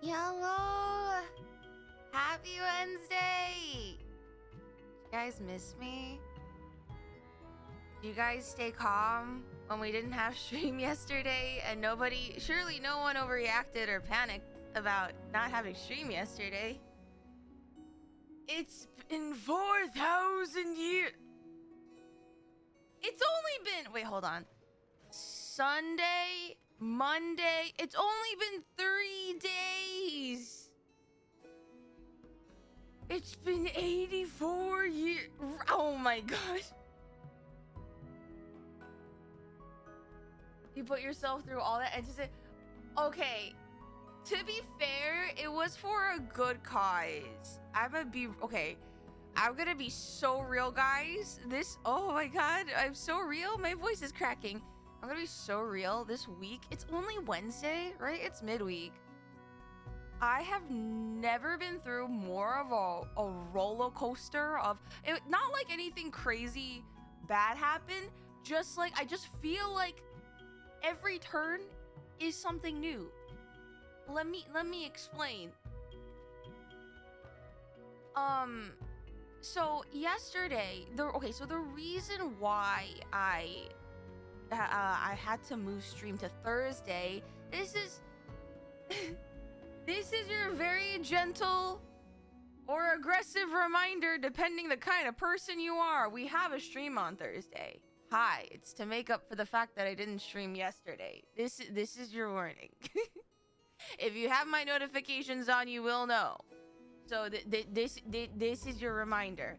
Hello! Happy Wednesday! You guys miss me? Do you guys stay calm when we didn't have stream yesterday and surely no one overreacted or panicked about not having stream yesterday? It's been 4,000 years. It's only been, wait, hold on. Sunday, Monday, it's only been 3 days. It's been 84 years. Oh my gosh. You put yourself through all that and just say, okay, to be fair, it was for a good cause. I'm gonna be so real, guys. Oh my god, I'm so real. My voice is cracking. I'm gonna be so real this week. It's only Wednesday, right? It's midweek. I have never been through more of a roller coaster of it, not like anything crazy bad happened, just like I just feel like every turn is something new. Let me explain. So yesterday, the reason why I had to move stream to Thursday, this is this is your very gentle or aggressive reminder, depending the kind of person you are. We have a stream on Thursday. Hi, it's to make up for the fact that I didn't stream yesterday. This is your warning. If you have my notifications on, you will know. So this is your reminder.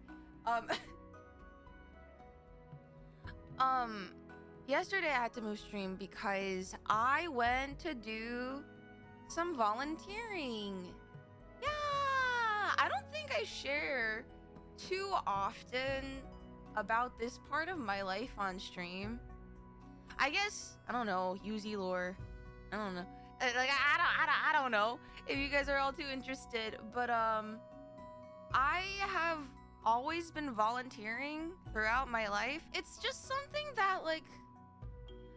Yesterday I had to move stream because I went to do some volunteering. Yeah, I don't think I share too often about this part of my life on stream. I guess, I don't know, Yuzimii lore. I don't know. Like I don't know if you guys are all too interested, but I have always been volunteering throughout my life. It's just something that, like,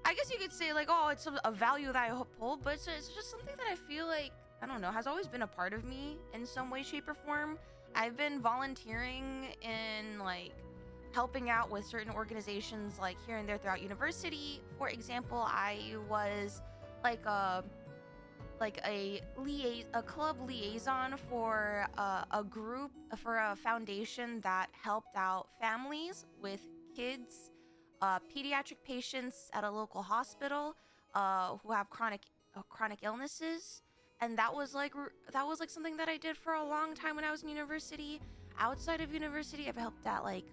I guess you could say, like, oh, it's a value that I hold, but it's just something that I feel like, I don't know, has always been a part of me in some way, shape, or form. I've been volunteering in, like, helping out with certain organizations, like, here and there throughout university. For example, I was like a club liaison for a group, for a foundation that helped out families with kids, pediatric patients at a local hospital who have chronic illnesses. And that was like something that I did for a long time when I was in university. Outside of university, I've helped out, like,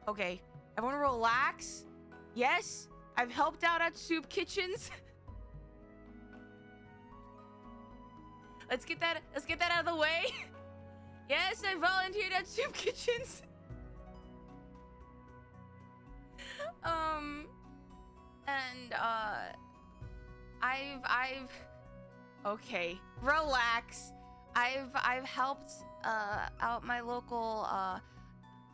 okay, everyone relax. Yes, I've helped out at soup kitchens. Let's get that out of the way. Yes, I volunteered at soup kitchens. I've okay, relax. I've helped out my local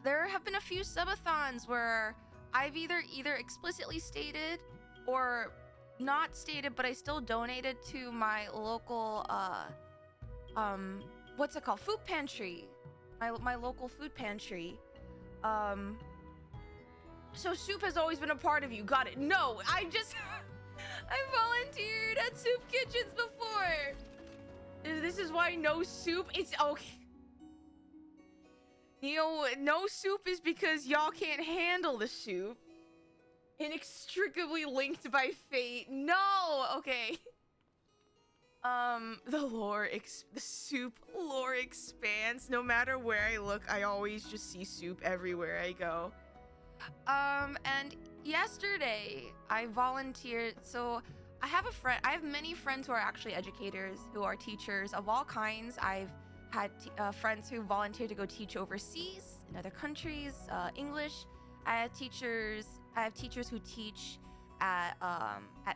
there have been a few subathons where I've either explicitly stated or not stated, but I still donated to my local what's it called, food pantry, my local food pantry. So soup has always been a part of you. Got it. No, I volunteered at soup kitchens before. This is why no soup. It's okay. You know, no soup is because y'all can't handle the soup. Inextricably linked by fate. No, okay. The soup lore expands. No matter where I look, I always just see soup everywhere I go. And yesterday I volunteered. So I have many friends who are actually educators, who are teachers of all kinds. I've had friends who volunteered to go teach overseas in other countries, English. I have teachers who teach at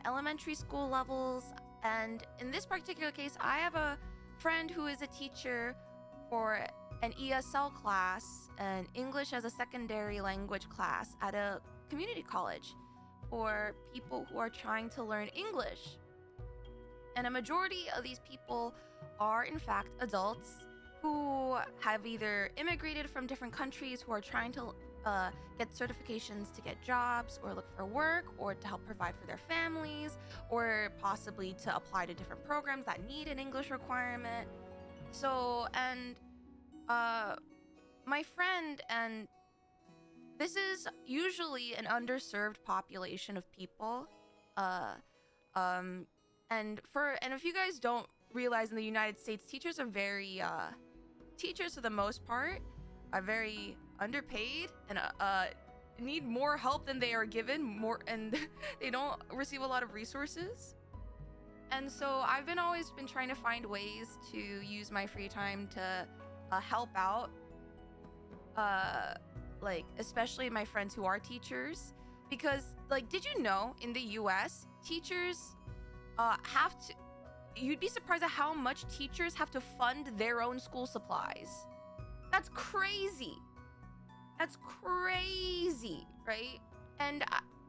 elementary school levels. And in this particular case, I have a friend who is a teacher for an ESL class, an English as a secondary language class at a community college for people who are trying to learn English. And a majority of these people are in fact adults who have either immigrated from different countries, who are trying to get certifications to get jobs or look for work or to help provide for their families, or possibly to apply to different programs that need an English requirement. So, and my friend, and this is usually an underserved population of people. Uh, and if you guys don't realize, in the United States, teachers are very teachers for the most part are very underpaid and need more help than they are given, more, and they don't receive a lot of resources. And so I've always been trying to find ways to use my free time to help out, like especially my friends who are teachers, because like, did you know in the US teachers have to, you'd be surprised at how much teachers have to fund their own school supplies. That's crazy. That's crazy, right? And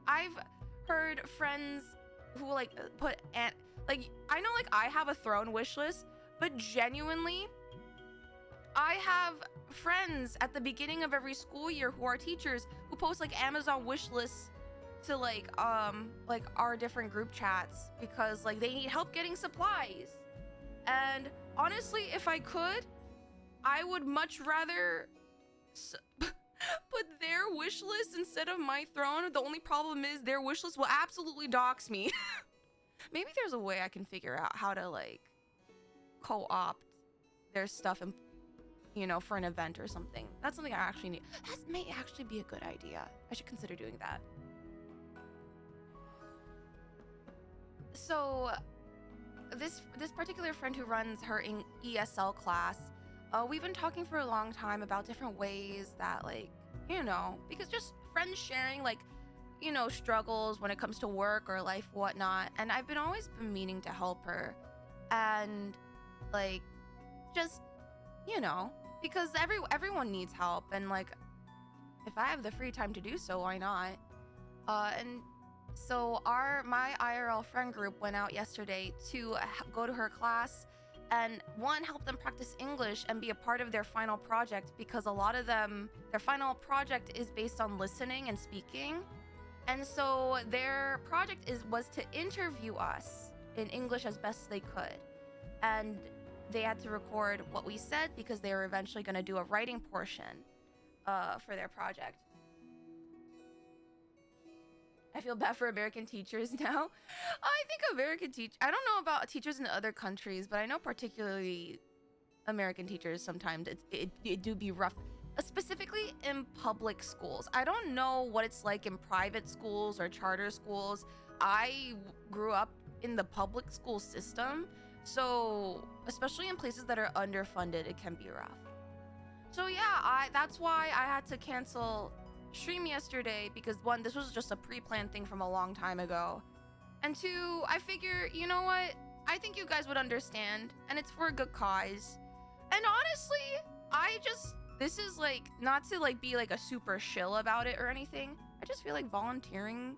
I've heard friends who like put, and like, I know like I have a throne wish list, but genuinely I have friends at the beginning of every school year who are teachers who post like Amazon wish lists to like our different group chats because like they need help getting supplies. And honestly, if I could, I would much rather put their wish list instead of my throne. The only problem is their wish list will absolutely dox me. Maybe there's a way I can figure out how to like co-opt their stuff and, you know, for an event or something. That's something I actually need. That may actually be a good idea. I should consider doing that. So this particular friend who runs her ESL class, we've been talking for a long time about different ways that, like, you know, because just friends sharing, like, you know, struggles when it comes to work or life, whatnot. And I've always been meaning to help her, and like, just, you know, because everyone needs help, and like, if I have the free time to do so, why not? And so my IRL friend group went out yesterday to go to her class and help them practice English and be a part of their final project, because a lot of them, their final project is based on listening and speaking. And so their project was to interview us in English as best they could. And they had to record what we said because they were eventually going to do a writing portion for their project. I feel bad for American teachers now. I think American I don't know about teachers in other countries, but I know particularly American teachers sometimes it do be rough, specifically in public schools. I don't know what it's like in private schools or charter schools. I grew up in the public school system, so especially in places that are underfunded, it can be rough. So yeah, that's why I had to cancel stream yesterday, because one, this was just a pre-planned thing from a long time ago, and two, I figure, you know what, I think you guys would understand, and it's for a good cause. And honestly, this is like, not to like be like a super shill about it or anything, I just feel like volunteering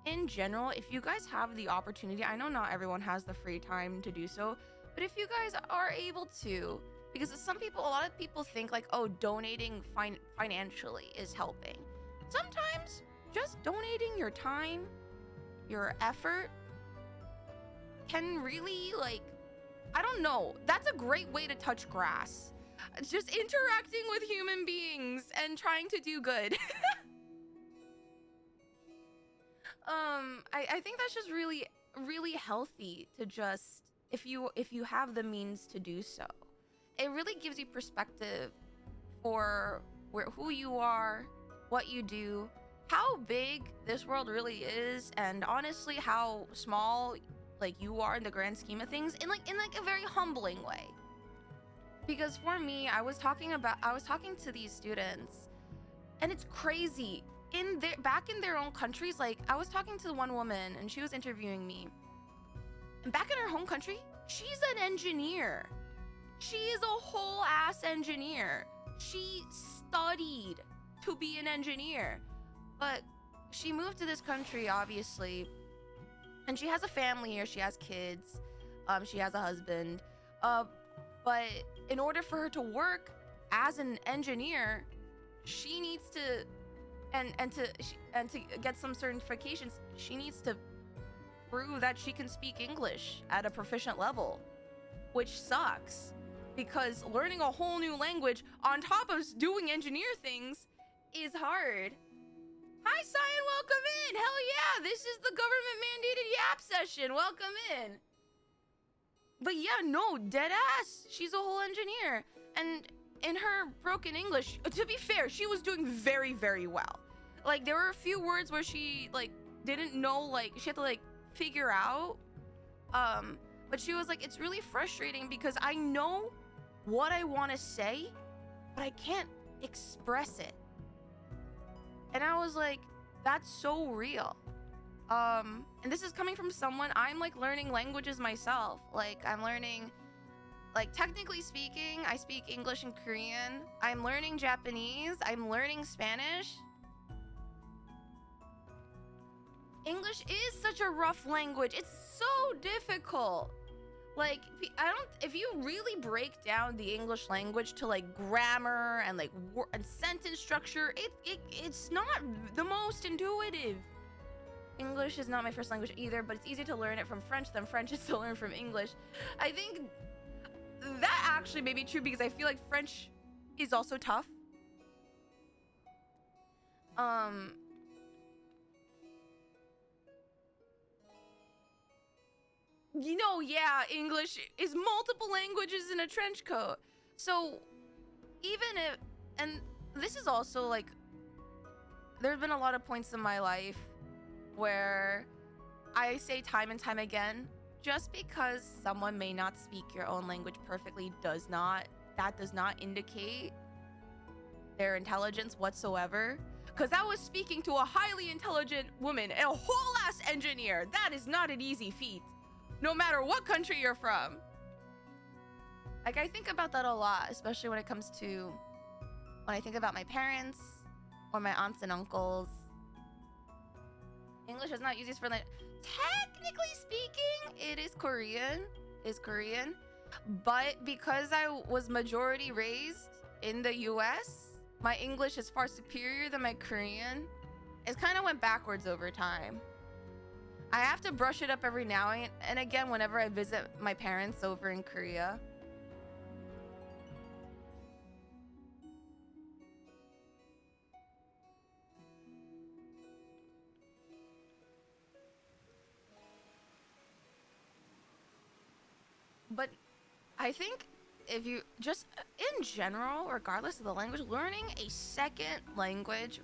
in general, if you guys have the opportunity, I know not everyone has the free time to do so, but if you guys are able to, because a lot of people think like, oh, donating financially is helping. Sometimes just donating your time, your effort can really, like, I don't know, that's a great way to touch grass. Just interacting with human beings and trying to do good. I think that's just really, really healthy to just, if you have the means to do so. It really gives you perspective for who you are, what you do, how big this world really is, and honestly how small like you are in the grand scheme of things, in a very humbling way. Because for me, I was talking to these students, and it's crazy. Back in their own countries, like, I was talking to one woman and she was interviewing me, and back in her home country, she's an engineer. She is a whole ass engineer. She studied to be an engineer, but she moved to this country, obviously, and she has a family here, she has kids, She has a husband. But in order for her to work as an engineer, she needs to and to get some certifications, she needs to prove that she can speak English at a proficient level, which sucks because learning a whole new language on top of doing engineer things is hard. Hi, Cyan, welcome in. Hell yeah, this is the government mandated yap session. Welcome in. But yeah, no, dead ass. She's a whole engineer. And in her broken English, to be fair, she was doing very, very well. Like, there were a few words where she, like, didn't know, like, she had to, like, figure out. But she was like, it's really frustrating because I know what I want to say, but I can't express it. And I was like, that's so real. And this is coming from someone, I'm like learning languages myself. Like I'm learning, like technically speaking, I speak English and Korean. I'm learning Japanese. I'm learning Spanish. English is such a rough language. It's so difficult. Like, if you really break down the English language to like grammar and like and sentence structure, it's not the most intuitive. English is not my first language either, but it's easier to learn it from French than French is to learn from English. I think that actually may be true because I feel like French is also tough. You know, yeah, English is multiple languages in a trench coat. So even if, and this is also like, there have been a lot of points in my life where I say time and time again, just because someone may not speak your own language perfectly does not indicate their intelligence whatsoever. Because I was speaking to a highly intelligent woman, a whole ass engineer. That is not an easy feat, no matter what country you're from. Like, I think about that a lot, especially when it comes to when I think about my parents or my aunts and uncles. English is not easiest for like, technically speaking, it is Korean. But because I was majority raised in the US, my English is far superior than my Korean. It kind of went backwards over time. I have to brush it up every now and again whenever I visit my parents over in Korea. But I think if you just in general, regardless of the language, learning a second language,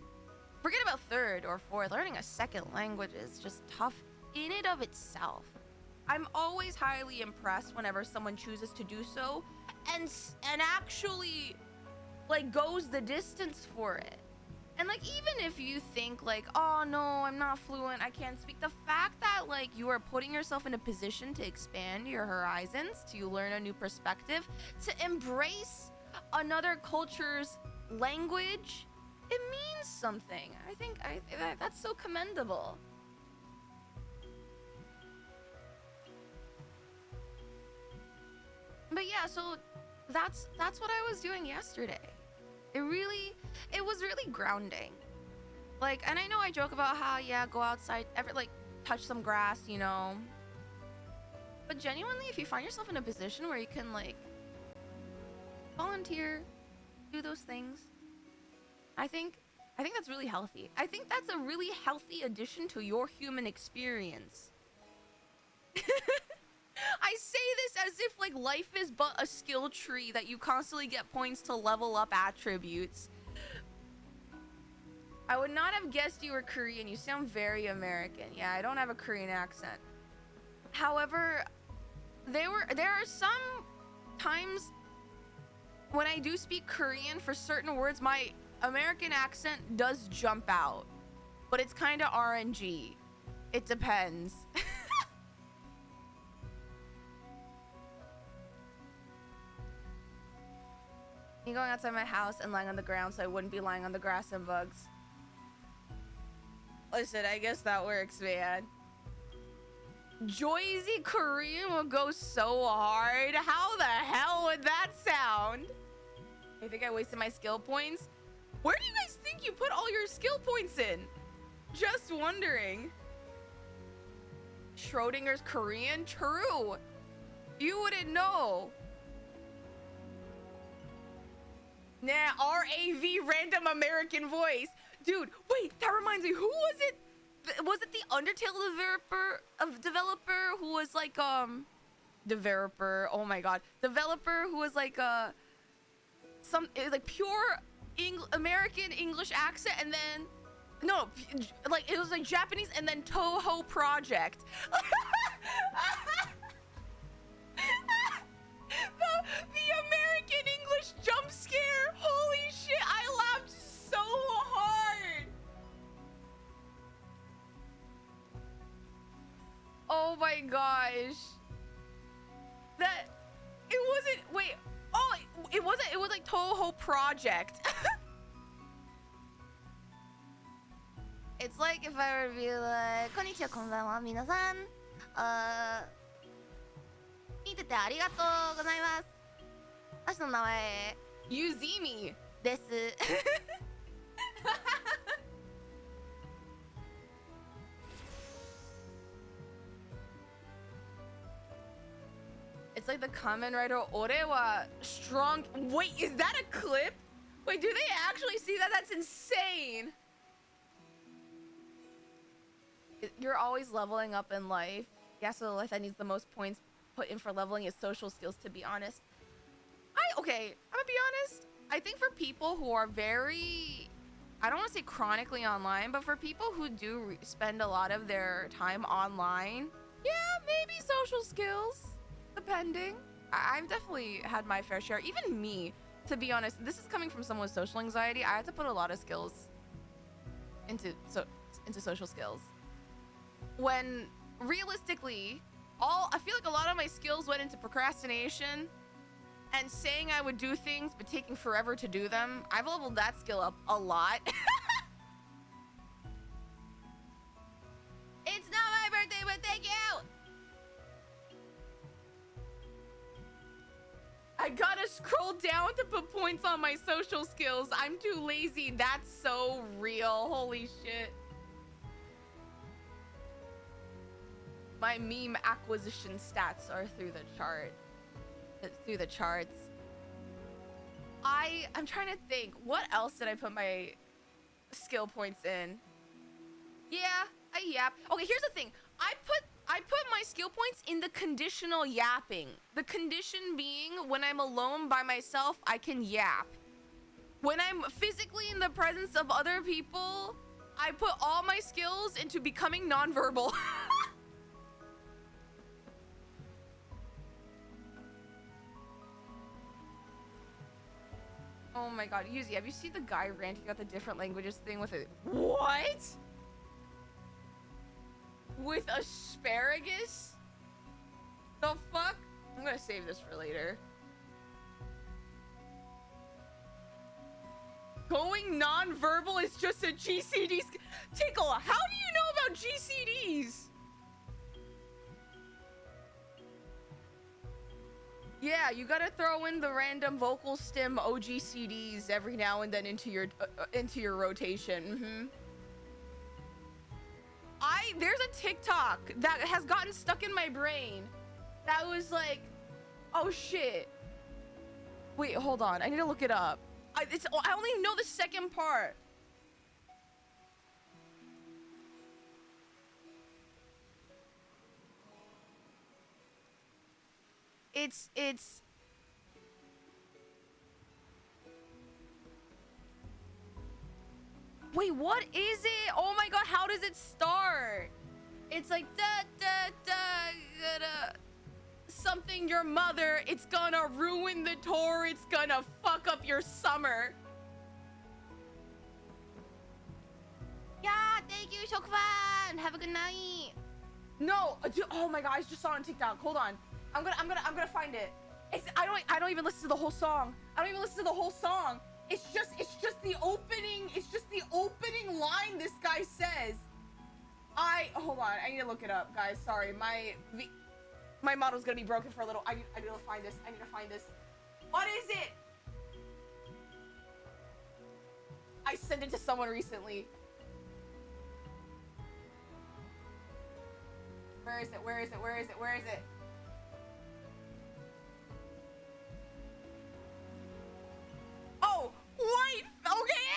forget about third or fourth, learning a second language is just tough in and of itself. I'm always highly impressed whenever someone chooses to do so and actually like goes the distance for it. And like, even if you think like, oh no, I'm not fluent, I can't speak, the fact that like you are putting yourself in a position to expand your horizons, to learn a new perspective, to embrace another culture's language, it means something. I think that's so commendable. But yeah, so that's what I was doing yesterday. It was really grounding. Like, and I know I joke about how, yeah, go outside, touch some grass, you know. But genuinely, if you find yourself in a position where you can, like, volunteer, do those things, I think that's really healthy. I think that's a really healthy addition to your human experience. I say this as if like life is but a skill tree that you constantly get points to level up attributes. I would not have guessed you were Korean. You sound very American. Yeah, I don't have a Korean accent. However, there are some times when I do speak Korean for certain words, my American accent does jump out. But it's kind of RNG. It depends. Me going outside my house and lying on the ground so I wouldn't be lying on the grass and bugs. Listen, I guess that works, man. Joyzy Korean will go so hard. How the hell would that sound? I think I wasted my skill points. Where do you guys think you put all your skill points in? Just wondering. Schrodinger's Korean? True. You wouldn't know. Nah, RAV, random American voice. Dude, wait, that reminds me. Who was it? Was it the Undertale developer who was like, developer, oh my god. Developer who was like, it was like pure American English accent, and then, no, like, it was like Japanese, and then Toho Project. The American English jump scare. Holy shit, I laughed so hard. Oh my gosh. That, it wasn't, wait, oh, it wasn't, it was like Toho Project. It's like if I were to be like, konnichiwa, konbanwa, minasan. 見ててありがとうございます。私の名前、Yuzimii です。It's like the Kamen Rider Ore wa strong. Wait, is that a clip? Wait, do they actually see that? That's insane. You're always leveling up in life. Yeah, so the life that needs the most points put in for leveling is social skills, to be honest. Okay, I'm gonna be honest. I think for people who are very, I don't want to say chronically online, but for people who do spend a lot of their time online, yeah, maybe social skills, depending. I've definitely had my fair share. Even me, to be honest, this is coming from someone with social anxiety. I had to put a lot of skills into social skills. When realistically, I feel like a lot of my skills went into procrastination and saying I would do things but taking forever to do them. I've leveled that skill up a lot. It's not my birthday, but thank you. I gotta scroll down to put points on my social skills. I'm too lazy. That's so real. Holy shit. My meme acquisition stats are through the charts. I'm trying to think, what else did I put my skill points in? Yeah, I yap. Okay, here's the thing. I put my skill points in the conditional yapping. The condition being, when I'm alone by myself, I can yap. When I'm physically in the presence of other people, I put all my skills into becoming nonverbal. Oh my god, Yuzi, have you seen the guy ranting about the different languages thing with it? What? With asparagus? The fuck? I'm gonna save this for later. Going non-verbal is just a GCD. Tickle, how do you know about GCDs? Yeah, you gotta throw in the random vocal stem OGCDs every now and then into your rotation. There's a TikTok that has gotten stuck in my brain. That was like, oh shit. Wait, hold on. I need to look it up. I only know the second part. It's wait, what is it? Oh my god, how does it start? It's like da da da da something your mother, it's gonna ruin the tour, it's gonna fuck up your summer. Yeah, thank you, Shokfan. Have a good night. No, dude, oh my god, I just saw it on TikTok. Hold on. I'm gonna find it. I don't even listen to the whole song. I don't even listen to the whole song. It's just the opening line this guy says. Hold on, I need to look it up, guys. Sorry, my model's gonna be broken for a little. I need to find this. I need to find this. What is it? I sent it to someone recently. Where is it? Where is it? Where is it? Where is it? Oh, white. Okay.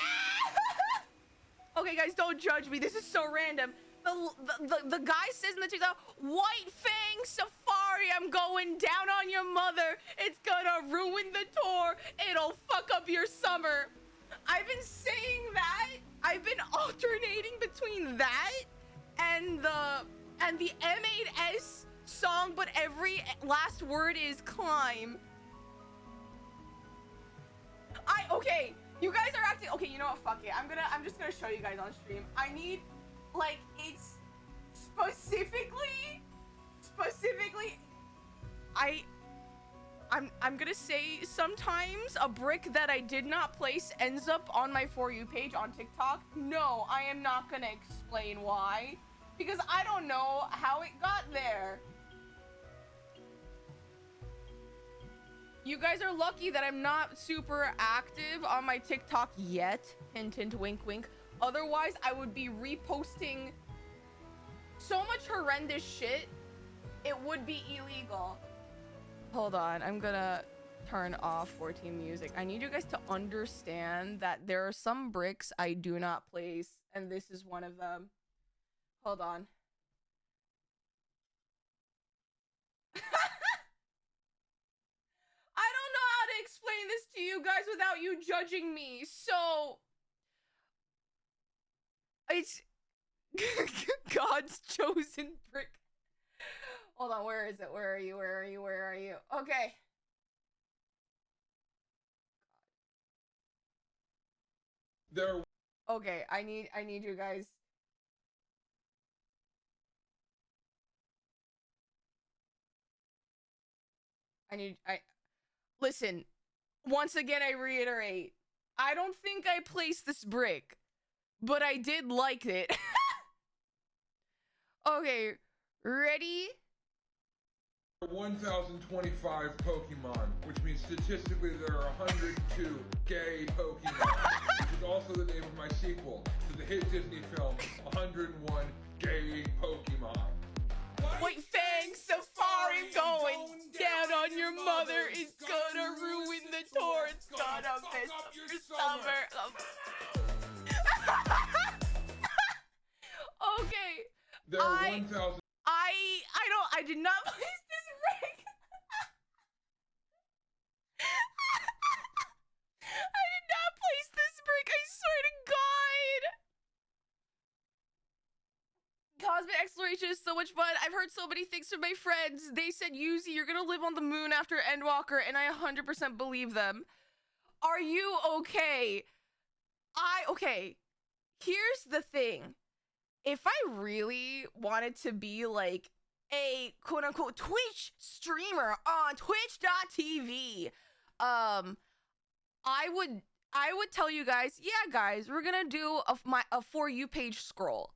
Okay, guys, don't judge me. This is so random. The guy says in the TikTok, "White Fang Safari, I'm going down on your mother. It's gonna ruin the tour. It'll fuck up your summer." I've been saying that. I've been alternating between that and the M8S song, but every last word is climb. Okay, you guys are acting. Okay, you know what? Fuck it. I'm just gonna show you guys on stream. I need, like, it's specifically. I'm gonna say sometimes a brick that I did not place ends up on my For You page on TikTok. No, I am not gonna explain why, because I don't know how it got there. You guys are lucky that I'm not super active on my TikTok yet. Hint, hint, wink, wink. Otherwise, I would be reposting so much horrendous shit. It would be illegal. Hold on, I'm gonna turn off 14 music. I need you guys to understand that there are some bricks I do not place, and this is one of them. Hold on. I don't know how to explain this to you guys without you judging me, so it's God's chosen brick. Hold on, where is it? Where are you? Where are you? Where are you? Okay. Okay, I need you guys. Listen, once again, I reiterate, I don't think I placed this brick, but I did like it. Okay, ready? 1,025 Pokemon, which means statistically there are 102 gay Pokemon, which is also the name of my sequel to the hit Disney film 101 Gay Pokemon. White Fang Safari going down on your mother. It's gonna ruin the tour. It's gonna mess up your summer. Okay. There are 1,000. I did not place this brick. I did not place this brick. I swear to God. Cosmic exploration is so much fun. I've heard so many things from my friends. They said, Yuzi, you're gonna live on the moon after Endwalker, and I 100% believe them. Are you okay? Okay. Here's the thing. If I really wanted to be like a quote unquote Twitch streamer on twitch.tv, I would tell you guys, yeah, guys, we're gonna do a For You page scroll.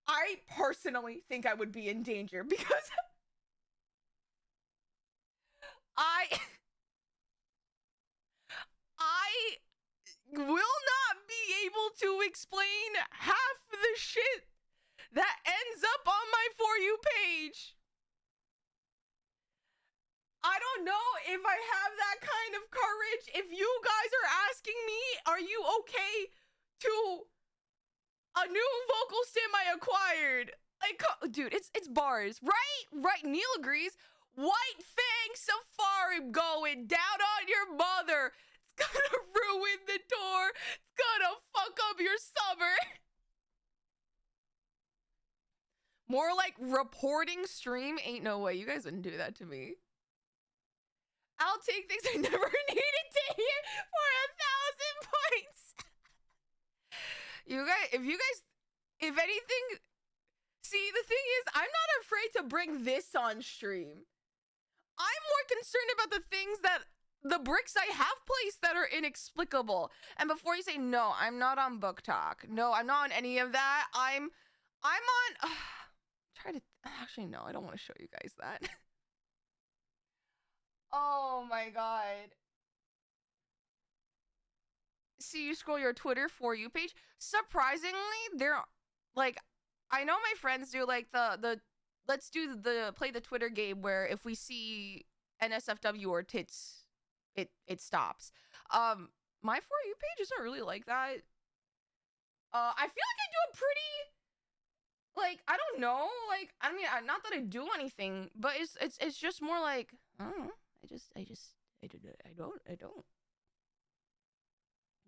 I personally think I would be in danger because I will not be able to explain half the shit that ends up on my For You page. I don't know if I have that kind of courage. If you guys are asking me, are you okay to a new vocal stim I acquired? Like, dude, it's bars, right? Right, Neil agrees. White Fang Safari going down on your mother. It's gonna ruin the tour. It's gonna fuck up your summer. More like reporting stream. Ain't no way. You guys wouldn't do that to me. I'll take things I never needed to hear for 1,000 points. If anything, see, the thing is, I'm not afraid to bring this on stream. I'm more concerned about the things that the bricks I have placed that are inexplicable. And before you say, no, I'm not on Book Talk. No, I'm not on any of that. I'm on, try to, actually, no, I don't want to show you guys that. Oh my God. See, you scroll your Twitter For You page. Surprisingly, they're like, I know my friends do like the let's do the play the Twitter game where if we see NSFW or tits, it stops. My For You page isn't really like that. I feel like I do a pretty, like, I don't know, like, I mean, not that I do anything, but it's just more like, I don't know. I don't.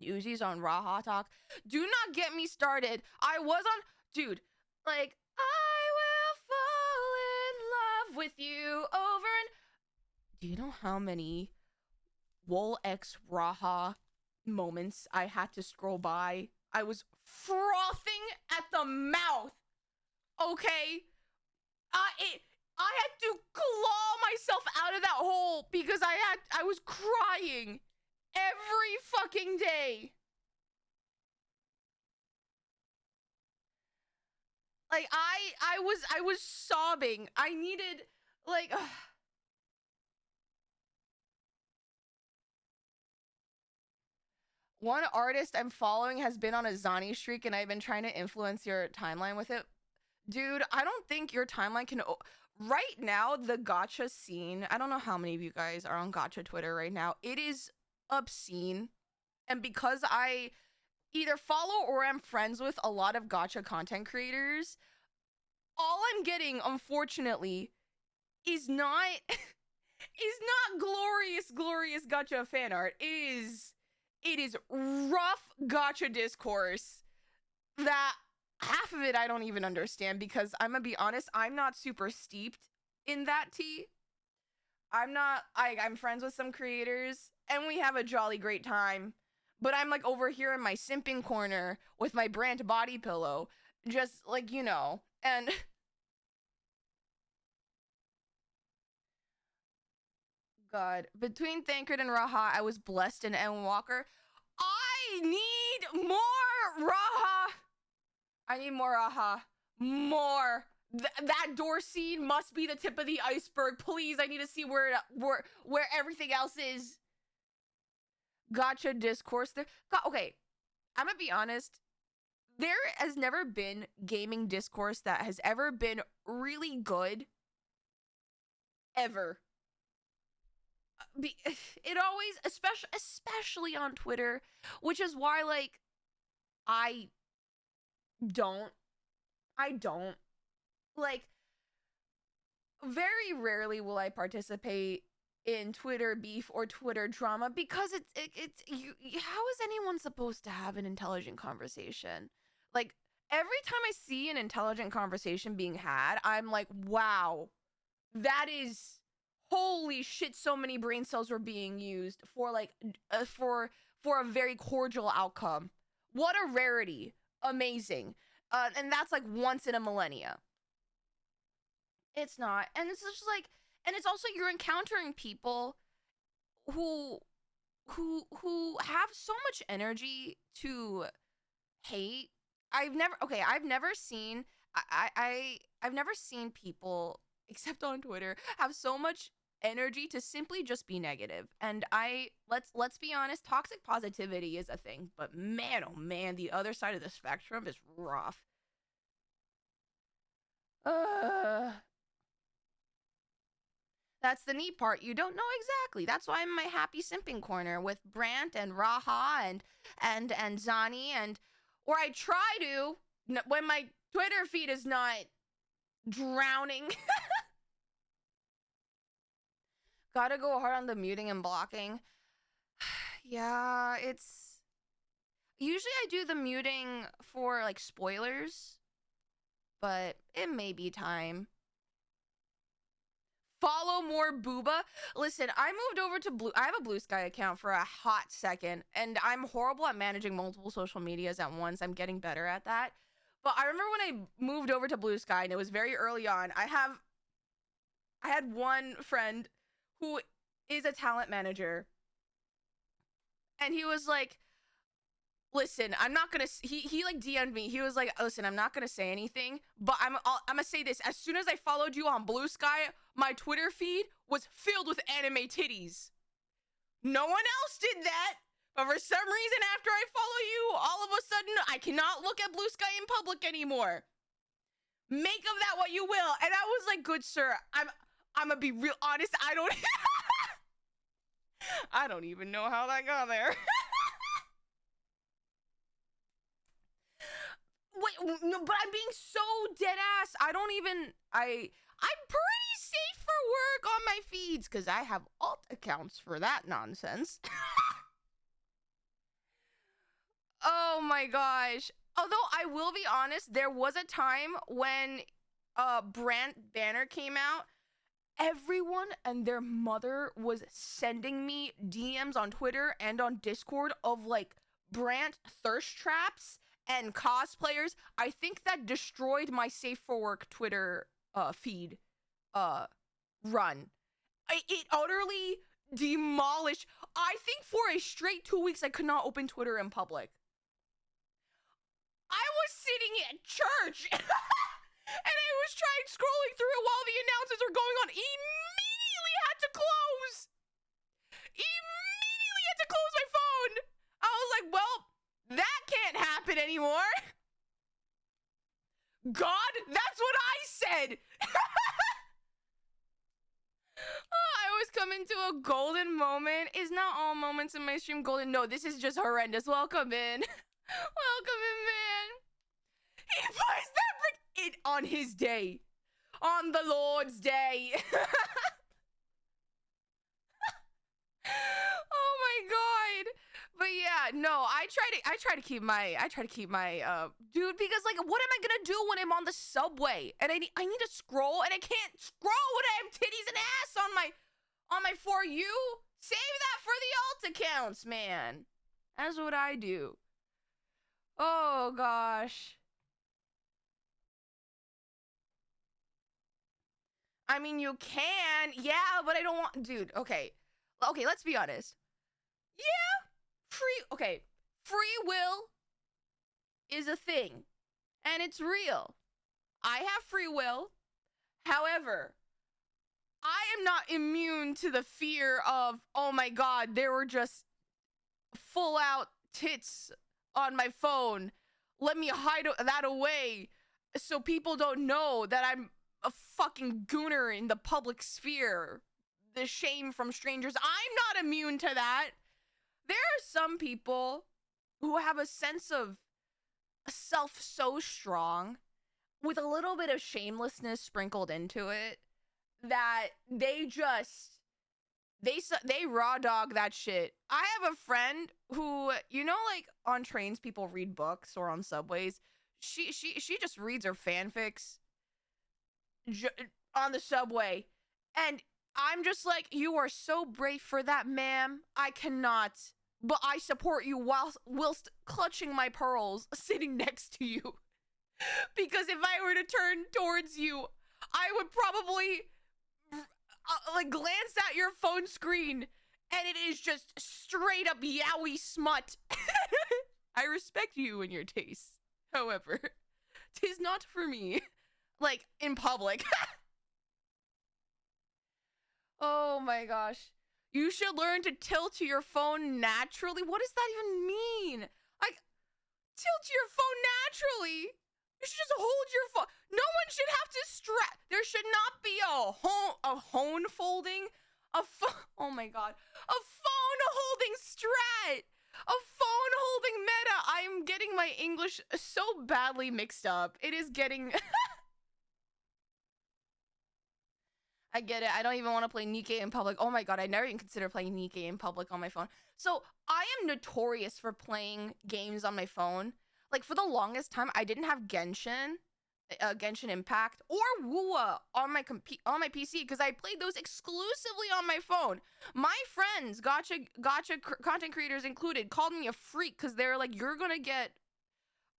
Uzi's on Raha Talk. Do not get me started. I was on, dude, like, I will fall in love with you over and. Do you know how many Wool X Raha moments I had to scroll by? I was frothing at the mouth. Okay? I had to claw myself out of that hole because I was crying every fucking day. Like I was sobbing. I needed, like, one artist I'm following has been on a Zani streak and I've been trying to influence your timeline with it. Dude, I don't think your timeline can. Right now, the gacha scene, I don't know how many of you guys are on gacha Twitter right now. It is obscene. And because I either follow or am friends with a lot of gacha content creators, all I'm getting, unfortunately, is not glorious gacha fan art. It is rough gacha discourse that half of it I don't even understand, because I'm gonna be honest, I'm not super steeped in that tea. I'm friends with some creators and we have a jolly great time, but I'm like over here in my simping corner with my brand body pillow, just like, you know. And God, between Thancred and Raha, I was blessed in ENDWALKER. I need more Raha. I need more Raha. More. That door scene must be the tip of the iceberg. Please, I need to see where everything else is. Gacha discourse there. Okay, I'm gonna be honest. There has never been gaming discourse that has ever been really good. Ever. It always, especially on Twitter, which is why, like, I don't. Like, very rarely will I participate in Twitter beef or Twitter drama, because how is anyone supposed to have an intelligent conversation? Like, every time I see an intelligent conversation being had, I'm like, wow, that is, holy shit, so many brain cells were being used for, like, for a very cordial outcome. What a rarity. Amazing. And that's like once in a millennia. It's not. And it's just like, and it's also, you're encountering people who have so much energy to hate. I've never seen people, except on Twitter, have so much energy to simply just be negative. And let's be honest, toxic positivity is a thing, but man, oh man, the other side of the spectrum is rough. That's the neat part. You don't know exactly. That's why I'm in my happy simping corner with Brant and Raha and Zani, and, or I try to when my Twitter feed is not drowning. Gotta go hard on the muting and blocking. Yeah, it's, usually I do the muting for, like, spoilers, but it may be time. Follow more booba. Listen, I moved over to I have a Blue Sky account for a hot second, and I'm horrible at managing multiple social medias at once. I'm getting better at that. But I remember when I moved over to Blue Sky, and it was very early on. I had one friend who is a talent manager, And he was like, listen, I'm not gonna, he like DM'd me. He was like, listen, I'm not gonna say anything, but I'm gonna say this. As soon as I followed you on Blue Sky, my Twitter feed was filled with anime titties. No one else did that. But for some reason, after I follow you, all of a sudden, I cannot look at Blue Sky in public anymore. Make of that what you will. And I was like, good sir, I'm gonna be real honest. I don't even know how that got there. Wait, no, but I'm being so dead ass. I'm pretty safe for work on my feeds because I have alt accounts for that nonsense. Oh my gosh. Although I will be honest, there was a time when Brand Banner came out. Everyone and their mother was sending me DMs on Twitter and on Discord of like Brand thirst traps and cosplayers. I think that destroyed my Safe for Work Twitter feed run. It utterly demolished. I think for a straight 2 weeks I could not open Twitter in public. I was sitting at church and I was trying scrolling through it while the announcements were going on. Immediately had to close. Immediately had to close my phone. I was like, well, that can't happen anymore. God, that's what I said. Oh, I always come into a golden moment. Is not all moments in my stream golden? No, this is just horrendous. Welcome in. Welcome in, man. He plays that brick it on his day. On the Lord's day. Oh my god. But yeah, no, I try to keep my dude, because like what am I gonna do when I'm on the subway and I need to scroll and I can't scroll when I have titties and ass on my For You? Save that for the alt accounts, man. That's what I do. Oh gosh. I mean, you can, yeah, but I don't want, dude. Okay, let's be honest. Yeah, free will is a thing, and it's real. I have free will. However, I am not immune to the fear of, oh my god, there were just full out tits on my phone. Let me hide that away so people don't know that I'm a fucking gooner in the public sphere. The shame from strangers. I'm not immune to that. There are some people who have a sense of self so strong with a little bit of shamelessness sprinkled into it that they raw dog that shit. I have a friend who, you know, like on trains people read books or on subways. She just reads her fanfics on the subway, and I'm just like, you are so brave for that, ma'am. I cannot, but I support you whilst clutching my pearls, sitting next to you. Because if I were to turn towards you, I would probably like glance at your phone screen, and it is just straight up yaoi smut. I respect you and your tastes. However, 'tis not for me. Like, in public. Oh my gosh. You should learn to tilt to your phone naturally. What does that even mean? Like, tilt to your phone naturally? You should just hold your phone. No one should have to strap. There should not be a hone folding. Oh my god. A phone holding strat. A phone holding meta. I am getting my English so badly mixed up. It is getting... I get it. I don't even want to play Nikkei in public. Oh my god, I never even consider playing Nikkei in public on my phone. So I am notorious for playing games on my phone. Like for the longest time, I didn't have Genshin Impact, or Wua on my PC because I played those exclusively on my phone. My friends, gotcha content creators included, called me a freak because they're like, "You're gonna get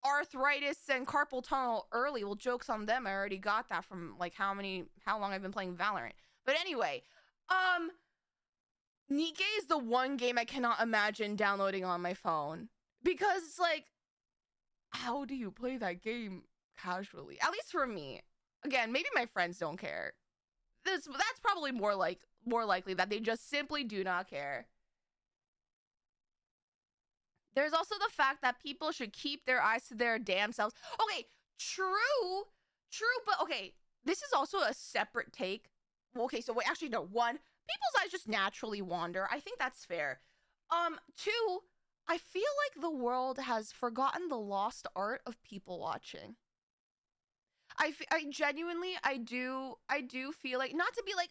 arthritis and carpal tunnel early." Well, joke's on them. I already got that from like how long I've been playing Valorant. But anyway, Nikke is the one game I cannot imagine downloading on my phone. Because it's like, how do you play that game casually? At least for me. Again, maybe my friends don't care. That's probably more likely that they just simply do not care. There's also the fact that people should keep their eyes to their damn selves. Okay, true, but okay, this is also a separate take. Okay, so wait, actually no, one, people's eyes just naturally wander. I think that's fair. Two, I feel like the world has forgotten the lost art of people watching. I genuinely, I do feel like, not to be like,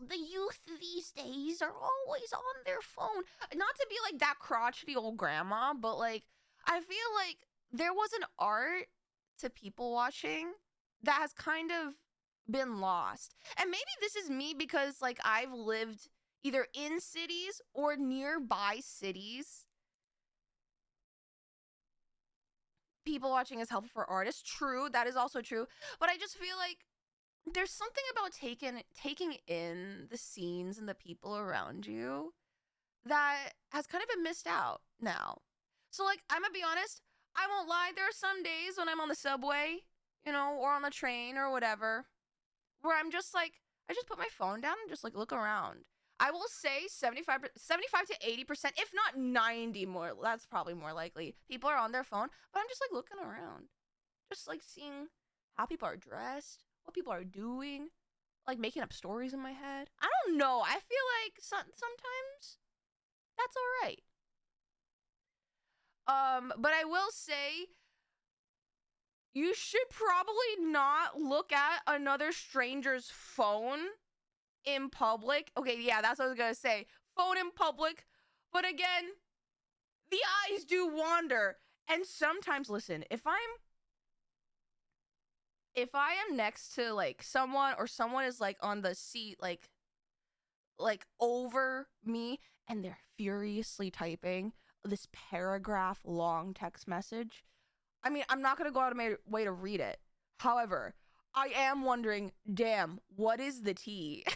the youth these days are always on their phone. Not to be like that crotchety old grandma, but like, I feel like there was an art to people watching that has kind of been lost. And maybe this is me because like I've lived either in cities or nearby cities. People watching is helpful for artists. True, that is also true. But I just feel like there's something about taking in the scenes and the people around you that has kind of been missed out now. So like, I'm gonna be honest, I won't lie, there are some days when I'm on the subway, you know, or on the train or whatever, where I'm just like, I just put my phone down and just like look around. I will say 75 to 80%, if not 90 more, that's probably more likely, people are on their phone, but I'm just like looking around. Just like seeing how people are dressed, what people are doing, like making up stories in my head. I don't know. I feel like sometimes that's all right. But I will say you should probably not look at another stranger's phone in public. Okay, yeah, that's what I was gonna say. Phone in public. But again, the eyes do wander. And sometimes, listen, if I am next to like someone, or someone is like on the seat like over me, and they're furiously typing this paragraph long text message, I mean, I'm not gonna go out of my way to read it. However, I am wondering, damn, what is the tea?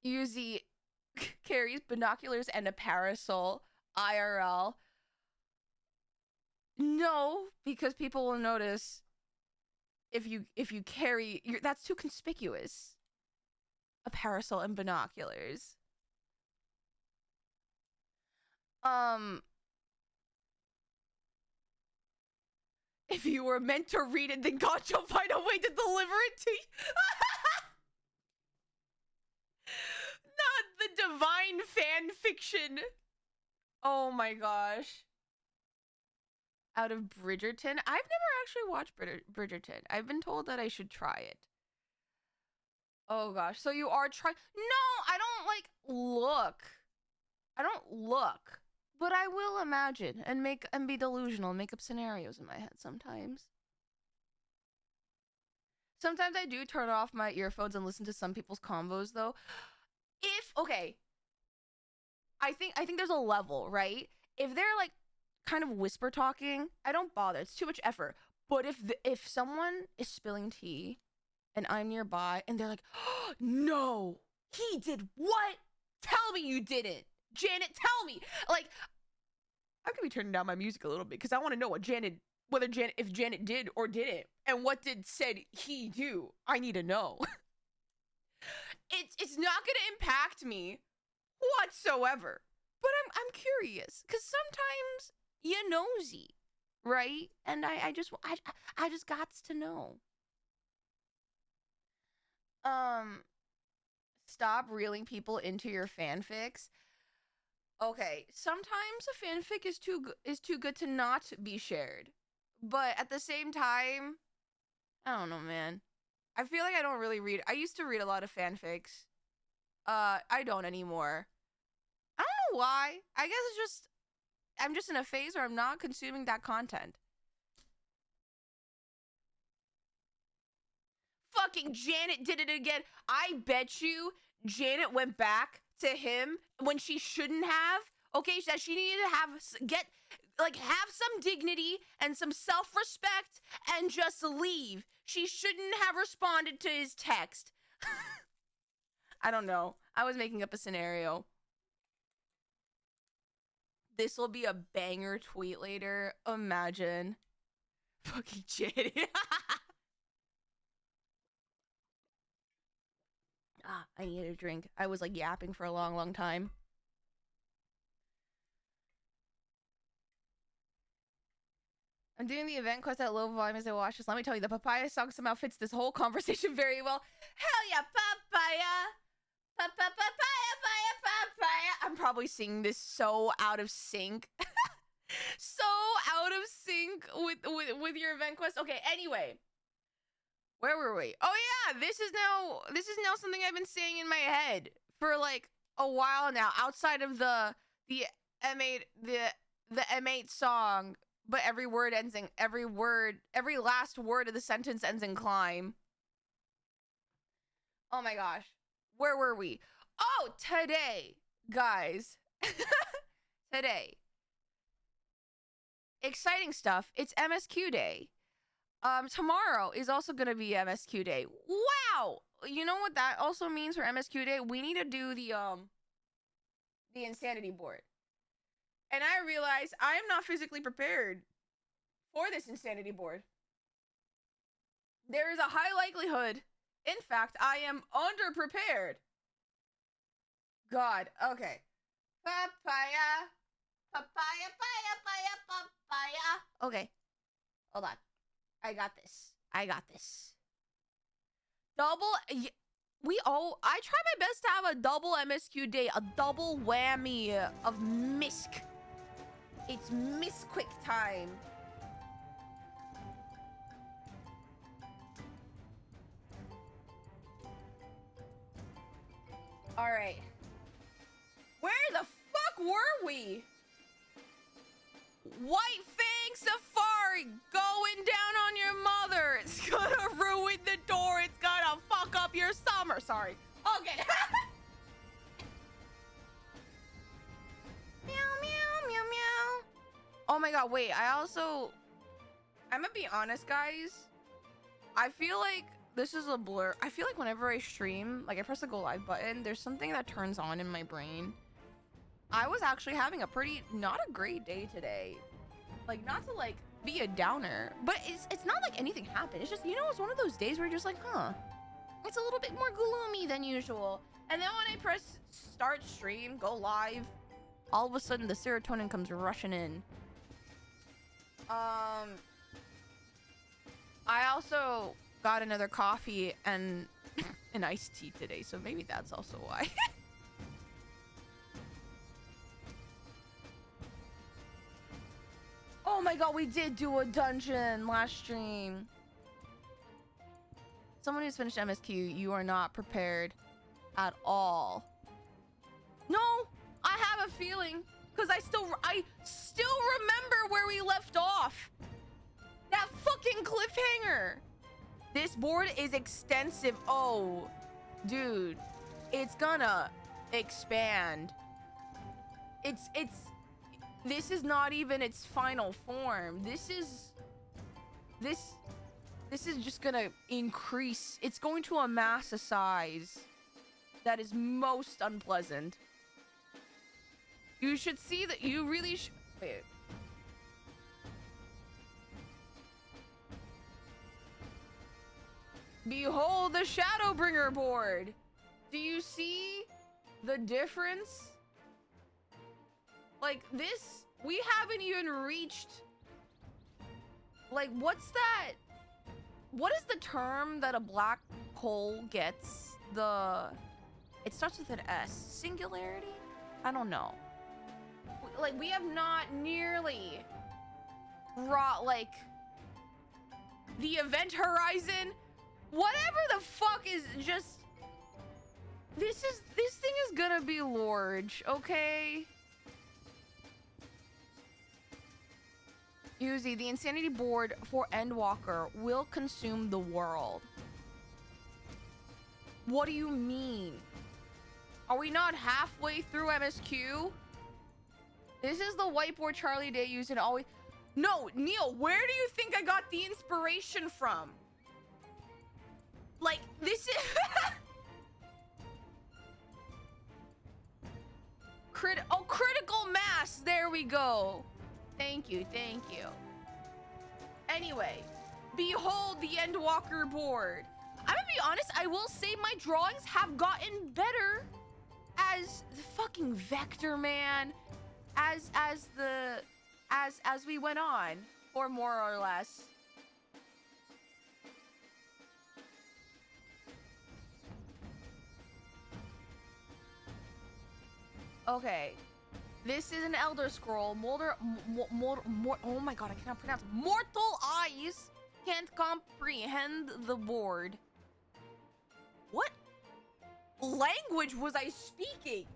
Yuzimii carries binoculars and a parasol IRL. No, because people will notice if you carry that's too conspicuous. A parasol and binoculars. If you were meant to read it, then God shall find a way to deliver it to you. Not the divine fan fiction. Oh my gosh. Out of Bridgerton? I've never actually watched Bridgerton. I've been told that I should try it. Oh gosh. So you are trying? No, I don't like look. I don't look. But I will imagine and be delusional and make up scenarios in my head sometimes. Sometimes I do turn off my earphones and listen to some people's convos though. Okay. I think there's a level, right? If they're like kind of whisper talking, I don't bother. It's too much effort. But if someone is spilling tea and I'm nearby and they're like, oh, no, he did what? Tell me you didn't. Janet, tell me. Like, I'm gonna be turning down my music a little bit because I want to know if Janet did or didn't, and what said he do. I need to know. It's not gonna impact me whatsoever. But I'm curious because sometimes you nosy, right? And I just gots to know. Stop reeling people into your fanfics. Okay, sometimes a fanfic is too good to not be shared. But at the same time, I don't know, man. I feel like I don't really read. I used to read a lot of fanfics. I don't anymore. I don't know why. I guess I'm just in a phase where I'm not consuming that content. Fucking Janet did it again. I bet you Janet went back to him when she shouldn't have. Okay, that she needed to have some dignity and some self-respect and just leave. She shouldn't have responded to his text. I don't know. I was making up a scenario. This will be a banger tweet later. Imagine. Fucking shit. I needed a drink. I was like yapping for a long, long time. I'm doing the event quest at low volume as I watch this. Let me tell you, the papaya song somehow fits this whole conversation very well. Hell yeah, papaya. Papaya, papaya. I'm probably singing this so out of sync. So out of sync with your event quest. Okay, anyway. Where were we? Oh yeah, this is now something I've been saying in my head for like a while now, outside of the M8 the M8 song, but every last word of the sentence ends in climb. Oh my gosh. Where were we? Oh, today, guys. Today. Exciting stuff. It's MSQ day. Tomorrow is also gonna be MSQ day. Wow! You know what that also means for MSQ day? We need to do the insanity board. And I realize I am not physically prepared for this insanity board. There is a high likelihood, in fact, I am underprepared. God, okay. Papaya. Papaya, papaya, papaya. Okay. Hold on. I got this. I try my best to have a double MSQ day, a double whammy of MISC. It's MISC quick time. All right. Where the fuck were we? White Fang Safari going down on your mother. It's gonna ruin the door. It's gonna fuck up your summer. Sorry. Okay. Meow, meow, meow, meow. Oh my god, wait. I'm gonna be honest, guys. I feel like this is a blur. I feel like whenever I stream, like I press the go live button, there's something that turns on in my brain. I was actually having not a great day today. Like, not to like be a downer, but it's not like anything happened. It's just, it's one of those days where you're just like, huh, it's a little bit more gloomy than usual. And then when I press start stream, go live, all of a sudden the serotonin comes rushing in. I also got another coffee and an iced tea today, so maybe that's also why. Oh my god, we did do a dungeon last stream. Someone who's finished MSQ, you are not prepared at all. No, I have a feeling, because I still remember where we left off. That fucking cliffhanger. This board is extensive. Oh, dude, it's gonna expand. This is not even its final form. This is just gonna increase. It's going to amass a size that is most unpleasant. You should see that. You really should. Wait. Behold the Shadowbringer board. Do you see the difference? Like this, we haven't even reached. Like, what's that? What is the term that a black hole gets? It starts with an S. Singularity? I don't know. Like, we have not nearly brought, like, the event horizon. Whatever the fuck is just. This thing is gonna be large, okay? Yuzimii, the insanity board for ENDWALKER will consume the world. What do you mean? Are we not halfway through MSQ? This is the whiteboard Charlie Day used and always... No, Neil, where do you think I got the inspiration from? Like, this is... critical mass. There we go. Thank you, thank you. Anyway, behold the Endwalker board. I'm gonna be honest, I will say my drawings have gotten better as the fucking vector man, as we went on, or more or less. Okay, this is an Elder Scroll. Oh my god, I cannot pronounce. Mortal eyes can't comprehend the board. What language was I speaking?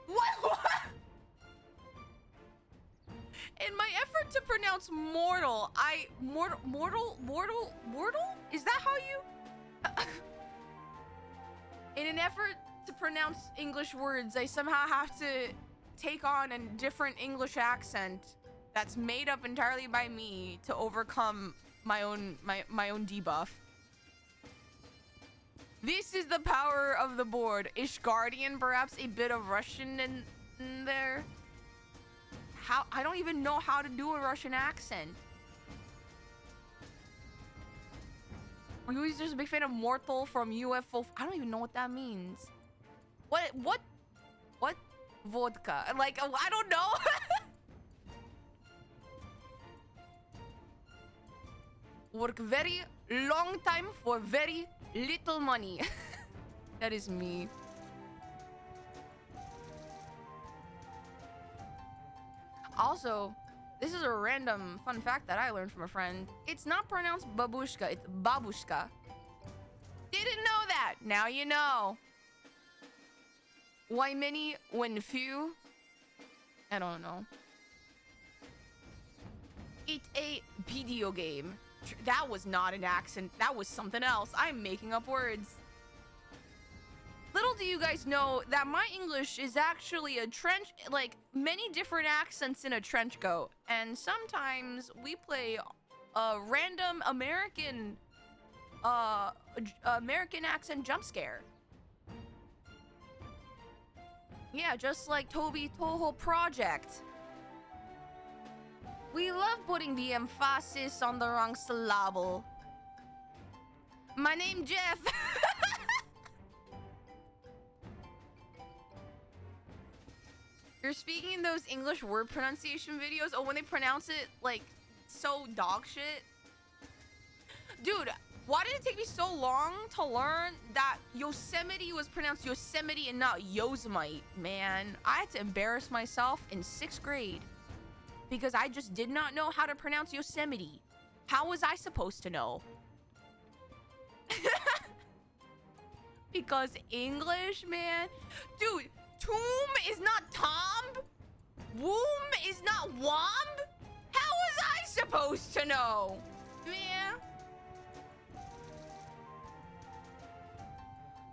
What? In my effort to pronounce mortal, mortal? Is that how you? In an effort to pronounce English words, I somehow have to take on a different English accent that's made up entirely by me to overcome my own debuff. This is the power of the board. Ishgardian, perhaps a bit of Russian in there. How? I don't even know how to do a Russian accent. Are you just a big fan of Mortal from UFO? I don't even know what that means. What vodka? Like, I don't know. Work very long time for very little money. That is me. Also, this is a random fun fact that I learned from a friend. It's not pronounced babushka, it's babushka. Didn't know that. Now you know. Why many when few? I don't know. It's a video game. That was not an accent. That was something else. I'm making up words. Little do you guys know that my English is actually a trench, like many different accents in a trench coat. And sometimes we play a random American accent jump scare. Yeah, just like Toby Toho Project. We love putting the emphasis on the wrong syllable. My name Jeff. You're speaking those English word pronunciation videos. Oh, when they pronounce it like so dog shit. Dude, why did it take me so long to learn that Yosemite was pronounced Yosemite and not Yuzimii? Man, I had to embarrass myself in 6th grade because I just did not know how to pronounce Yosemite. How was I supposed to know? Because English, man. Dude, tomb is not tomb. Womb is not womb. How was I supposed to know? Man.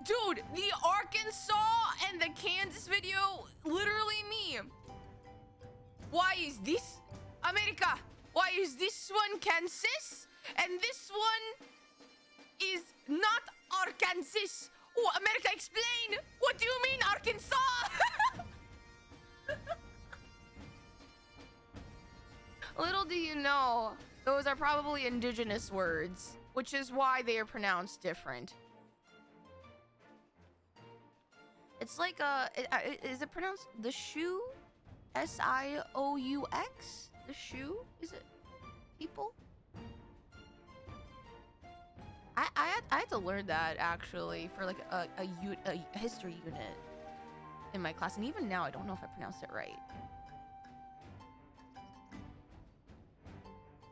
Dude, the Arkansas and the Kansas video, literally me. Why is this America? Why is this one Kansas? And this one is not Arkansas. Oh, America, explain. What do you mean, Arkansas? Little do you know, those are probably indigenous words, which is why they are pronounced different. It's like is it pronounced the shoe? S-I-O-U-X? The shoe? Is it people? I had to learn that actually for like a history unit in my class, and even now I don't know if I pronounced it right.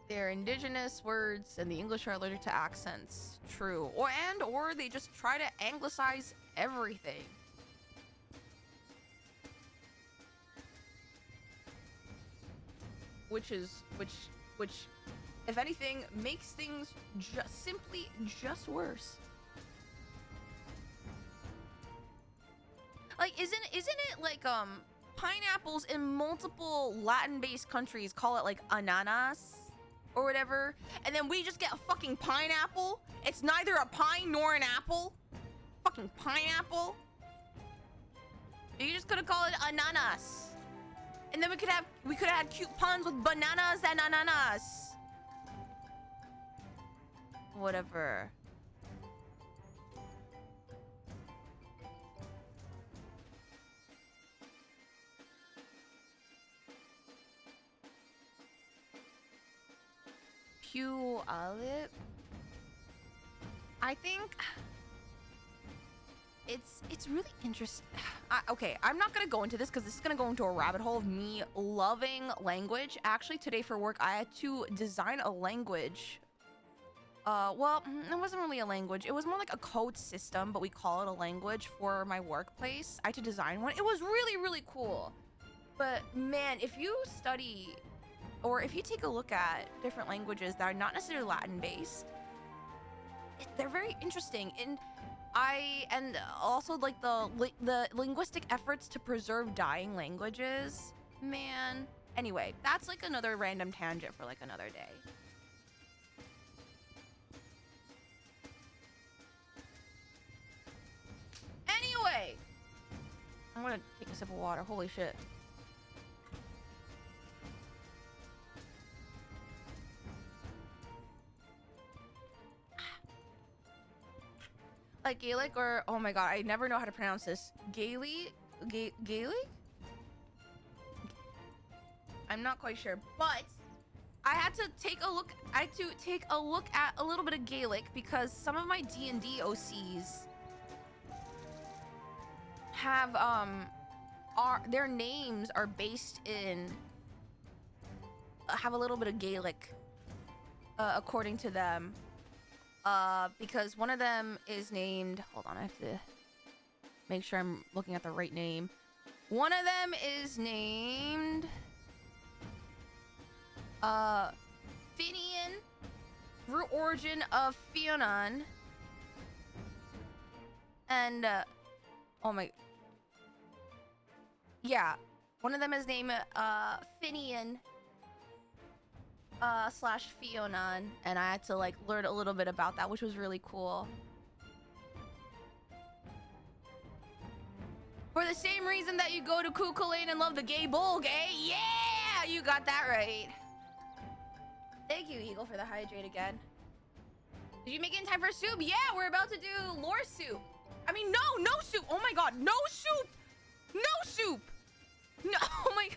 They're indigenous words, and the English are allergic to accents. True. Or they just try to anglicize everything. Which, if anything, makes things simply worse. Like, isn't it like pineapples in multiple Latin-based countries call it like ananas or whatever, and then we just get a fucking pineapple. It's neither a pine nor an apple. Fucking pineapple. You just could have called it ananas. And then we could have had cute puns with bananas and ananas. Whatever. Pew Olive. I think it's really interesting. Okay, I'm not gonna go into this because this is gonna go into a rabbit hole of me loving language. Actually, today for work, I had to design a language. Well, it wasn't really a language. It was more like a code system, but we call it a language for my workplace. I had to design one. It was really, really cool. But man, if you study or if you take a look at different languages that are not necessarily Latin based, they're very interesting. And also like the linguistic efforts to preserve dying languages, man. Anyway, that's like another random tangent for like another day. Anyway, I'm gonna take a sip of water. Holy shit. Like Gaelic or, oh my god, I never know how to pronounce this. Gaelic? I'm not quite sure, but I had to take a look. I had to take a look at a little bit of Gaelic because some of my D&D OCs have their names are based in have a little bit of Gaelic according to them. Because one of them is named, hold on, I have to make sure I'm looking at the right name. One of them is named Finian, root origin of Fionn, and oh my, yeah, one of them is named Finian slash Fionn, and I had to like learn a little bit about that, which was really cool. For the same reason that you go to Cuckoo Lane and love the gay bull, gay? Yeah, you got that right. Thank you, Eagle, for the hydrate again. Did you make it in time for soup? Yeah, we're about to do lore soup. I mean, no soup. Oh my god, no soup. No soup. No, oh my,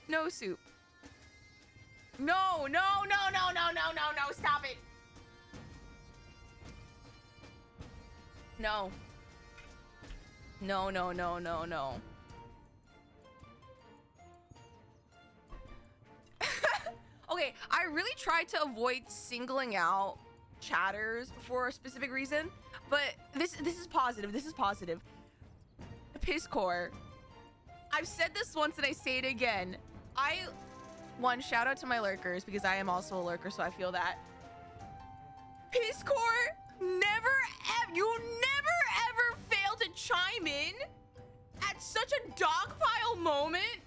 no soup. No, stop it. No. No. Okay, I really tried to avoid singling out chatters for a specific reason, but this is positive. This is positive. Pisscore. I've said this once and I say it again. One, shout out to my lurkers because I am also a lurker, so I feel that. Pisscore, you never ever fail to chime in at such a dogpile moment.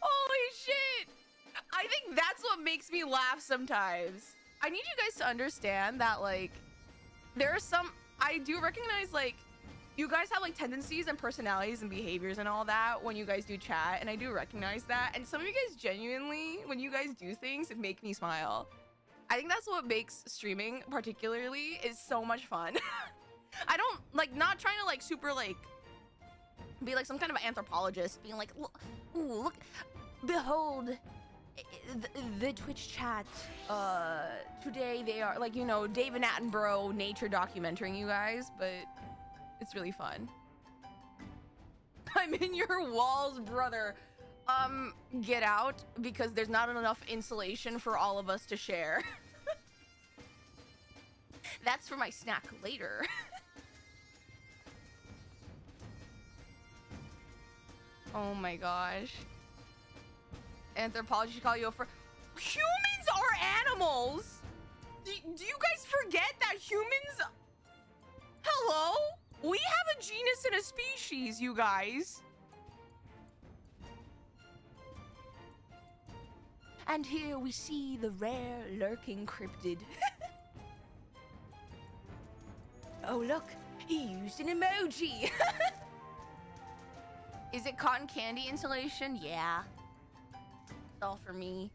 Holy shit. I think that's what makes me laugh sometimes. I need you guys to understand that, like, there are some, I do recognize, like, you guys have like tendencies and personalities and behaviors and all that when you guys do chat, and I do recognize that. And some of you guys genuinely, when you guys do things, it make me smile. I think that's what makes streaming particularly is so much fun. I don't like, not trying to like super like be like some kind of anthropologist being like, look, behold the Twitch chat. Today they are like, you know, David Attenborough nature documenting you guys, but it's really fun. I'm in your walls, brother. Get out, because there's not enough insulation for all of us to share. That's for my snack later. Oh my gosh. Anthropology should call you a humans are animals! Do you guys forget that humans... Hello? We have a genus and a species, you guys. And here we see the rare lurking cryptid. Oh, look, he used an emoji. Is it cotton candy insulation? Yeah. It's all for me.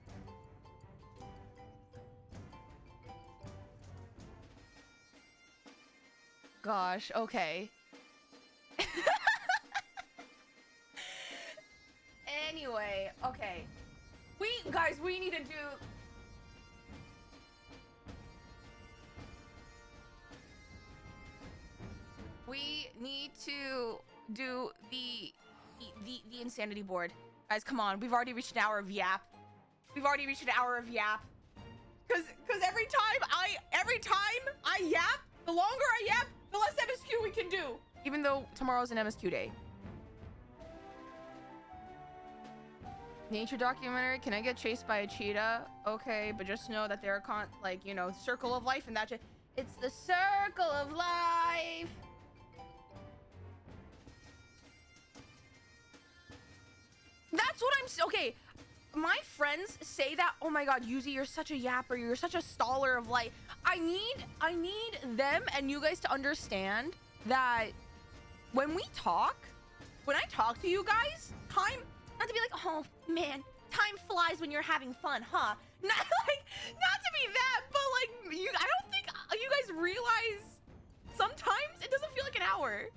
Gosh, okay. Anyway, okay. Guys, we need to do... We need to do the insanity board. Guys, come on. We've already reached an hour of yap. Cause every time I yap, the longer I yap, the less MSQ we can do. Even though tomorrow's an MSQ day. Nature documentary. Can I get chased by a cheetah? Okay, but just know that there are circle of life and that shit. It's the circle of life. That's what I'm... Okay, my friends say that, oh my god, Yuzi, you're such a yapper, you're such a staller of life. I need them and you guys to understand that when I talk to you guys, time, not to be like, oh man, time flies when you're having fun, huh? Not to be that, but like, I don't think you guys realize sometimes it doesn't feel like an hour.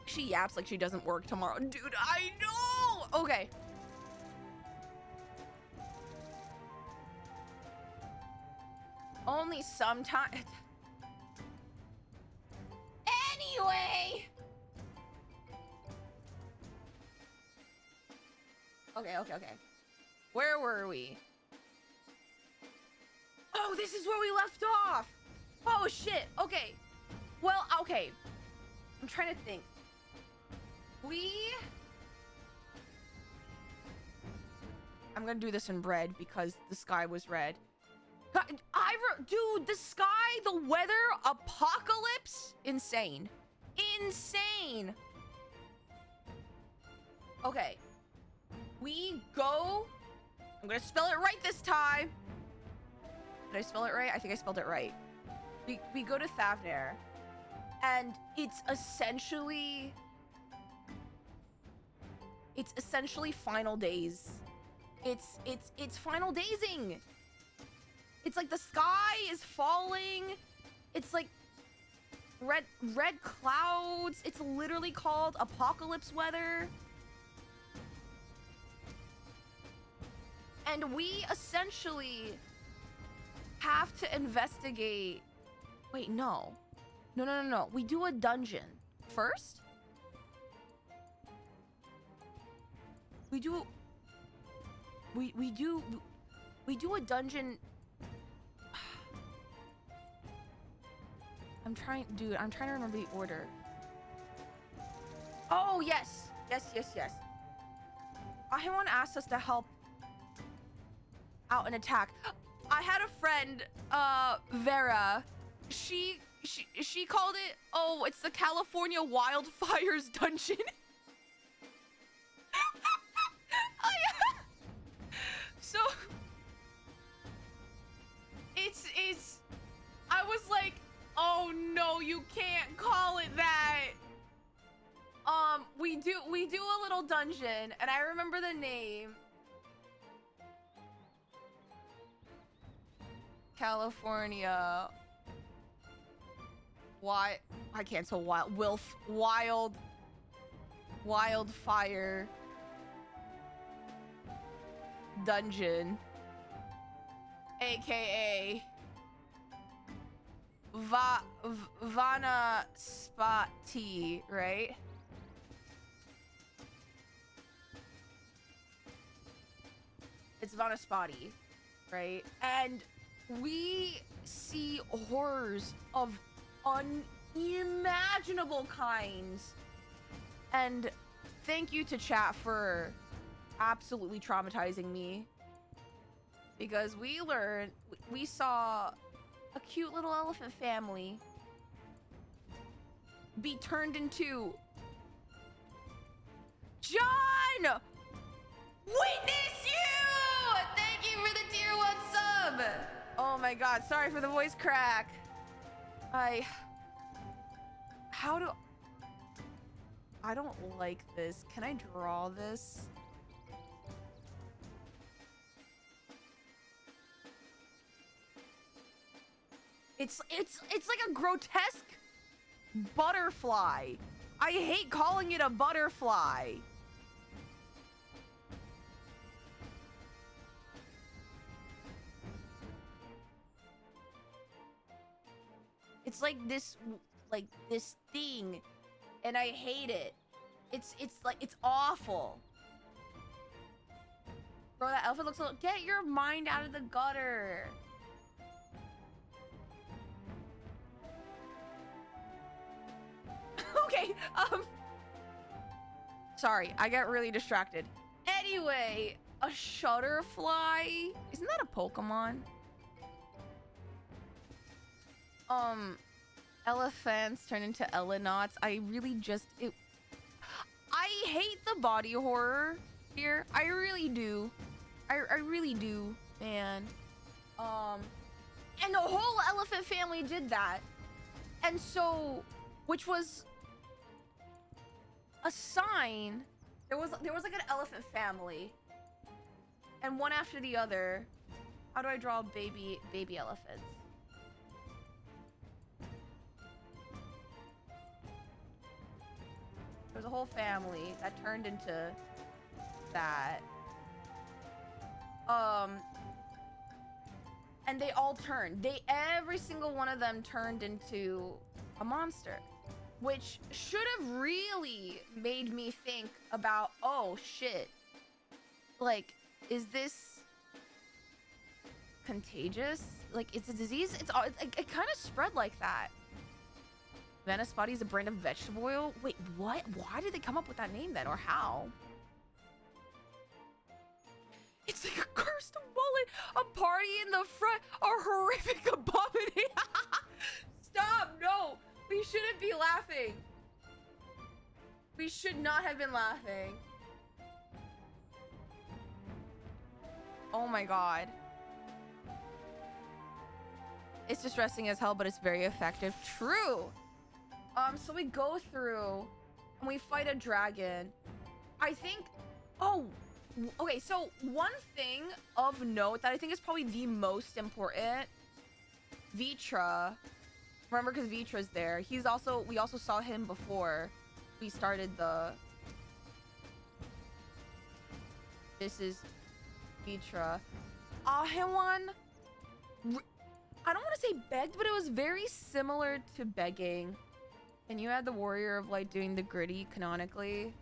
She yaps like she doesn't work tomorrow. Dude, I know! Okay. Only sometimes. Anyway. Okay. Where were we? Oh, this is where we left off. Oh, shit. Okay. Well, okay. I'm trying to think. I'm gonna do this in red because the sky was red. God, dude, the sky, the weather, apocalypse, insane. Okay, we go. I'm gonna spell it right this time. Did I spell it right? I think I spelled it right. We go to Thavner, and it's essentially final days. It's final daysing. It's like the sky is falling. It's like red clouds. It's literally called apocalypse weather. And we essentially have to investigate. Wait, no. We do a dungeon first. We do a dungeon. I'm trying to remember the order. Oh, yes. Ahimon asked us to help out an attack. I had a friend, Vera. She called it, oh, it's the California Wildfires Dungeon. Oh, yeah. So it's I was like, oh no, you can't call it that. We do a little dungeon, and I remember the name. California. Why? I can't spell wildfire dungeon, aka Vanaspati, right? It's Vanaspati, right? And we see horrors of unimaginable kinds. And thank you to chat for absolutely traumatizing me, because we saw a cute little elephant family be turned into John! Witness you! Thank you for the tier 1 sub! Oh my god, sorry for the voice crack. I don't like this. Can I draw this? It's like a grotesque butterfly. I hate calling it a butterfly. It's like this thing, and I hate it. It's awful. Bro, that elephant looks a little... Get your mind out of the gutter. Okay, sorry, I got really distracted. Anyway, a shutterfly. Isn't that a Pokemon? Elephants turn into Elenauts. I really just... I hate the body horror here. I really do. I really do, man. And the whole elephant family did that. And so... Which was... a sign. There was like an elephant family. And one after the other. How do I draw baby elephants? There was a whole family that turned into that. And they all turned. Every single one of them turned into a monster. Which should have really made me think about, oh shit. Like, is this contagious? Like, it's a disease? It kind of spread like that. Venice Body is a brand of vegetable oil? Wait, what? Why did they come up with that name then? Or how? It's like a cursed mullet, a party in the front, a horrific abomination. Stop, no. We shouldn't be laughing. We should not have been laughing. Oh my god. It's distressing as hell, but it's very effective. True. So we go through and we fight a dragon. I think... Oh, okay. So one thing of note that I think is probably the most important. Vitra. Remember, because Vitra's there. He's also... We also saw him before we started the... This is Vitra. Ahewan... I don't want to say begged, but it was very similar to begging. And you had the Warrior of Light doing the gritty canonically.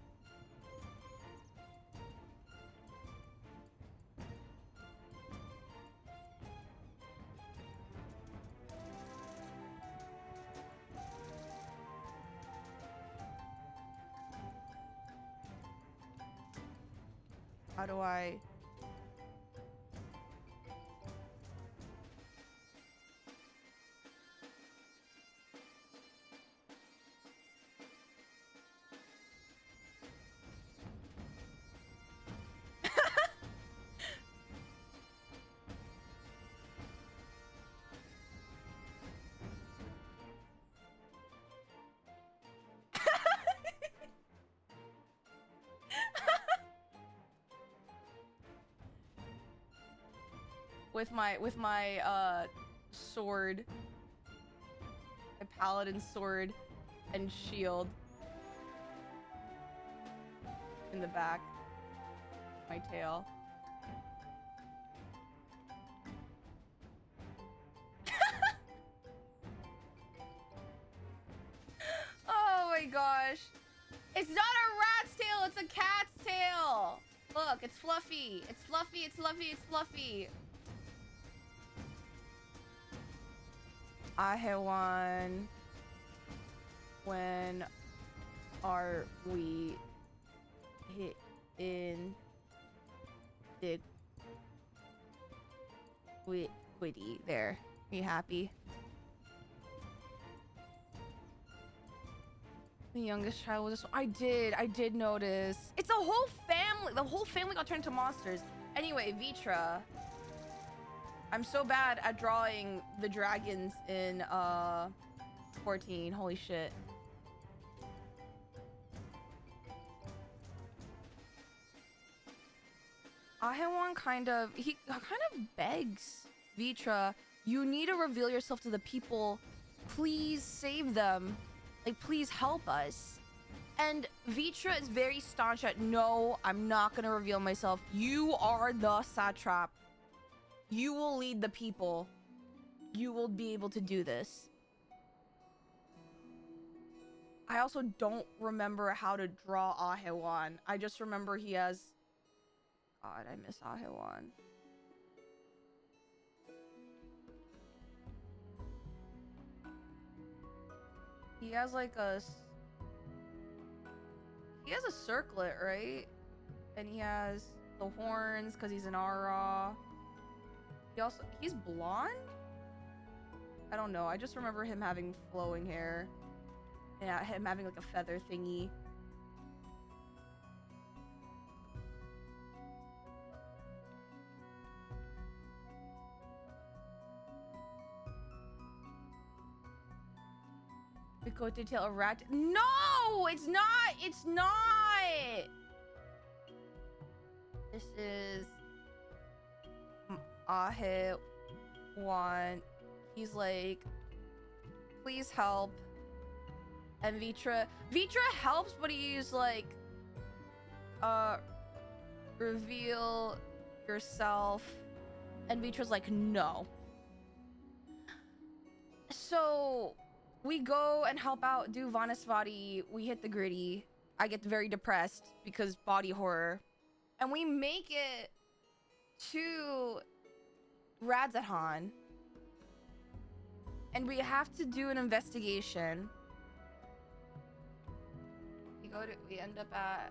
How do I... with my sword, my paladin sword and shield in the back, my tail. Oh my gosh, it's not a rat's tail, it's a cat's tail. Look, it's fluffy, it's fluffy, it's fluffy, it's fluffy. Ahewan, when are we hit in the quitty? There, Are you happy? The youngest child was just... I did notice. It's a whole family. The whole family got turned into monsters. Anyway, Vitra. I'm so bad at drawing the dragons in 14. Holy shit. Ahewan kind of begs Vitra, you need to reveal yourself to the people. Please save them. Like, please help us. And Vitra is very staunch at, no, I'm not gonna reveal myself. You are the satrap. You will lead the people. You will be able to do this. I also don't remember how to draw Ahewan. I just remember he has... God, I miss Ahewan. He has like a... He has a circlet, right? And he has the horns because he's an Ara. He's blonde? I don't know. I just remember him having flowing hair. Yeah, him having like a feather thingy. We go to tell a rat. No, it's not. It's not. This is Ahewan. He's like, please help. And Vitra helps, but he's like, reveal yourself. And Vitra's like, no. So we go and help out, do Vanasvati. We hit the gritty. I get very depressed because body horror. And we make it to Radzathan. And we have to do an investigation. We end up at...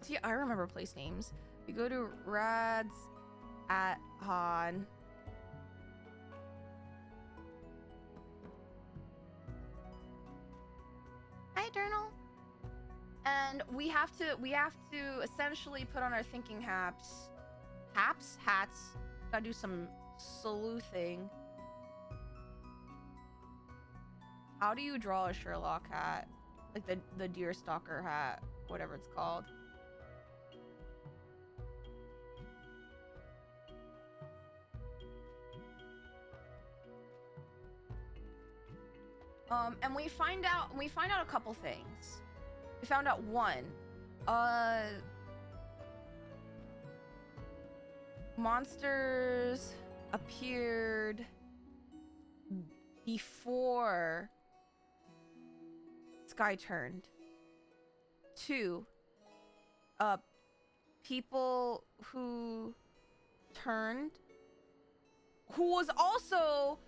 See, I remember place names. We go to Radzathan. Hi, Eternal. And we have to essentially put on our thinking hats. Hats? Gotta do some sleuthing. How do you draw a Sherlock hat? Like the deer stalker hat, whatever it's called. And we find out a couple things. We found out one, monsters appeared before Sky turned. 2, people who turned, who was also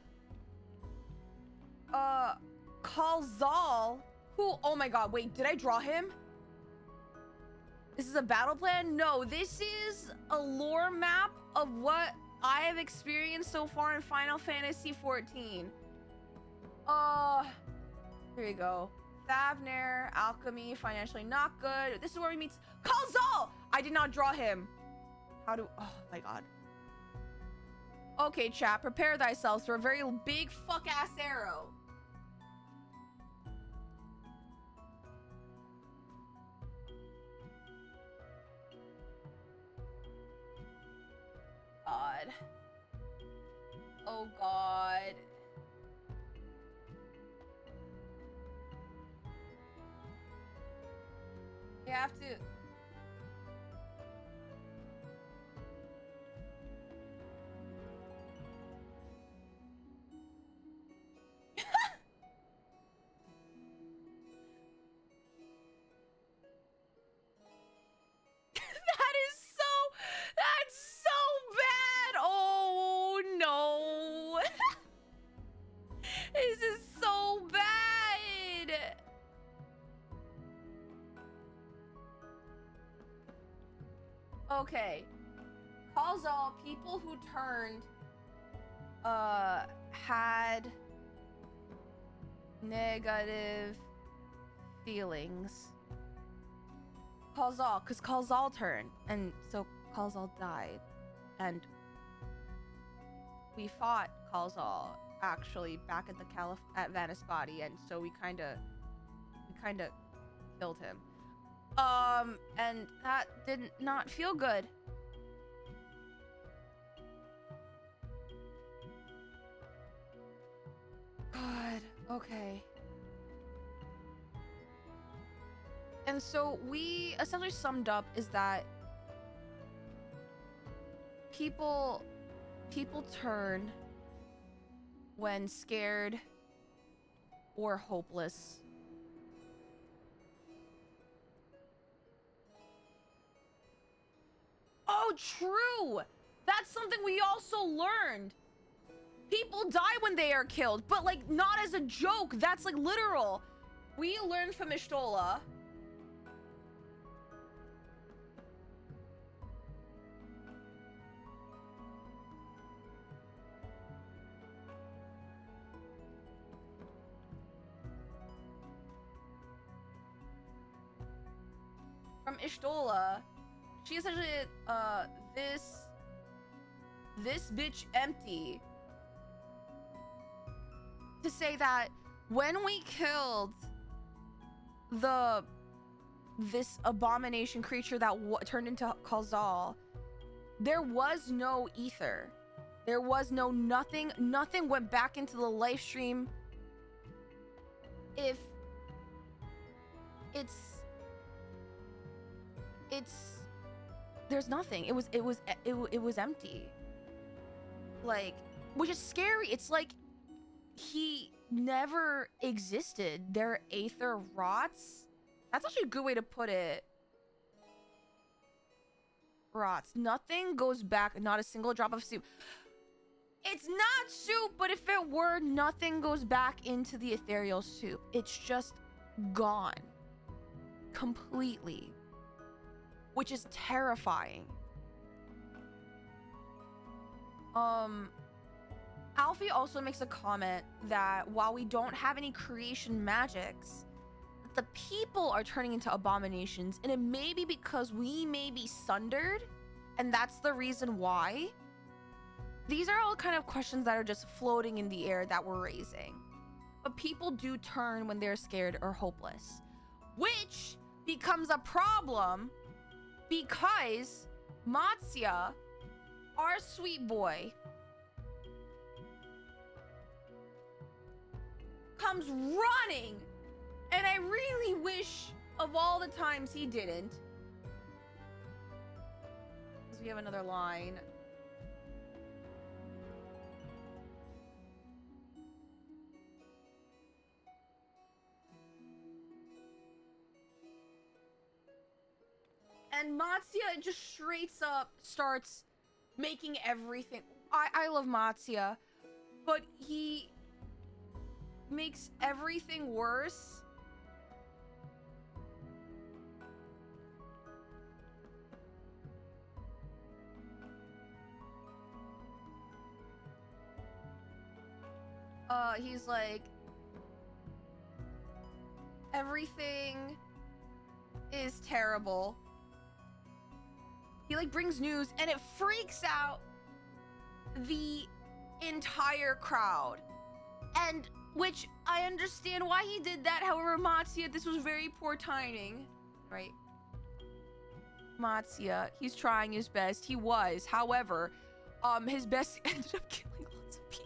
Kalzal, who, oh my god, wait, did I draw him? This is a battle plan? No, this is a lore map of what I have experienced so far in Final Fantasy XIV. Here you go. Thavner, alchemy, financially not good. This is where we meet Kalzal! I did not draw him. How do... Oh my god. Okay, chat. Prepare thyself for a very big fuck-ass arrow. God. Oh god. You have to... That's so bad. Oh no. This is so bad. Okay. Calls all people who turned had negative feelings. Kalzal, because Kalzal turned, and so Kalzal died, and we fought Kalzal actually back at the at Vanus body, and so we kind of killed him. And that did not feel good. God, okay. And so we essentially summed up is that people turn when scared or hopeless. Oh, true! That's something we also learned. People die when they are killed, but like not as a joke. That's like literal. We learned from Ishtola. From Ishtola, she essentially this bitch empty to say that when we killed this abomination creature that turned into Kalzal, there was no ether. There was no nothing. Nothing went back into the life stream. If it's there's nothing. It was empty. Like, which is scary. It's like he never existed. Their aether rots. That's actually a good way to put it. Rots. Nothing goes back. Not a single drop of soup. It's not soup, but if it were, nothing goes back into the ethereal soup. It's just gone. Completely. Which is terrifying. Alfie also makes a comment that while we don't have any creation magics, the people are turning into abominations, and it may be because we may be sundered, and that's the reason why. These are all kind of questions that are just floating in the air that we're raising. But people do turn when they're scared or hopeless, which becomes a problem because Matsya, our sweet boy, comes running, and I really wish of all the times he didn't. Because we have another line. And Matsya just straight up starts making everything. I love Matsya, but he makes everything worse. He's like, everything is terrible. He like brings news and it freaks out the entire crowd. And which I understand why he did that. However, Matsya, this was very poor timing, right? Matsya, he's trying his best. He was. However, his best ended up killing lots of people.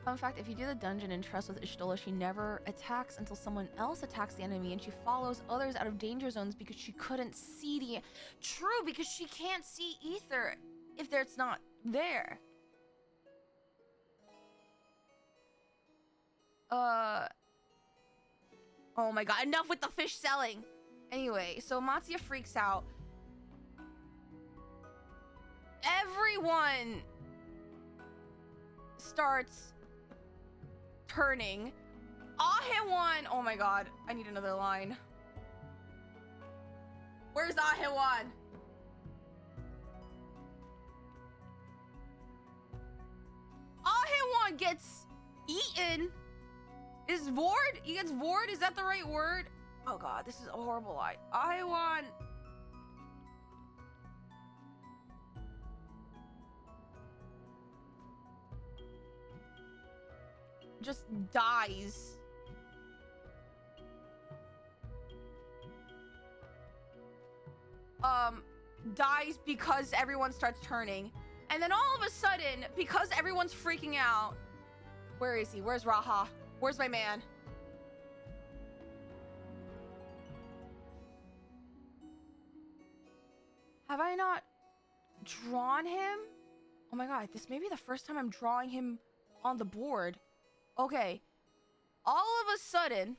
Fun fact, if you do the dungeon and trust with Ishtola, she never attacks until someone else attacks the enemy, and she follows others out of danger zones because she couldn't see the... True, because she can't see ether if it's not there. Oh my god, enough with the fish selling! Anyway, so Matsya freaks out. Everyone starts turning. Ahewon, oh my god, I need another line. Where's Ahewan? Ahewan gets eaten. Is Vord? He gets Vord? Is that the right word? Oh god, this is a horrible lie. Ahewan. Just dies. Dies because everyone starts turning. And then all of a sudden, because everyone's freaking out, where is he? Where's Raha? Where's my man? Have I not drawn him? Oh my god, this may be the first time I'm drawing him on the board. Okay. All of a sudden,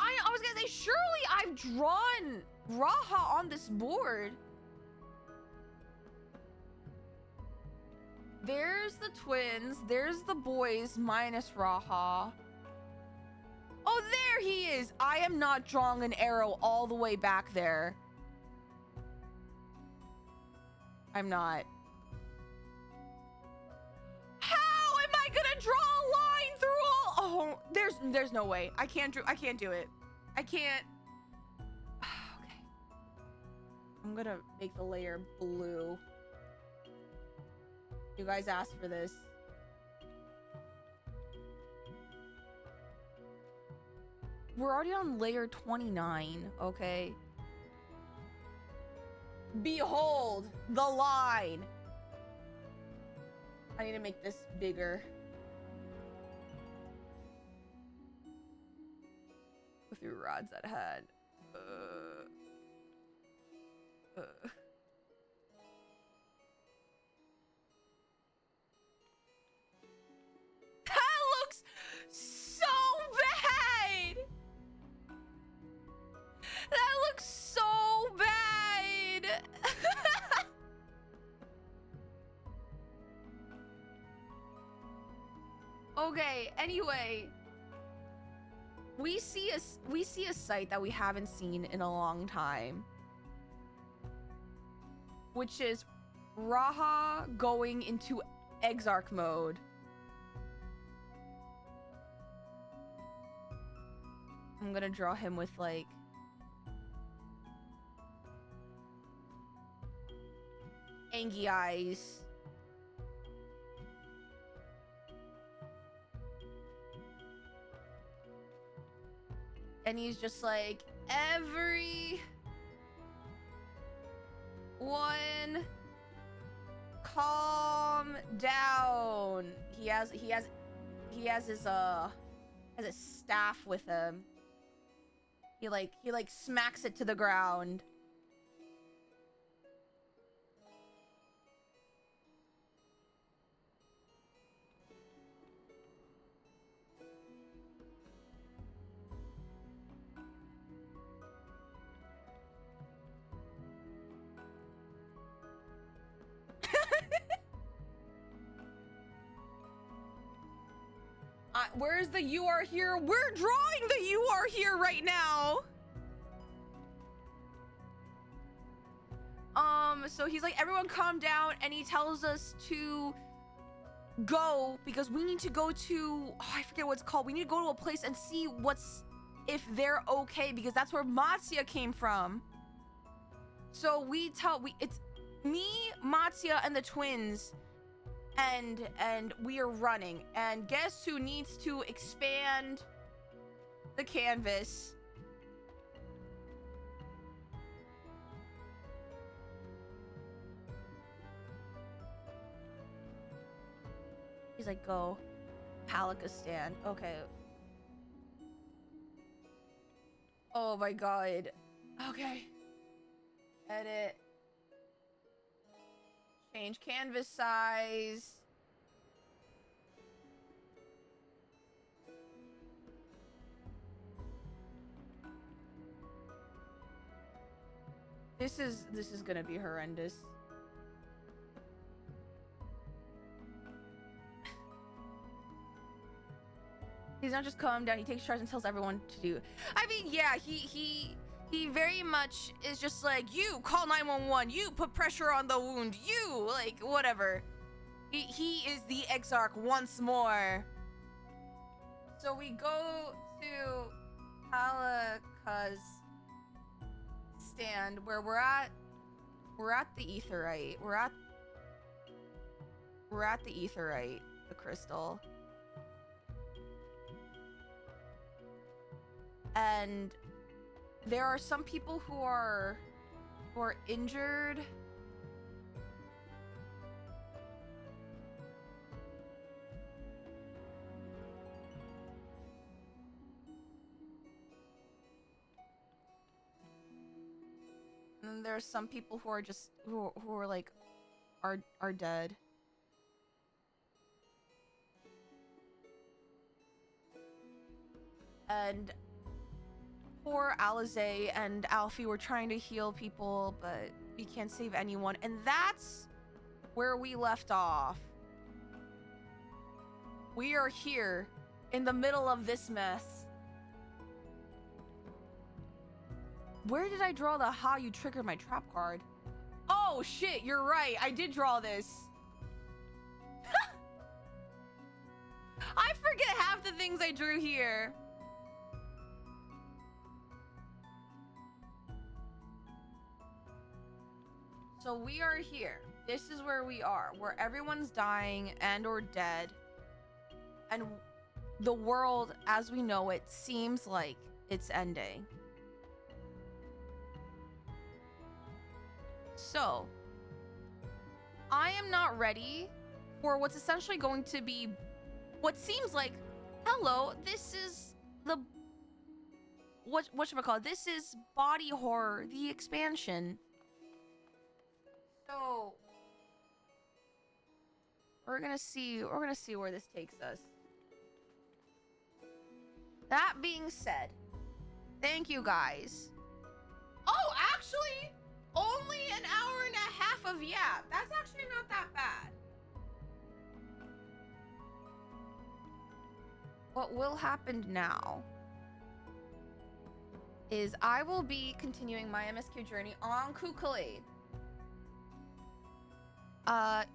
I was gonna say, surely I've drawn Raha on this board. There's the twins. There's the boys minus Raha. Oh, there he is. I am not drawing an arrow all the way back there. I'm not. How am I gonna draw a line through all? Oh, there's no way. I can't do it. I can't. Okay. I'm gonna make the layer blue. You guys asked for this. We're already on layer 29, okay? Behold the line. I need to make this bigger. Go through rods that had. That looks so bad. That looks so bad. Okay, anyway, we see a sight that we haven't seen in a long time, which is Raha going into Exarch mode. I'm gonna draw him with like angry eyes. And he's just like, everyone calm down. He has his staff with him. He like smacks it to the ground. Where's the you are here? We're drawing the you are here right now. So he's like, everyone calm down, and he tells us to go because we need to go to, oh, I forget what it's called. We need to go to a place and see if they're okay, because that's where Matsuya came from. So it's me, Matsuya, and the twins. And we are running, and guess who needs to expand the canvas? He's like, go Palakistan. Okay. Oh my god. Okay. Edit. Change canvas size. This is gonna be horrendous. he's not just calm down. He takes charge and tells everyone to do. I mean, yeah, he very much is just like, you call 911. You put pressure on the wound. You like whatever. He is the Exarch once more. So we go to Halaka's stand where we're at the Aetheryte. We're at the Aetheryte, the crystal. And there are some people who are injured. And then there's some people who are just who are like are dead. And poor Alize and Alfie were trying to heal people, but we can't save anyone. And that's where we left off. We are here in the middle of this mess. Where did I draw the "ha, you triggered my trap" card? Oh shit, you're right. I did draw this. I forget half the things I drew here. So we are here. This is where we are, where everyone's dying and or dead. And the world as we know it seems like it's ending. So, I am not ready for what's essentially going to be what seems like, hello, this is the whatchamacallit, this is body horror, the expansion. So we're gonna see where this takes us. That being said, thank you guys. Oh, actually, only an hour and a half of yap. That's actually not that bad. What will happen now is I will be continuing my MSQ journey on Kukulade.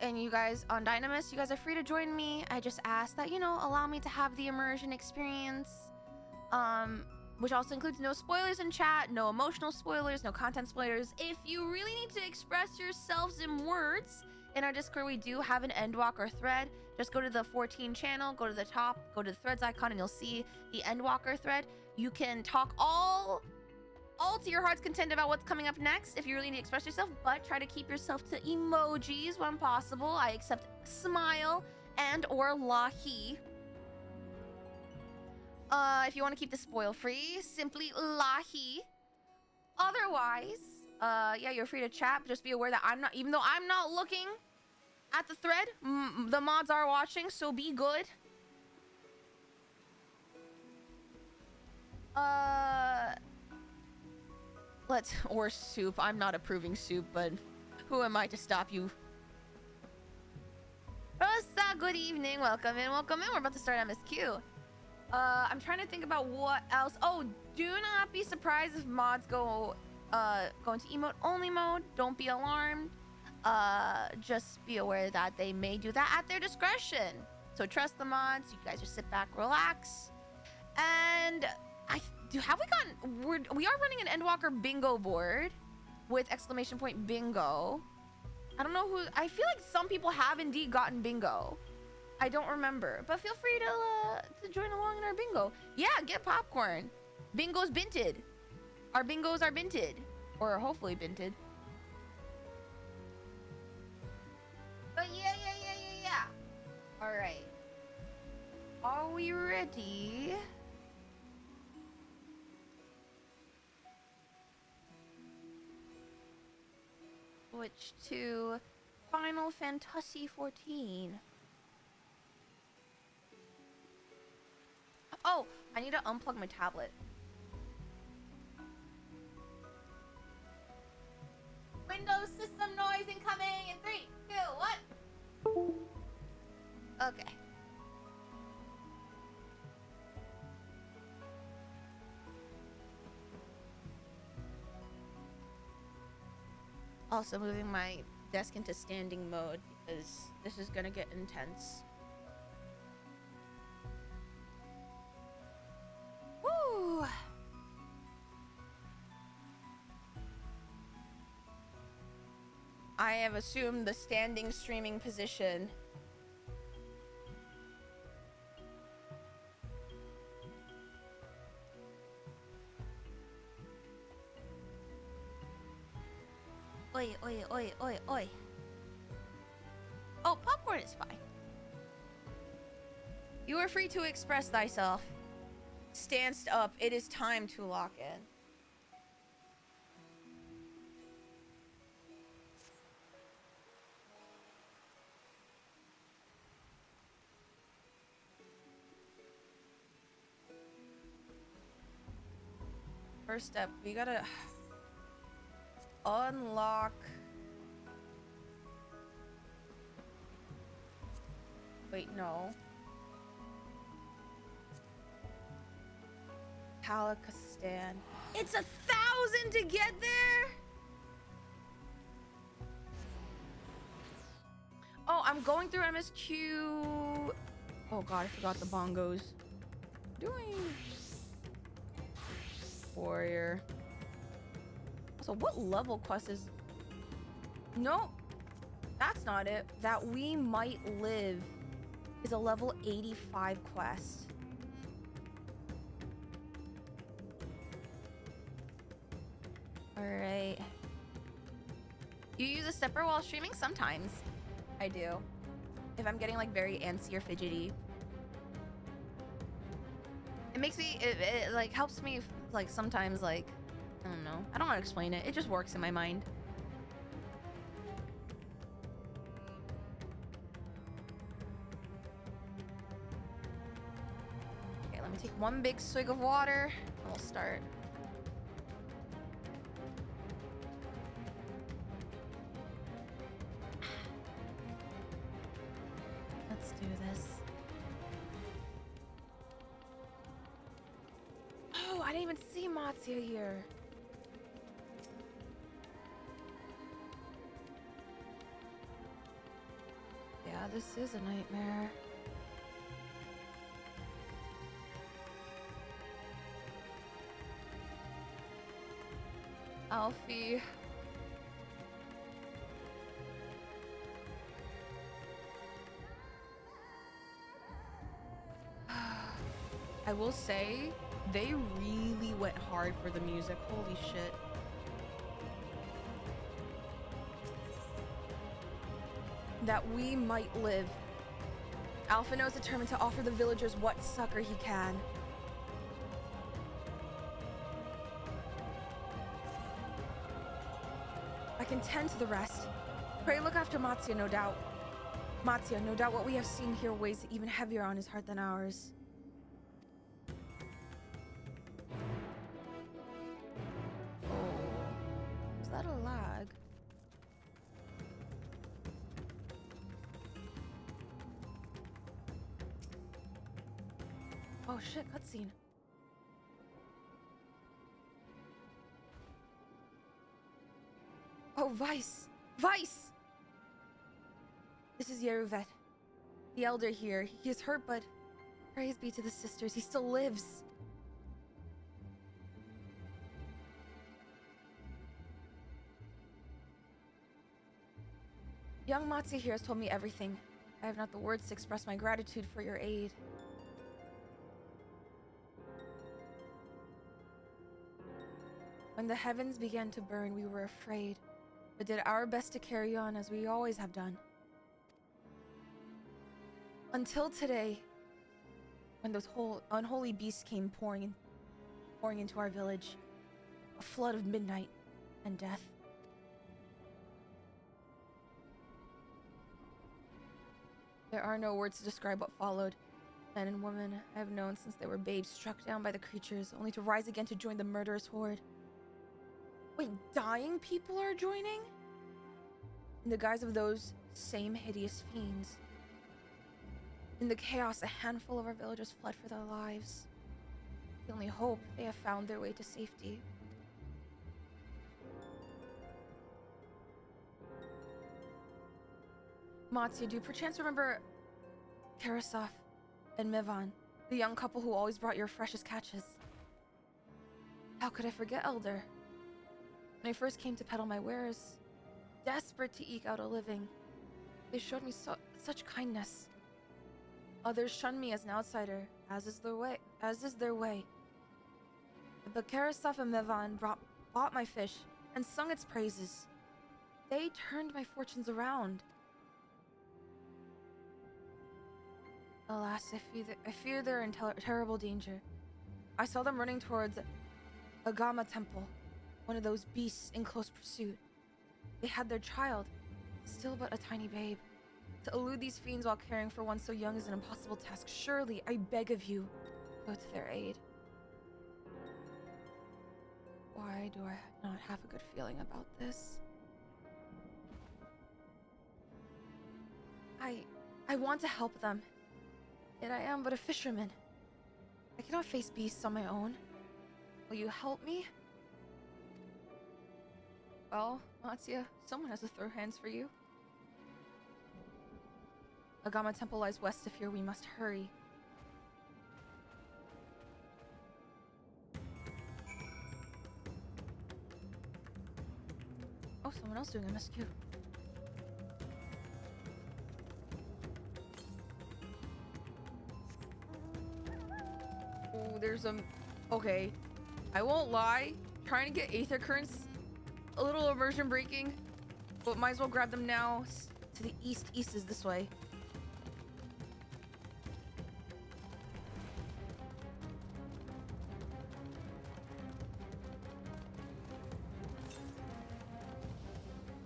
And you guys on Dynamis, you guys are free to join me. I just ask that, allow me to have the immersion experience. Which also includes no spoilers in chat, no emotional spoilers, no content spoilers. If you really need to express yourselves in words, in our Discord we do have an Endwalker thread. Just go to the 14 channel, go to the top, go to the threads icon, and you'll see the Endwalker thread. You can talk all to your heart's content about what's coming up next if you really need to express yourself, but try to keep yourself to emojis when possible. I accept smile and or lahi. If you want to keep the spoil free, simply lahi. Otherwise, yeah, you're free to chat, but just be aware that even though I'm not looking at the thread, the mods are watching, so be good. Or soup. I'm not approving soup, but who am I to stop you? Rosa, good evening. Welcome in, welcome in. We're about to start MSQ. I'm trying to think about what else. Oh, do not be surprised if mods go into emote only mode. Don't be alarmed. Just be aware that they may do that at their discretion. So trust the mods. You guys just sit back, relax. And we are running an Endwalker bingo board with exclamation point bingo. I don't know who. I feel like some people have indeed gotten bingo. I don't remember, but feel free to join along in our bingo. Yeah, get popcorn. Bingo's binted. Our bingos are binted, or hopefully binted. But yeah. All right. Are we ready? Switch to Final Fantasy 14. Oh, I need to unplug my tablet. Windows system noise incoming in 3, 2, 1. Okay. Also moving my desk into standing mode because this is gonna get intense. Woo! I have assumed the standing streaming position. Oi, oi, oi, oi, oi. Oh, popcorn is fine. You are free to express thyself. Stanced up. It is time to lock in. First step, we gotta unlock. Wait, no. Palakistan. It's 1,000 to get there? Oh, I'm going through MSQ. Oh god, I forgot the bongos. Doing warrior. So what level quest is? No, that's not it. That we might live is a level 85 quest. All right. You use a stepper while streaming? Sometimes I do. If I'm getting like very antsy or fidgety. It makes me, it like helps me like sometimes like, I don't know. I don't want to explain it. It just works in my mind. Okay, let me take one big swig of water and we'll start. Let's do this. Oh, I didn't even see Matsuya here. Yeah, this is a nightmare. Alfie. I will say, they really went hard for the music. Holy shit. That we might live. Alphino is determined to offer the villagers what succor he can. I can tend to the rest. Pray look after Matsuya, no doubt. Matsuya, no doubt what we have seen here weighs even heavier on his heart than ours. Oh, is that a lag? Oh shit, cutscene. Oh, Vice! Vice! This is Yeruvet, the elder here. He is hurt, but praise be to the sisters, he still lives. Young Matsu here has told me everything. I have not the words to express my gratitude for your aid. When the heavens began to burn, we were afraid, but did our best to carry on as we always have done. Until today, when those unholy beasts came pouring into our village, a flood of midnight and death. There are no words to describe what followed. Men and women I have known since they were babes, struck down by the creatures, only to rise again to join the murderous horde. Wait, dying people are joining? In the guise of those same hideous fiends. In the chaos, a handful of our villagers fled for their lives. The only hope, they have found their way to safety. Matsuya, do you perchance remember Karasov and Mivan, the young couple who always brought your freshest catches? How could I forget, Elder? When I first came to peddle my wares, desperate to eke out a living, they showed me such kindness. Others shunned me as an outsider, as is their way. But Karasov and Mivan bought my fish and sung its praises. They turned my fortunes around. Alas, I fear they're in terrible danger. I saw them running towards Agama Temple, one of those beasts in close pursuit. They had their child, still but a tiny babe. To elude these fiends while caring for one so young is an impossible task. Surely, I beg of you, go to their aid. Why do I not have a good feeling about this? I want to help them. Yet I am but a fisherman. I cannot face beasts on my own. Will you help me? Well, Matsuya, someone has to throw hands for you. Agama Temple lies west of here. We must hurry. Oh, someone else doing MSQ. Oh, there's a... Okay. I won't lie. Trying to get Aether Currents, a little immersion breaking, but might as well grab them now. To the east. East is this way.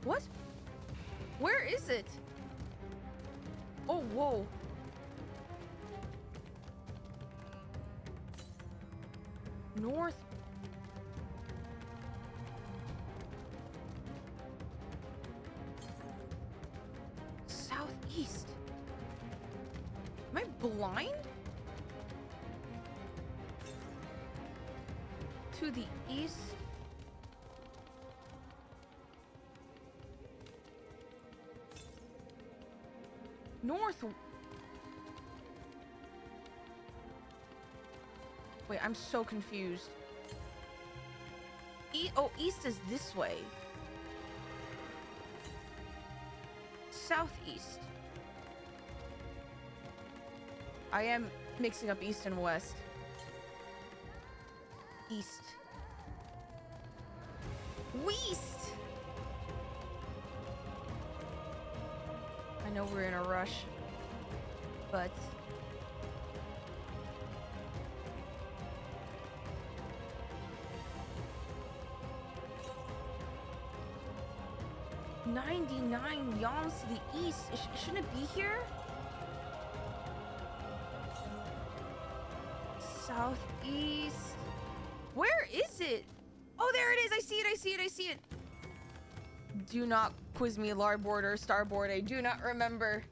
What? Where is it? Oh, whoa. North. Southeast. Am I blind? To the east. North. Wait, I'm so confused. East is this way. Southeast. I am mixing up east and west. East. West. I know we're in a rush, but... $99 yams to the east. Shouldn't it be here? Southeast. Where is it? Oh, there it is. I see it. I see it. I see it. Do not quiz me, larboard or starboard. I do not remember.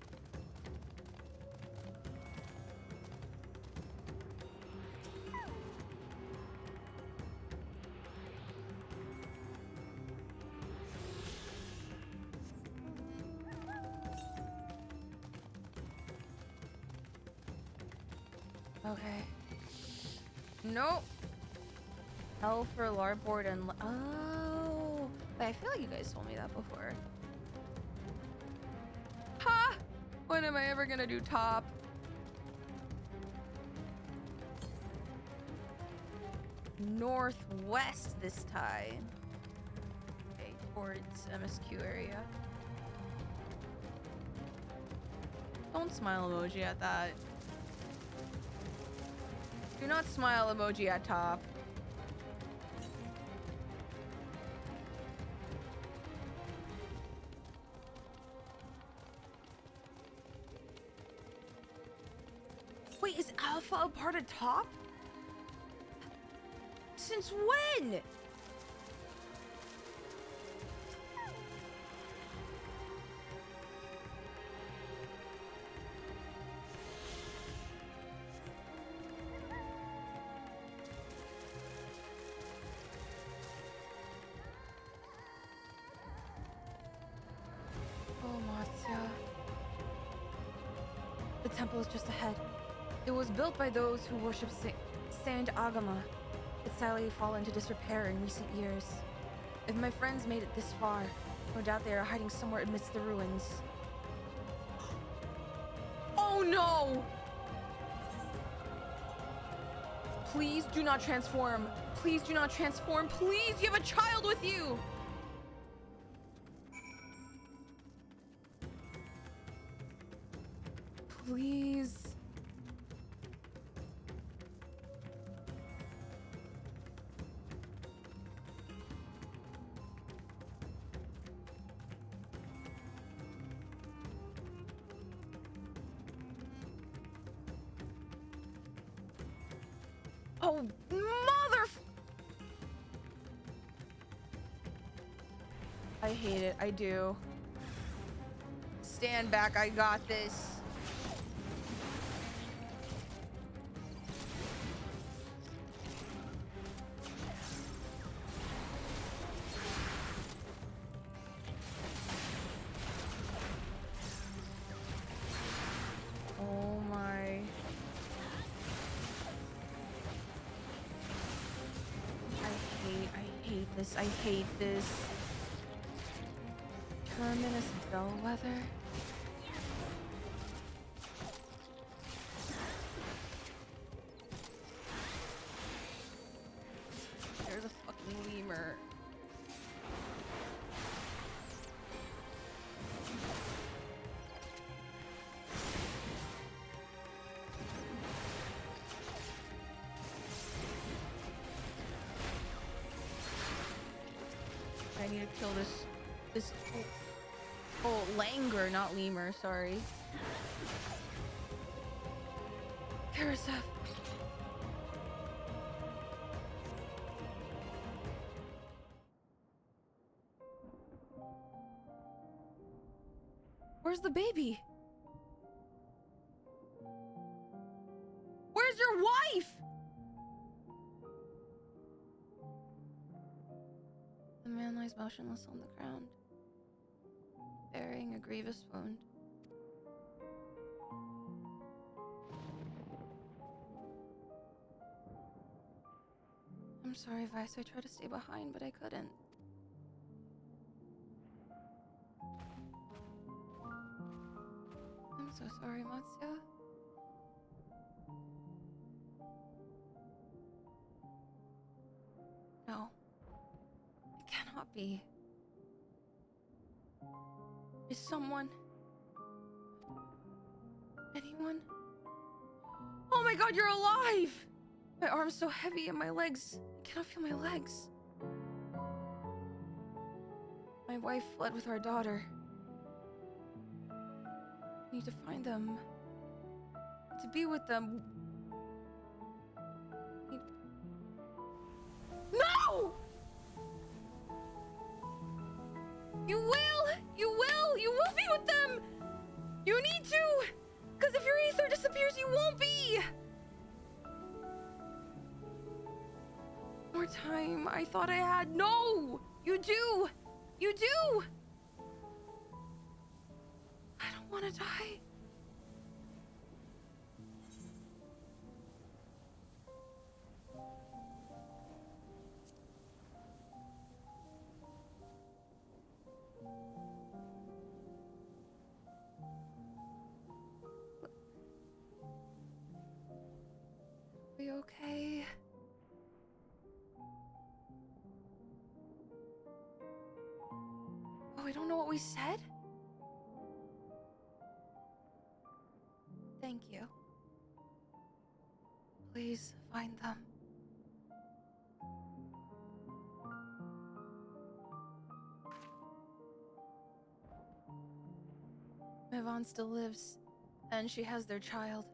Okay. Nope. L for larboard and... Oh! Wait, I feel like you guys told me that before. Ha! When am I ever gonna do top? Northwest this time. Okay, towards MSQ area. Don't smile emoji at that. Do not smile emoji at top. Wait, is Alpha a part of top? Since when? Oh, Matsuya. The temple is just ahead. It was built by those who worship Saint Agama. It's sadly fallen into disrepair in recent years. If my friends made it this far, no doubt they are hiding somewhere amidst the ruins. Oh no! Please do not transform. Please do not transform. Please, you have a child with you! Please. Oh, mother... I hate it. I do. Stand back. I got this. Oh my. I hate this. I hate this. Terminus Bellwether. There's a fucking lemur. I need to kill this oh, Langer, not lemur, sorry. Karasef. Where's the baby? Where's your wife? The man lies motionless on the ground, bearing a grievous wound. I'm sorry, Vice. I tried to stay behind, but I couldn't. I'm so sorry, Matsuya. No. It cannot be. Is someone... anyone? Oh my god, you're alive! My arm's so heavy and my legs... I cannot feel my legs. My wife fled with our daughter. I need to find them. To be with them. No! You will! You will! You will be with them! You need to! Because if your ether disappears, you won't be! More time. I thought I had. No! You do! You do! I don't want to die. Are you okay? Oh, I don't know what we said? Thank you. Please find them. Mevan still lives, and she has their child.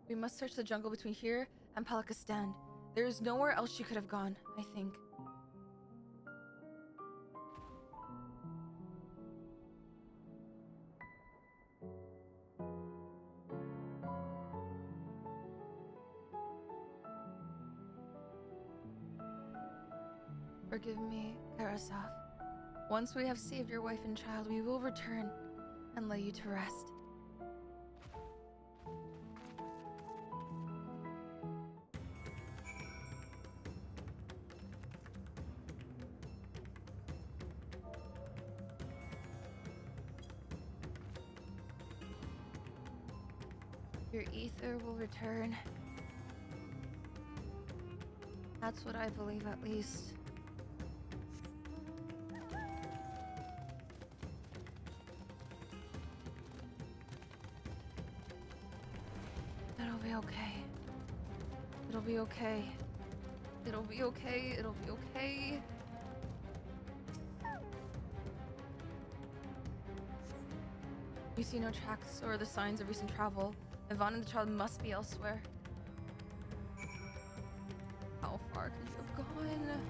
We must search the jungle between here and Palakistan. There is nowhere else she could have gone, I think. Forgive me, Karasov. Once we have saved your wife and child, we will return and lay you to rest. Your ether will return. That's what I believe, at least. It'll be okay. It'll be okay. It'll be okay. It'll be okay. You see no tracks or the signs of recent travel. Yvonne and the child must be elsewhere. How far could you have gone?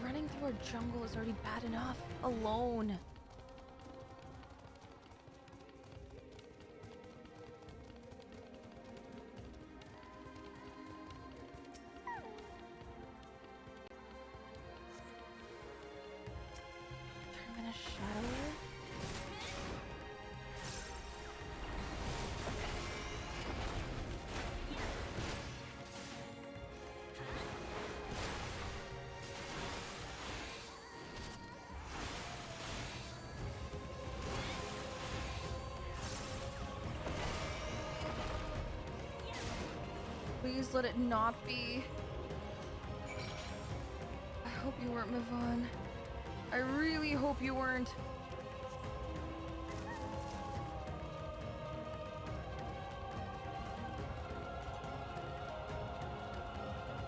Running through a jungle is already bad enough. Alone. Terminus Shadow. Please let it not be. I hope you weren't Mavon. I really hope you weren't.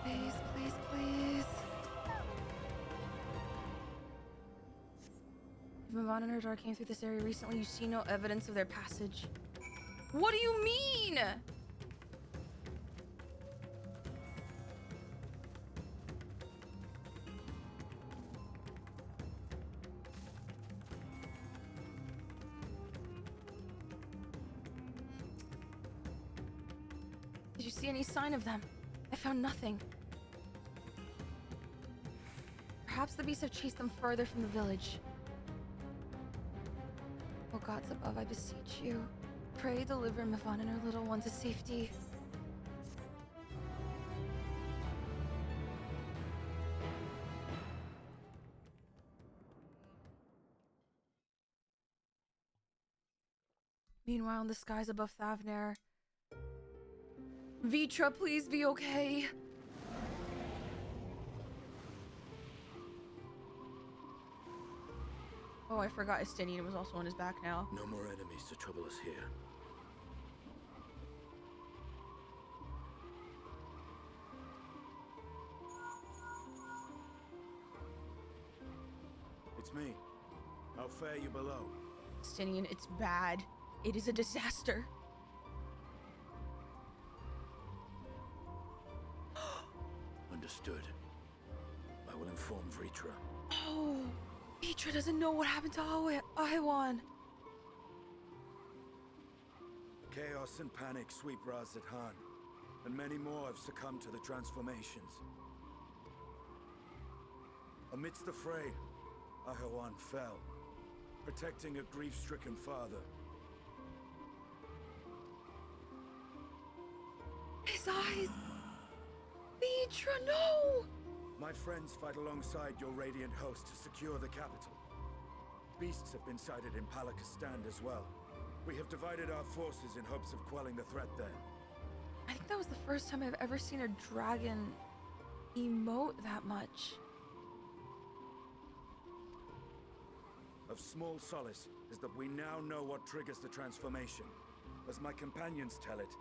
Please, please, please. If Mavon and her daughter came through this area recently, you see no evidence of their passage. What do you mean? Did you see any sign of them? I found nothing. Perhaps the beasts have chased them further from the village. Oh gods above, I beseech you. Pray deliver Mavon and her little one to safety. Meanwhile, in the skies above Thavner, Vitra, please be okay. Oh, I forgot Estinian was also on his back now. No more enemies to trouble us here. It's me. How fare you below? Estinian, it's bad. It is a disaster. Understood. I will inform Vritra. Oh, Vitra doesn't know what happened to Ahewan. Chaos and panic sweep Razat Han, and many more have succumbed to the transformations. Amidst the fray, Ahewan fell, protecting a grief-stricken father. His eyes! Vitra, no! My friends fight alongside your radiant host to secure the capital. Beasts have been sighted in Palakistan as well. We have divided our forces in hopes of quelling the threat there. I think that was the first time I've ever seen a dragon emote that much. Of small solace is that we now know what triggers the transformation. As my companions tell it,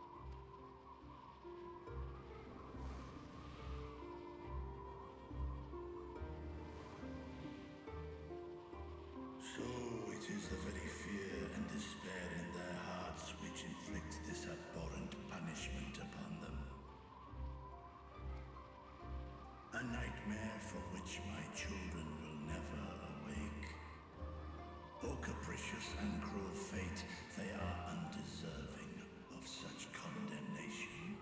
So it is the very fear and despair in their hearts which inflict this abhorrent punishment upon them. A nightmare from which my children will never awake. O capricious and cruel fate, they are undeserving of such condemnation.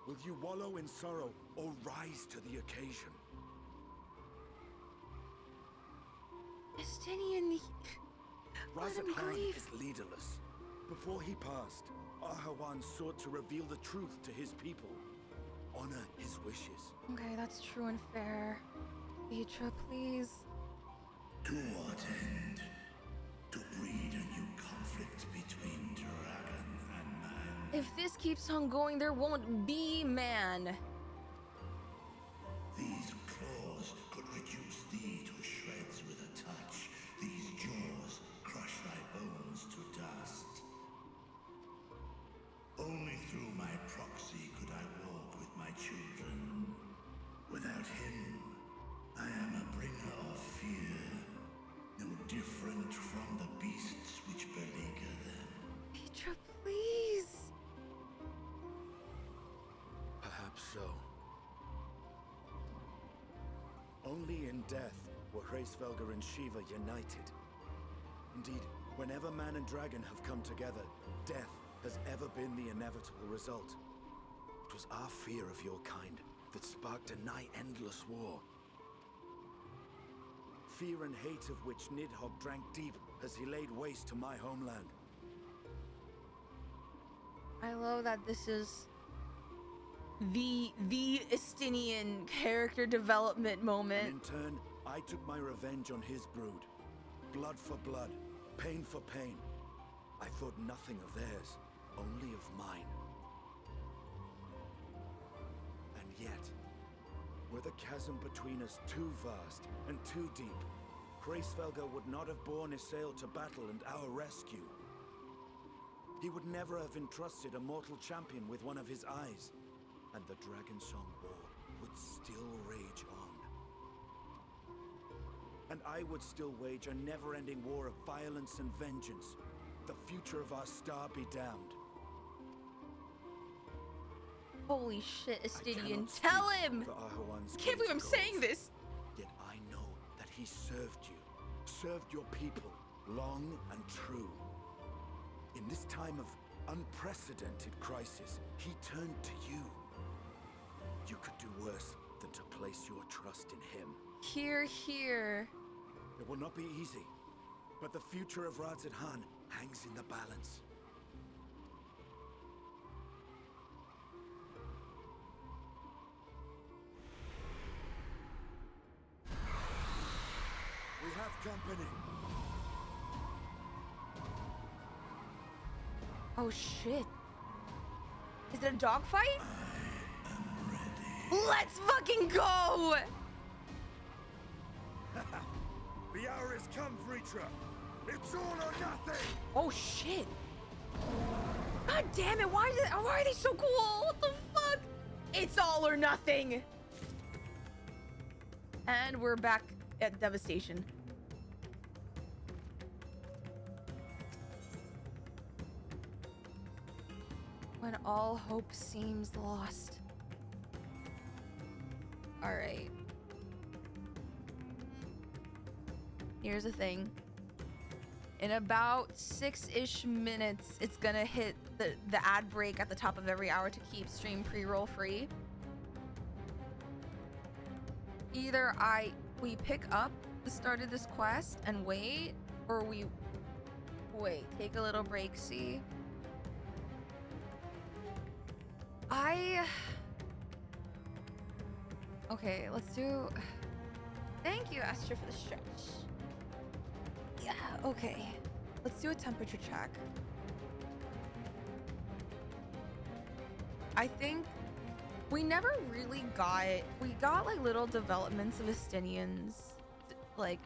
will you wallow in sorrow or rise to the occasion? Estinian, let him Razat Khan grieve. is leaderless. Before he passed, Ahawan sought to reveal the truth to his people. honor his wishes. Okay, that's true and fair. Vitra, please. To what end? To breed a new conflict between dragon and man. If this keeps on going, there won't be man. These claws could reduce thee to shreds with a touch. These jaws crush thy bones to dust. Only through my proxy could I walk with my children. Without him, I am a bringer of fear, no different from the beasts which beleaguer them. Vitra, please. Perhaps so. Only in death were Hraesvelgr and Shiva united. Indeed, whenever man and dragon have come together, death has ever been the inevitable result. It was our fear of your kind that sparked a nigh-endless war. Fear and hate of which Nidhogg drank deep as he laid waste to my homeland. I love that this is the Estinian character development And moment. in turn, I took my revenge on his brood. Blood for blood, pain for pain. I thought nothing of theirs, only of mine. And yet, were the chasm between us too vast and too deep, Hraesvelgr would not have borne Isael to battle and our rescue. He would never have entrusted a mortal champion with one of his eyes, and the Dragonsong War would still rage on. And I would still wage a never-ending war of violence and vengeance. The future of our star be damned. Holy shit, I Estinian. cannot Tell speak him! for Ahuan's Can't believe I'm great saying goals. this. Yet I know that he served you, served your people, long and true. In this time of unprecedented crisis, he turned to you. You could do worse than to place your trust in him. Here, here. It will not be easy, but the future of Radz-at-Han hangs in the balance. We have company. Oh shit. Is it a dogfight? Let's fucking go! The hour has come, Vritra. It's all or nothing. Oh shit. God damn it, why are they so cool? What the fuck? It's all or nothing. And we're back at Devastation. When all hope seems lost. All right. Here's the thing. In about 6-ish minutes, it's gonna hit the ad break at the top of every hour to keep stream pre-roll free. Either we pick up the start of this quest and wait, or we wait, take a little break, see. Okay, let's do... Thank you, Astra, for the stretch. Yeah, okay. Let's do a temperature check. I think we never really got... We got, like, little developments of Estinians. Like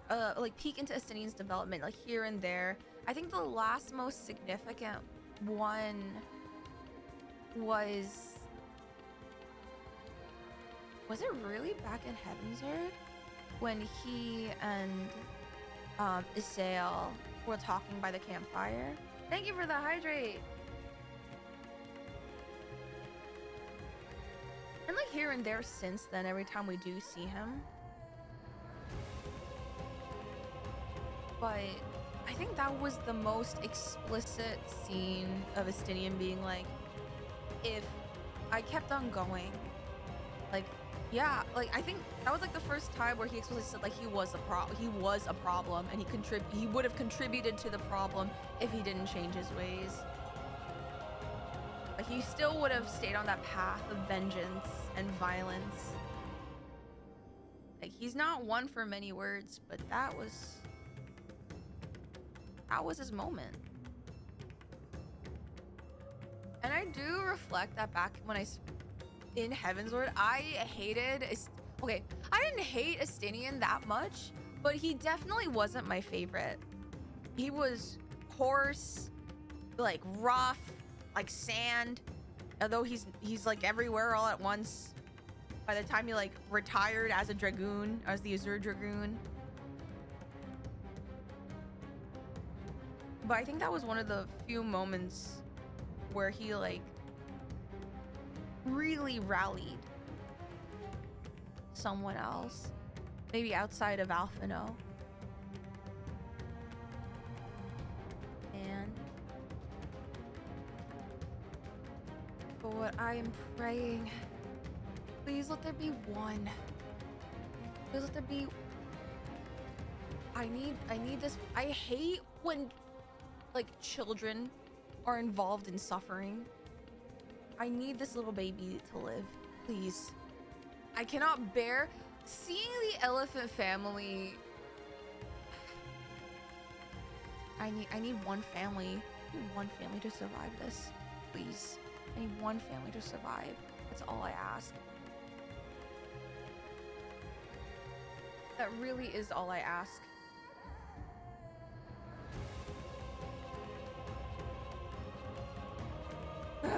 peek into Estinians' development, like, here and there. I think the last most significant one was it really back in Heavensward when he and Isael were talking by the campfire? Thank you for the hydrate. And like here and there since then, every time we do see him. But I think that was the most explicit scene of Estinian being like, if I kept on going, like, yeah, like I think that was like the first time where he explicitly said like he was a problem, and he would have contributed to the problem if he didn't change his ways. Like, he still would have stayed on that path of vengeance and violence. Like, he's not one for many words, but that was his moment. And I do reflect that back when in Heavensward, I hated, okay, I didn't hate Estinian that much, but he definitely wasn't my favorite. He was coarse, like rough, like sand, although he's like everywhere all at once. By the time he like retired as a dragoon, as the Azure Dragoon. But I think that was one of the few moments where he like really rallied someone else, maybe outside of Alphino. And but what I am praying, please let there be one. Please let there be. I need this. I hate when like children are involved in suffering. I need this little baby to live, please. I cannot bear seeing the elephant family. I need one family. I need one family to survive this, please. I need one family to survive. That's all I ask. That really is all I ask. I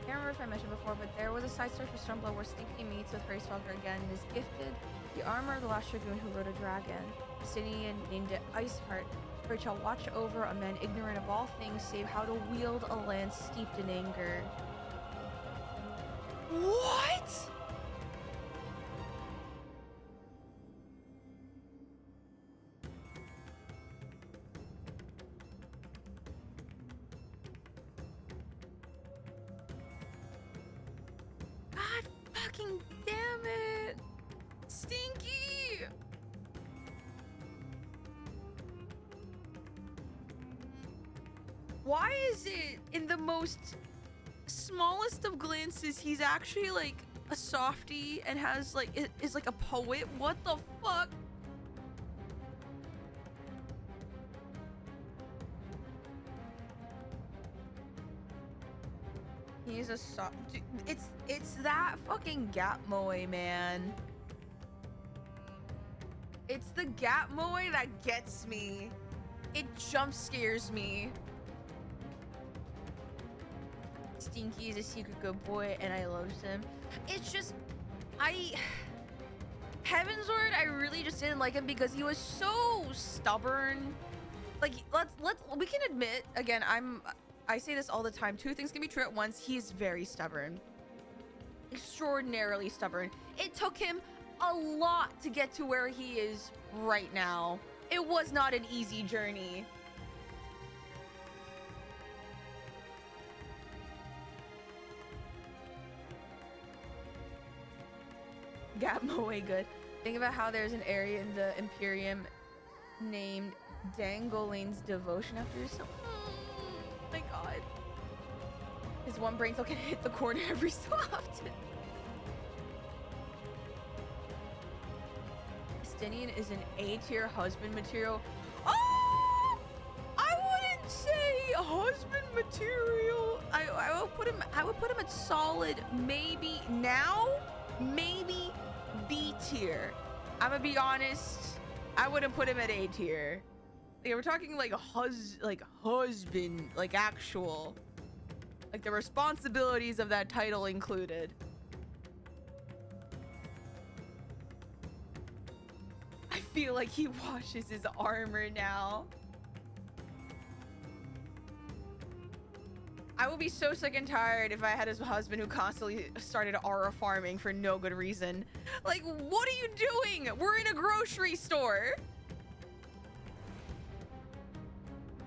can't remember if I mentioned before, but there was a side story for Stormblood where Stinky meets with Hraesvelgr again and is gifted the armor of the last dragoon who rode a dragon. Estinian named it Iceheart, for it shall watch over a man ignorant of all things save how to wield a lance steeped in anger. What? God fucking damn it! Stinky! Why is it in the most smallest of glances he's actually like a softie and has like is like a poet? What the fuck? He's a soft. It's that fucking Gap Moe, man. It's the Gap Moe that gets me. It jump scares me. Stinky is a secret good boy and I loved him. It's just Heavensward, I really just didn't like him because he was so stubborn. Like we can admit, again, I say this all the time, two things can be true at once. He's very stubborn. Extraordinarily stubborn. It took him a lot to get to where he is right now. It was not an easy journey. Gap Moe good. Think about how there's an area in the Imperium named Dangolane's Devotion after yourself. Oh my god. His one brain cell can hit the corner every so often. Estinian is an A-tier husband material. Oh! I wouldn't say husband material. I would put him at solid, maybe now, maybe B tier. I'm gonna be honest, I wouldn't put him at A tier. Like, we're talking like husband, like actual, like the responsibilities of that title included. I feel like he washes his armor now. I would be so sick and tired if I had his husband who constantly started aura farming for no good reason. Like, what are you doing? We're in a grocery store.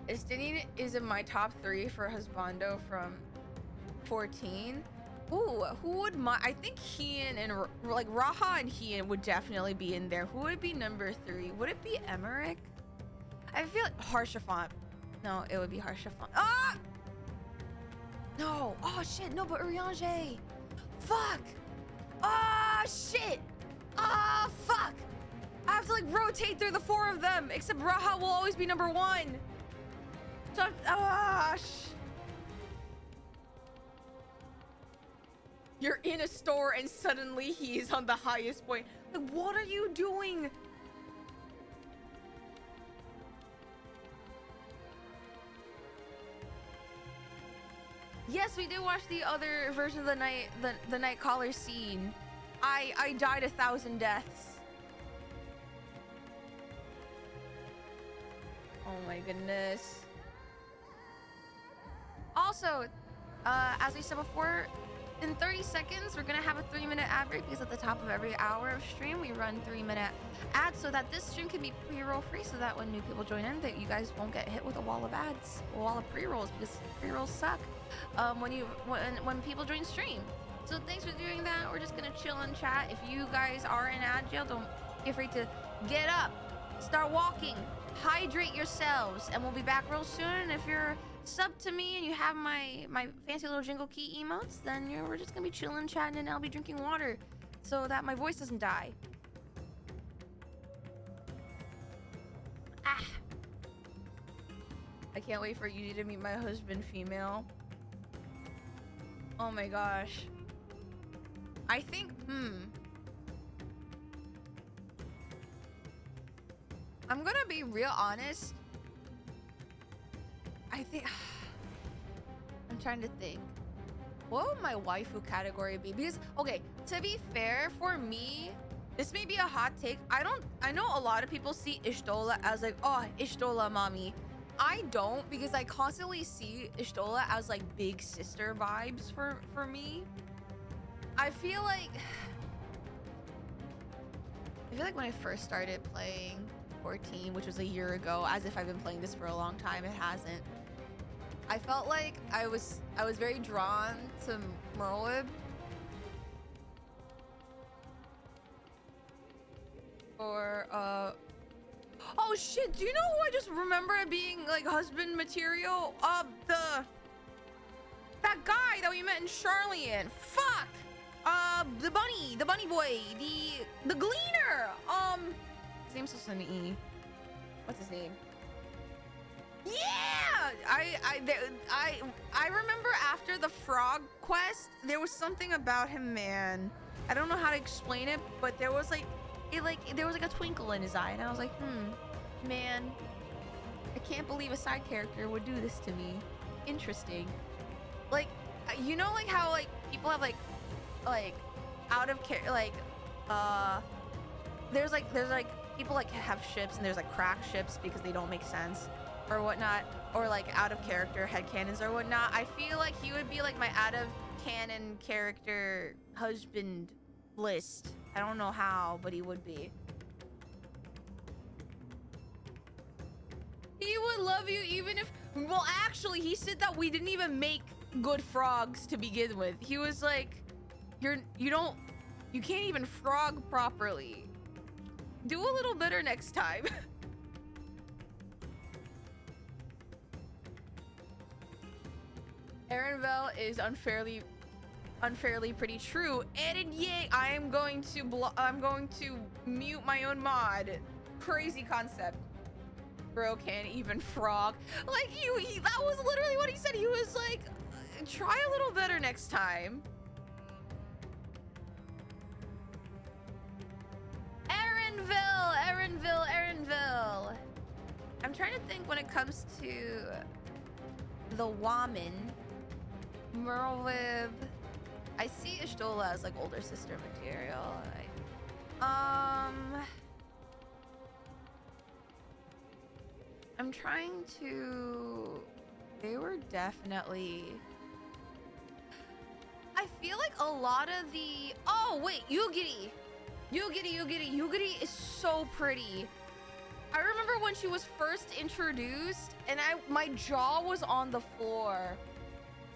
Estinian is in my top 3 for husbando from 14. Ooh, who would I think Hien and like Raha and Hien would definitely be in there. Who would be number 3? Would it be Emmerich? I feel like Harshafont. No, it would be harsh to find. Ah! No. Oh shit. No, but Urianger. Fuck. Ah shit. Ah fuck. I have to like rotate through the 4 of them. Except Raha will always be number 1. So you're in a store and suddenly he's on the highest point. Like, what are you doing? Yes, we did watch the other version of the night caller scene. I died 1,000 deaths. Oh my goodness. Also, as we said before, in 30 seconds, we're gonna have a 3-minute ad break because at the top of every hour of stream, we run 3-minute ads so that this stream can be pre-roll free so that when new people join in, that you guys won't get hit with a wall of ads, a wall of pre-rolls, because pre-rolls suck when people join stream. So thanks for doing that. We're just gonna chill and chat. If you guys are in ad jail, don't be afraid to get up, start walking, hydrate yourselves, and we'll be back real soon. If you're sub to me and you have my fancy little jingle key emotes, then we're just gonna be chilling, chatting, and I'll be drinking water so that my voice doesn't die. Ah! I can't wait for you to meet my husband, female. Oh my gosh. I think, I'm gonna be real honest. I think I'm trying to think. What would my waifu category be? Because okay, to be fair, for me, this may be a hot take. I know a lot of people see Ishtola as like, oh, Ishtola mommy. I don't, because I constantly see Ishtola as like big sister vibes for me. I feel like when I first started playing 14, which was a year ago, as if I've been playing this for a long time, it hasn't. I felt like I was very drawn to Merlib. Or oh shit, do you know who I just remember being like husband material? That guy that we met in Charlian. Fuck! The bunny boy, the gleaner. His name's supposed to be E. What's his name? Yeah! I remember after the frog quest, there was something about him, man. I don't know how to explain it, but there was like there was like a twinkle in his eye, and I was like, man, I can't believe a side character would do this to me. Interesting. Like, you know, like how like people have like out of care, like there's like people like have ships and there's like crack ships because they don't make sense or whatnot, or like out of character headcanons or whatnot. I feel like he would be like my out of canon character husband list. I don't know how, but he would be. He would love you even if, well, actually he said that we didn't even make good frogs to begin with. He was like, you can't even frog properly. Do a little better next time. Erenvel is unfairly pretty true. And yay, I'm going to mute my own mod. Crazy concept. Bro can't even frog. Like that was literally what he said. He was like, try a little better next time. Erenville. I'm trying to think when it comes to the woman. Merlib. I see Ishtola as like older sister material. I'm trying to. They were definitely. I feel like a lot of the. Oh wait, Yugiri. Yugiri is so pretty. I remember when she was first introduced, and my jaw was on the floor.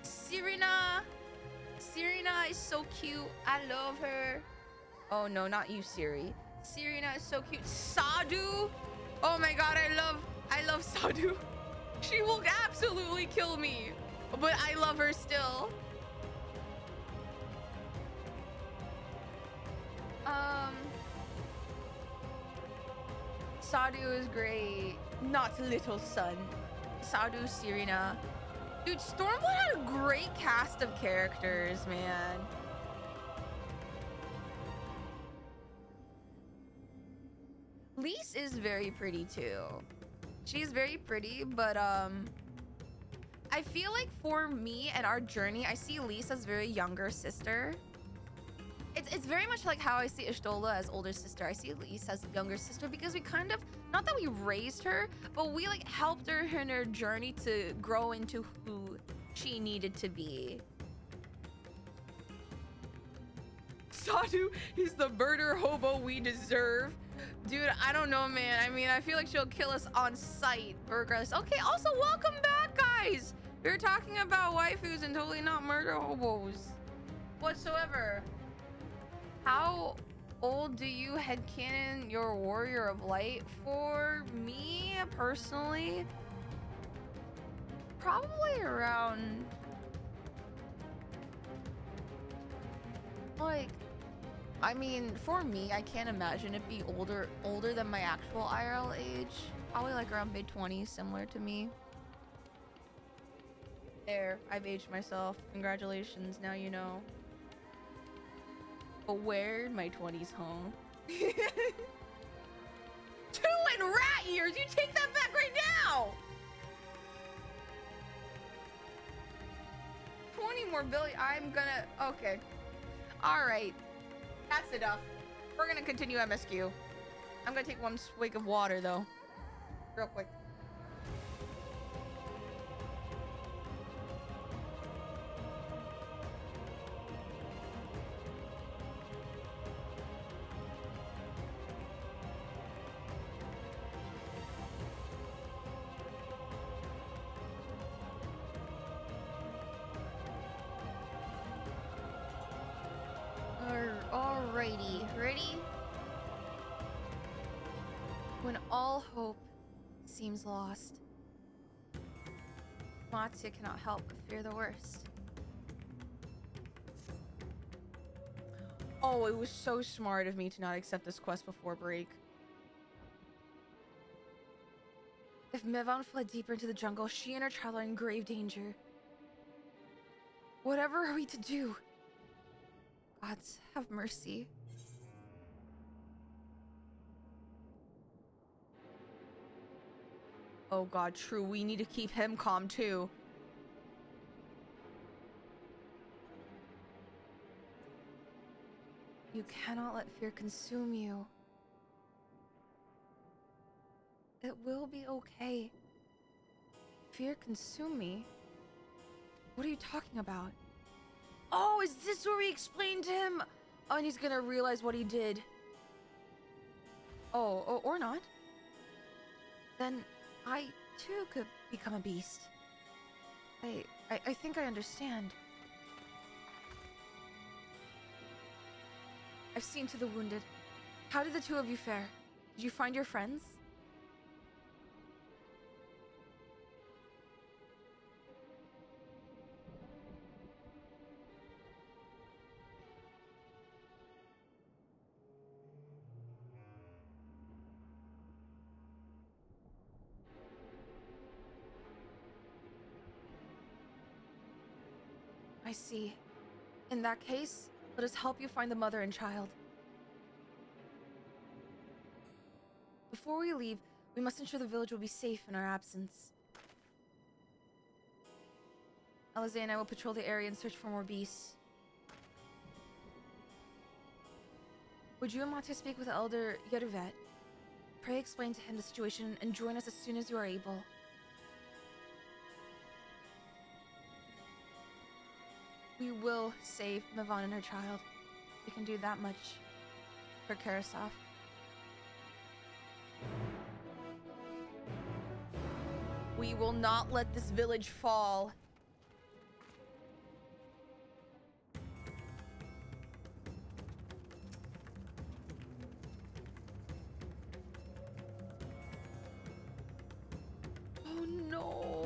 Serena is so cute. I love her. Oh no, not you, Siri. Serena is so cute. Sadu. Oh my god, I love Sadu. She will absolutely kill me, but I love her still. Sadu is great. Not little son. Sadu, Serena. Dude, Stormwood had a great cast of characters, man. Lise is very pretty too. She's very pretty, but I feel like for me and our journey, I see Lise as very younger sister. It's very much like how I see Ishtola as older sister. I see Lise as younger sister because we kind of, not that we raised her, but we like helped her in her journey to grow into who she needed to be. Sadu is the murder hobo we deserve. Dude, I don't know, man. I mean, I feel like she'll kill us on sight regardless. Okay, also welcome back, guys. We were talking about waifus and totally not murder hobos whatsoever. How old do you headcanon your Warrior of Light? For me, personally, probably around, like, I mean, for me, I can't imagine it be older than my actual IRL age. Probably like around mid-20s, similar to me. There, I've aged myself. Congratulations, now you know. But where my 20s home? 2 in rat years! You take that back right now! 20 more billion. I'm gonna. Okay. Alright. That's enough. We're gonna continue MSQ. I'm gonna take one swig of water though. Real quick. Alrighty, ready? When all hope seems lost, Matsu cannot help but fear the worst. Oh, it was so smart of me to not accept this quest before break. If Mevan fled deeper into the jungle, she and her child are in grave danger. Whatever are we to do? Gods, have mercy. Oh god, true. We need to keep him calm too. You cannot let fear consume you. It will be okay. Fear consume me? What are you talking about? Oh, is this where we explained to him? Oh, and he's gonna realize what he did. Oh, or not. Then I too could become a beast. I think I understand. I've seen to the wounded. How did the two of you fare? Did you find your friends? I see. In that case, let us help you find the mother and child. Before we leave, we must ensure the village will be safe in our absence. Alize and I will patrol the area and search for more beasts. Would you and Mate speak with Elder Yeruvet? Pray explain to him the situation and join us as soon as you are able. We will save Mevan and her child. We can do that much for Karasov. We will not let this village fall. Oh no.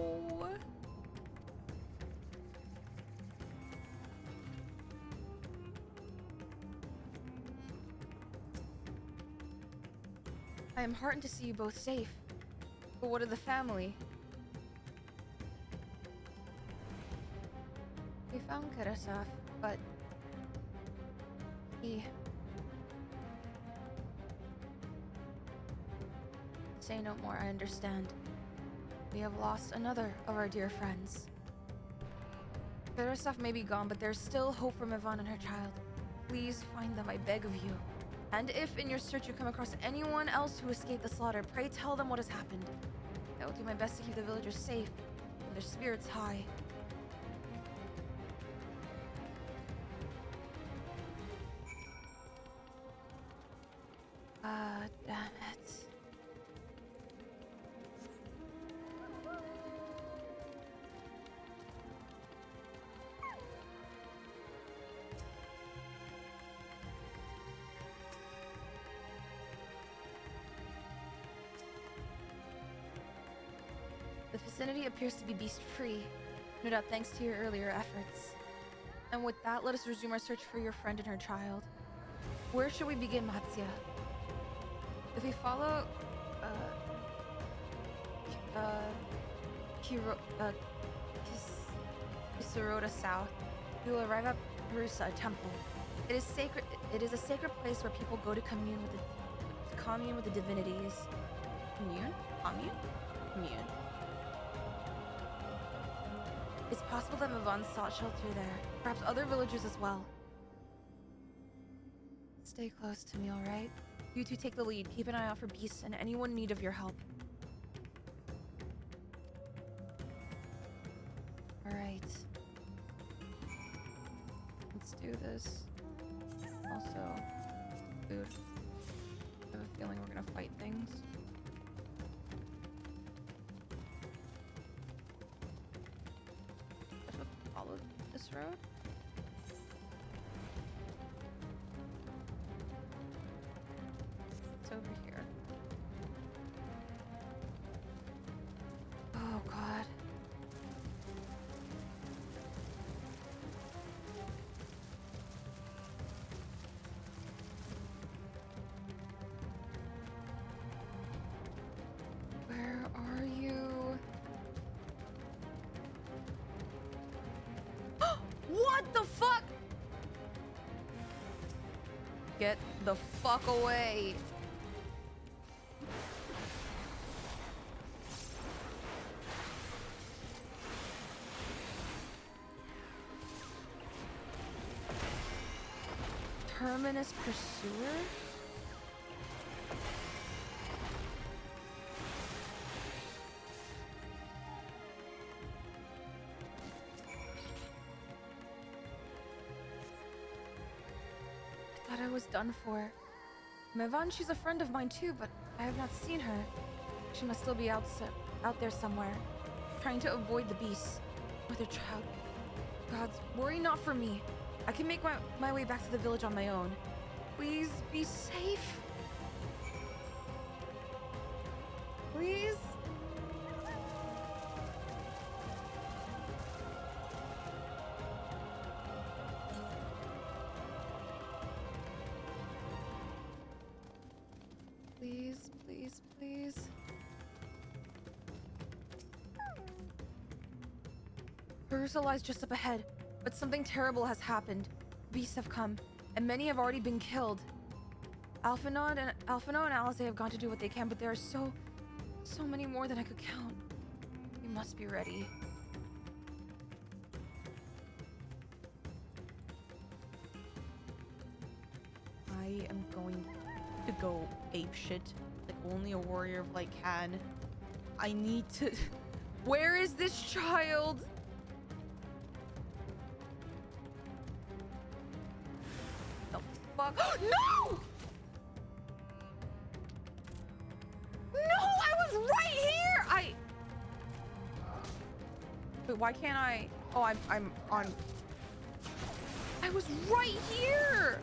I am heartened to see you both safe. But what of the family? We found Karasaf, but he... Say no more, I understand. We have lost another of our dear friends. Karasaf may be gone, but there's still hope for Mivan and her child. Please find them, I beg of you. And if in your search you come across anyone else who escaped the slaughter, pray tell them what has happened. I will do my best to keep the villagers safe and their spirits high. Damn it. The vicinity appears to be beast-free, no doubt thanks to your earlier efforts. And with that, let us resume our search for your friend and her child. Where should we begin, Matsya? If we follow, Kisarota south, we will arrive at Harusa, a temple. It is sacred. It is a sacred place where people go to commune with the divinities. Commune? Commune. It's possible that Mivan sought shelter there. Perhaps other villagers as well. Stay close to me, alright? You two take the lead. Keep an eye out for beasts and anyone in need of your help. Alright. Let's do this. Also, food. I have a feeling we're gonna fight things. Follow this road. It's over here. Oh God. Where are you? What the fuck? Get the fuck away. Terminus Pursuer? I was done for. Mivan, she's a friend of mine too, but I have not seen her. She must still be out there somewhere, trying to avoid the beasts with her child. Gods, worry not for me. I can make my way back to the village on my own. Please be safe. Please? Please, please, please. Harusa lies just up ahead, but something terrible has happened. Beasts have come, and many have already been killed. Alphinaud and Alice have gone to do what they can, but there are so many more than I could count. We must be ready. I am going to go apeshit, like only a warrior of light can. I need to... Where is this child? The fuck? No! No, I was right here! Wait, why can't I... Oh, I'm on... I was right here!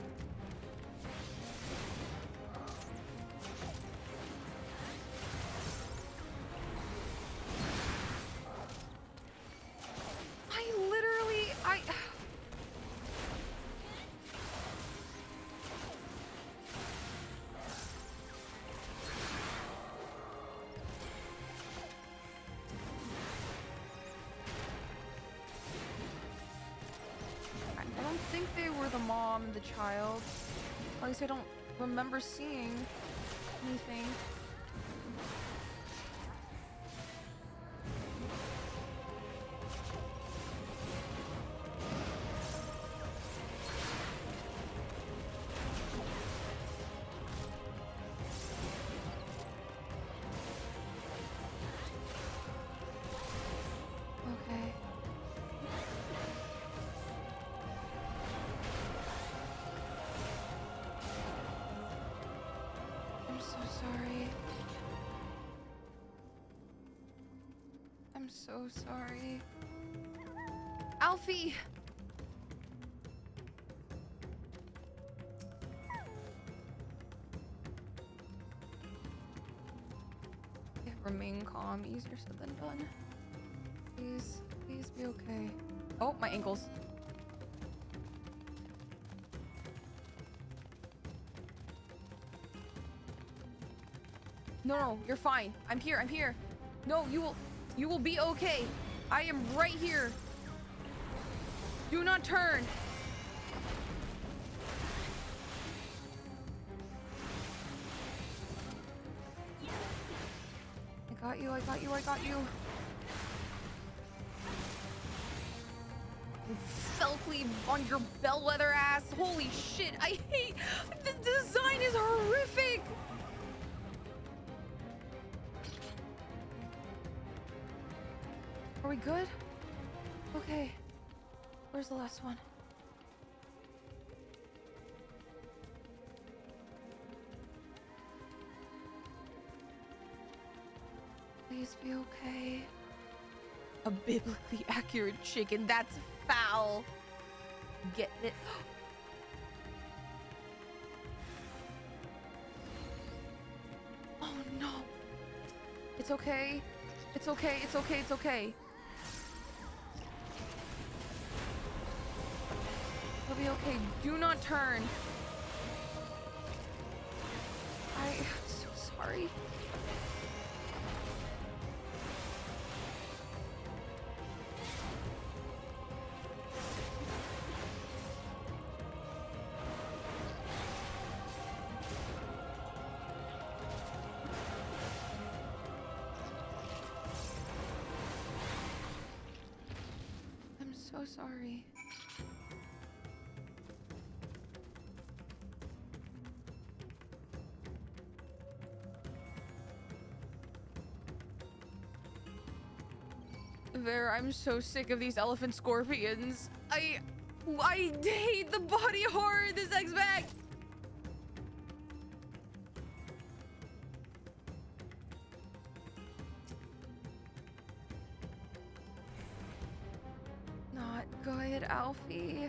think they were the mom and the child. At least I don't remember seeing anything. Okay. I'm so sorry. I'm so sorry. Alfie! Remain calm, easier said than done. Please, please be okay. Oh, my ankles. No, no, you're fine. I'm here, I'm here. No, you will be okay. I am right here. Do not turn. I got you, I got you, I got you. Felcley on your bellwether ass. Holy shit, I hate, this design is horrific. Are we good? Okay. Where's the last one? Please be okay. A biblically accurate chicken. That's foul. Get it? Oh no. It's okay. It's okay. It's okay. It's okay. It'll be okay. Do not turn. I'm so sorry. I'm so sorry. There, I'm so sick of these elephant scorpions. I hate the body horror in this X-Back. Not good, Alfie.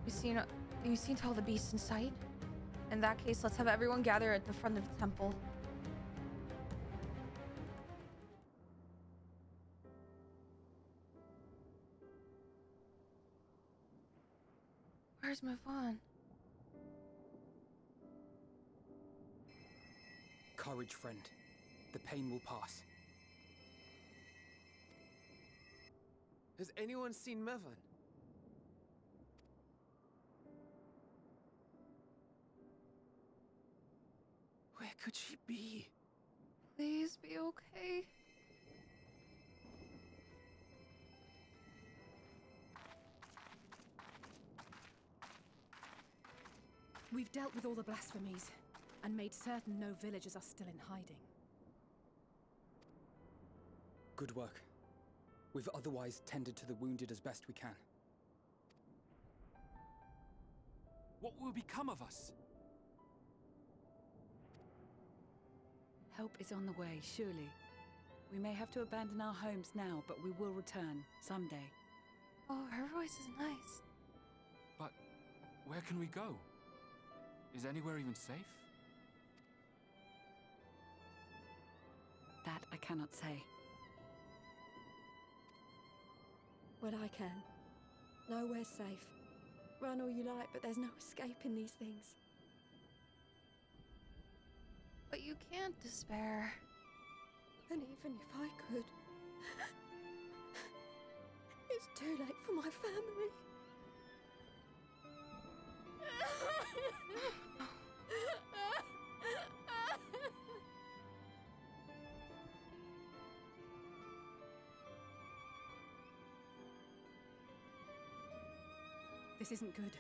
You seen all the beasts in sight? In that case, let's have everyone gather at the front of the temple. Where's Mavon? Courage, friend. The pain will pass. Has anyone seen Mavon? Where could she be? Please be okay. We've dealt with all the blasphemies and made certain no villagers are still in hiding. Good work. We've otherwise tended to the wounded as best we can. What will become of us? Help is on the way, surely. We may have to abandon our homes now, but we will return someday. Oh, her voice is nice. But where can we go? Is anywhere even safe? That I cannot say. Well, I can. Nowhere's safe. Run all you like, but there's no escaping these things. But you can't despair. And even if I could, It's too late for my family. This isn't good.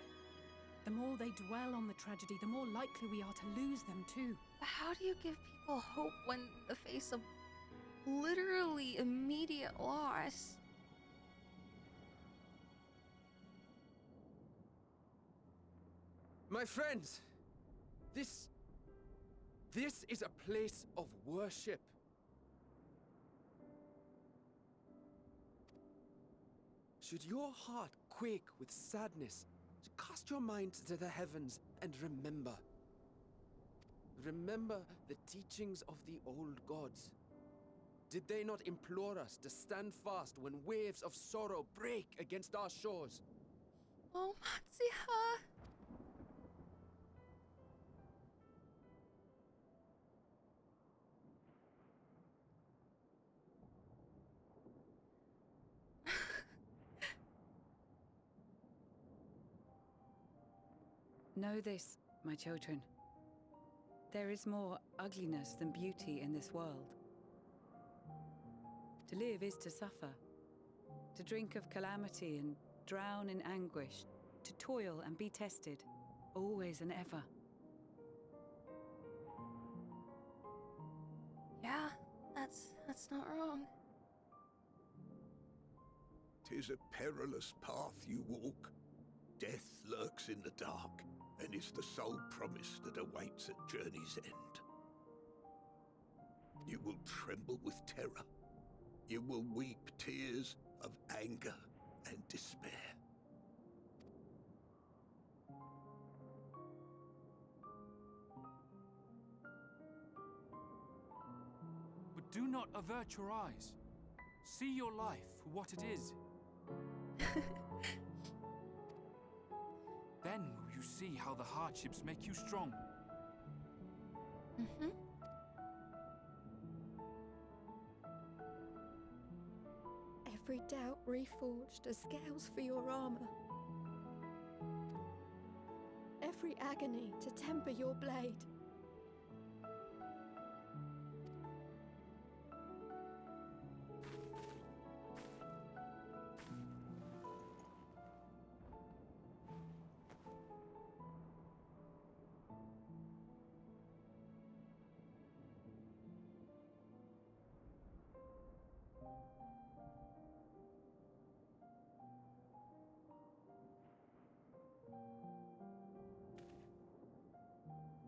The more they dwell on the tragedy, the more likely we are to lose them too. But how do you give people hope when in the face of literally immediate loss? My friends, this is a place of worship. Should your heart quake with sadness, cast your mind to the heavens and remember. Remember the teachings of the old gods. Did they not implore us to stand fast when waves of sorrow break against our shores? Oh, Matsuha. Know this, my children. There is more ugliness than beauty in this world. To live is to suffer, to drink of calamity and drown in anguish, to toil and be tested, always and ever. Yeah, that's not wrong. 'Tis a perilous path you walk. Death lurks in the dark, and is the sole promise that awaits at journey's end. You will tremble with terror. You will weep tears of anger and despair. But do not avert your eyes. See your life for what it is. Then will you see how the hardships make you strong. Mm-hmm. Every doubt reforged as scales for your armor. Every agony to temper your blade.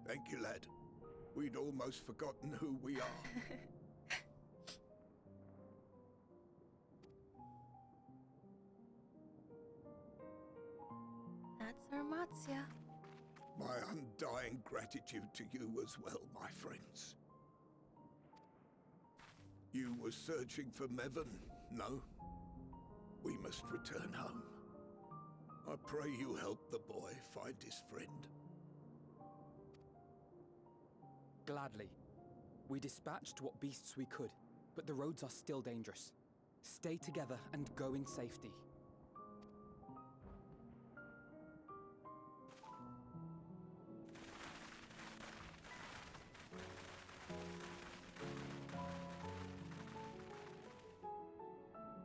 Thank you, lad. We'd almost forgotten who we are. That's Armatia. My undying gratitude to you as well, my friends. You were searching for Mevon, no? We must return home. I pray you help the boy find his friend. Gladly. We dispatched what beasts we could, but the roads are still dangerous. Stay together and go in safety.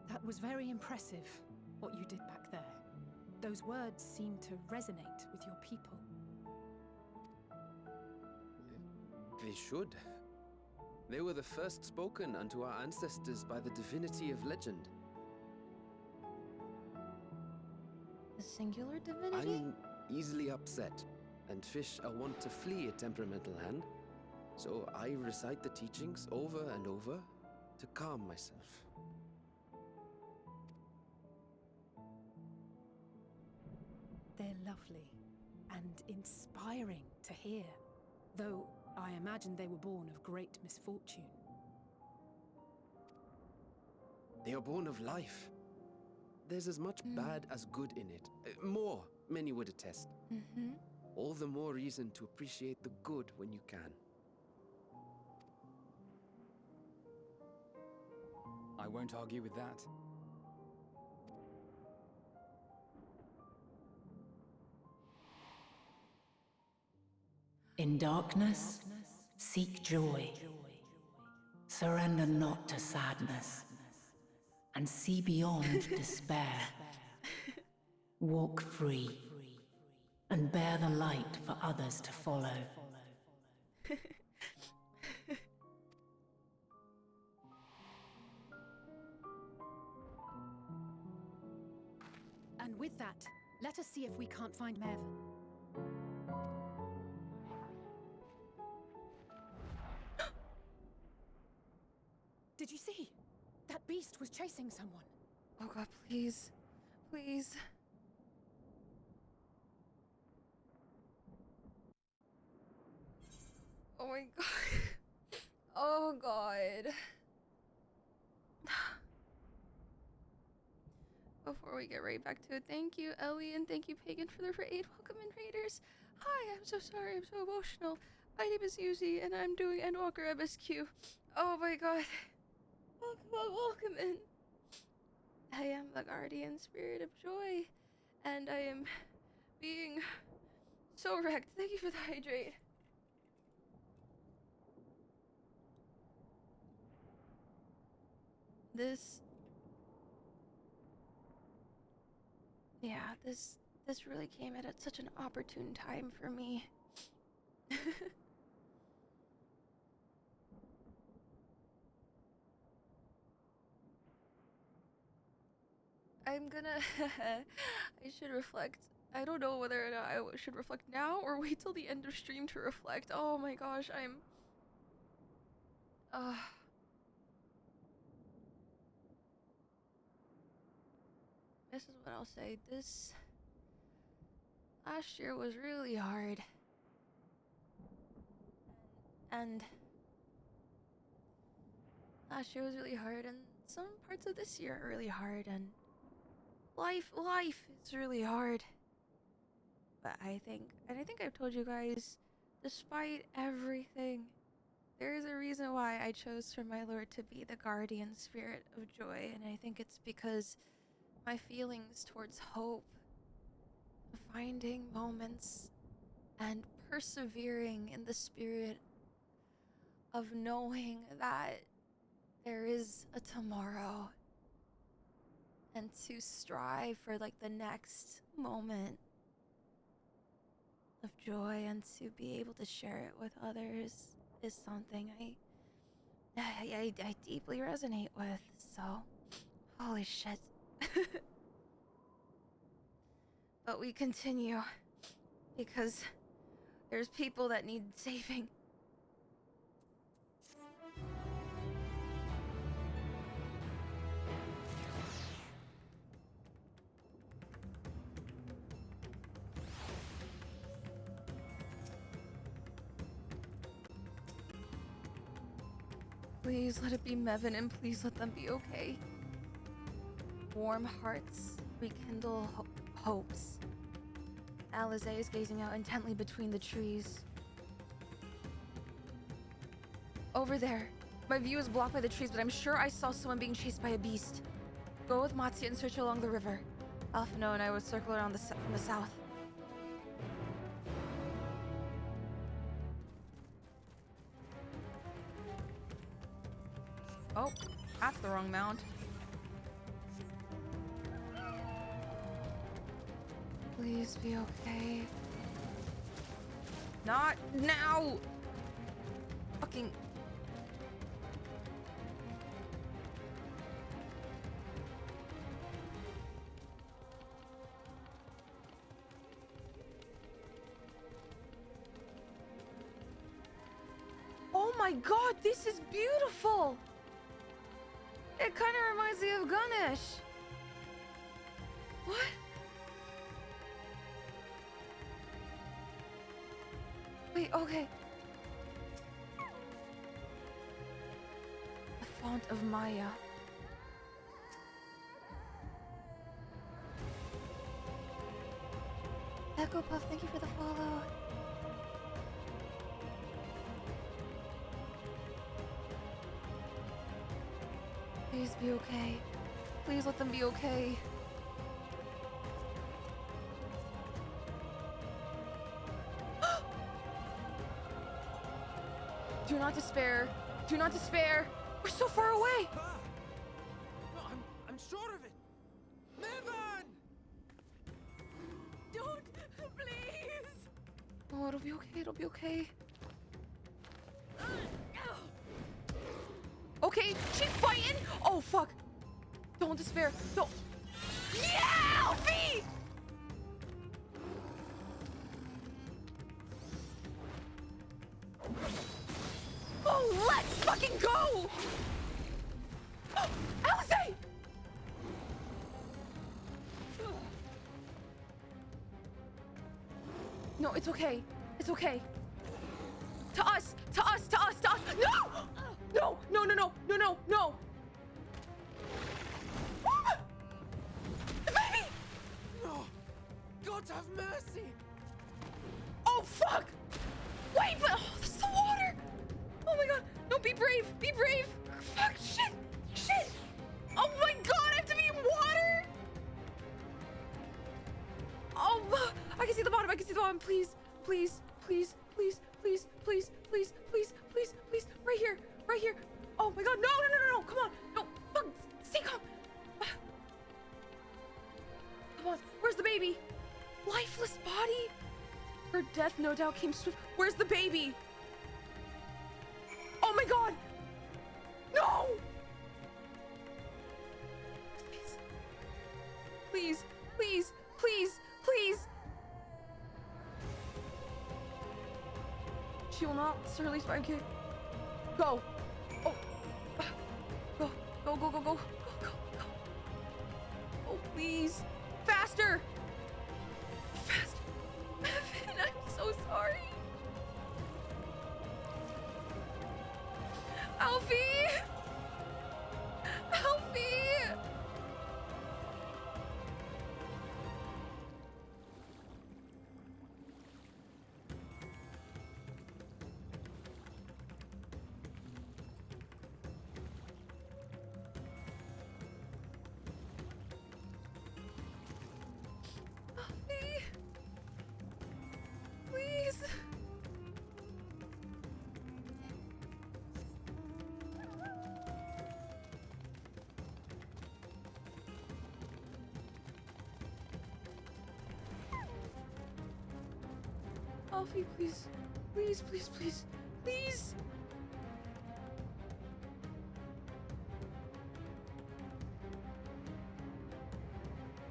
That was very impressive, what you did back there. Those words seem to resonate with your people. They should. They were the first spoken unto our ancestors by the divinity of legend. The singular divinity? I'm easily upset, and fish are wont to flee a temperamental hand, so I recite the teachings over and over to calm myself. They're lovely and inspiring to hear, though I imagine they were born of great misfortune. They are born of life. There's as much bad as good in it. More, many would attest. Mm-hmm. All the more reason to appreciate the good when you can. I won't argue with that. In darkness, seek joy. Surrender not to sadness, and see beyond despair. Walk free, and bear the light for others to follow. And with that, let us see if we can't find Mervyn. Did you see? That beast was chasing someone. Oh god, please. Please. Oh my god. Oh god. Before we get right back to it, thank you, Ellie, and thank you, Pagan, for the raid. Welcome in, raiders. Hi, I'm so sorry, I'm so emotional. My name is Yuzimii, and I'm doing ENDWALKER MSQ. Oh my god. Welcome in. I am the guardian spirit of joy, and I am being so wrecked. Thank you for the hydrate. This really came at such an opportune time for me. I'm gonna I should reflect. I don't know whether or not I should reflect now or wait till the end of stream to reflect. Oh my gosh, this is what I'll say. This last year was really hard. And last year was really hard, and some parts of this year are really hard, and life is really hard. But I think I've told you guys, despite everything, there is a reason why I chose for my lord to be the guardian spirit of joy, and I think it's because my feelings towards hope, finding moments, and persevering in the spirit of knowing that there is a tomorrow, and to strive for like the next moment of joy and to be able to share it with others is something I deeply resonate with. So, holy shit. But we continue because there's people that need saving. Please let it be Mevin, and please let them be okay. Warm hearts rekindle hopes. Alize is gazing out intently between the trees. Over there. My view is blocked by the trees, but I'm sure I saw someone being chased by a beast. Go with Matsia and search along the river. Alphino and I would circle around from the south. Oh, that's the wrong mount. Please be okay. Not now! Fucking... Oh my god, this is beautiful! It kind of reminds me of Ganesh. What? Wait, okay. The font of Maya. Echo Puff, thank you for the follow. Please be okay. Please let them be okay. Do not despair. Do not despair. We're so far away. No, I'm sure of it. Mervan! Don't, please. Oh, it'll be okay. It'll be okay. Okay, she's fighting. Oh, fuck. Don't despair. Don't. Yeah, Alfie! Oh, let's fucking go! Alice! No, it's okay. It's okay. To us! To us! To us! To us! No! No! No! No! No! No! No! No! The baby! No! God have mercy! Oh, fuck! Wait, but oh, this is the water! Oh my god! No, be brave! Be brave! Fuck! Shit! Shit! Oh my god! I have to be in water! Oh, I can see the bottom! I can see the bottom! Please! Please! Please! Please! Please! Please! Please! Please! Please! Please! Right here! Right here! Oh my god! No! No! No! No! No! Come on! No! Fuck! Stay calm! Come on! Where's the baby? Lifeless body? Her death no doubt came swift. Where's the baby? Oh my god! No! Please, please, please, please. She will not certainly spine kick. Go. Oh. Go, go, go, go, go, go, go, go. Oh, please. Faster. Faster. Evan, I'm so sorry. Alfie! Alfie! Alfie! Please! Alfie, please. Please, please, please. Please!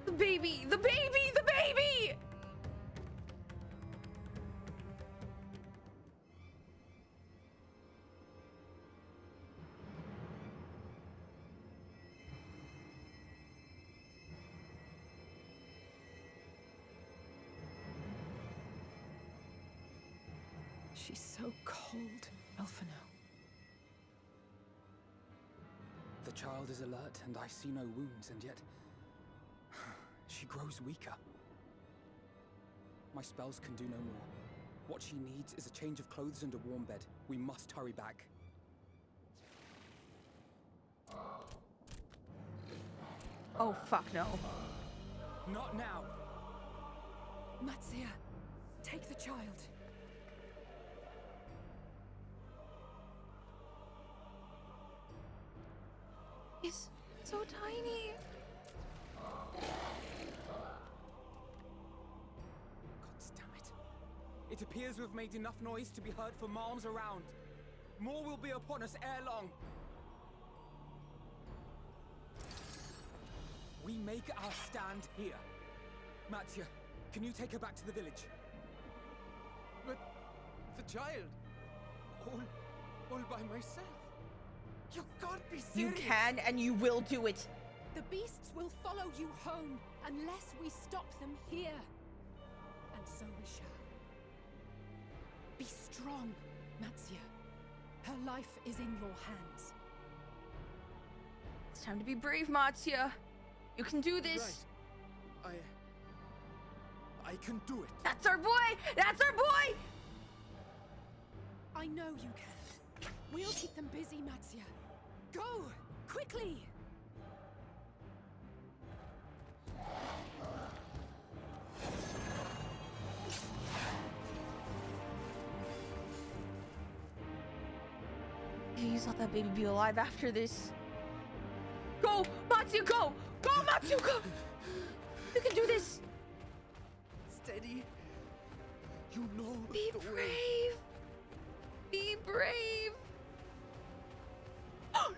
The baby! The baby! The baby! She's so cold, Elfino. The child is alert, and I see no wounds, and yet she grows weaker. My spells can do no more. What she needs is a change of clothes and a warm bed. We must hurry back. Oh, fuck no. Not now! Matsia, take the child. He's so tiny. God damn it. It appears we've made enough noise to be heard for miles around. More will be upon us ere long. We make our stand here. Mattia, can you take her back to the village? But the child, all by myself. You can't be You serious. can and you will do it. The beasts will follow you home unless we stop them here. And so we shall. Be strong, Matsia. Her life is in your hands. It's time to be brave, Mattia. You can do this. Right. I can do it. That's our boy! That's our boy! I know you can. We'll keep them busy, Matsia. Go! Quickly! let that baby be alive after this. Go, Matsuo, go! Go, Matsuo, go! You can do this! Steady. You know Be the way. brave! Be brave!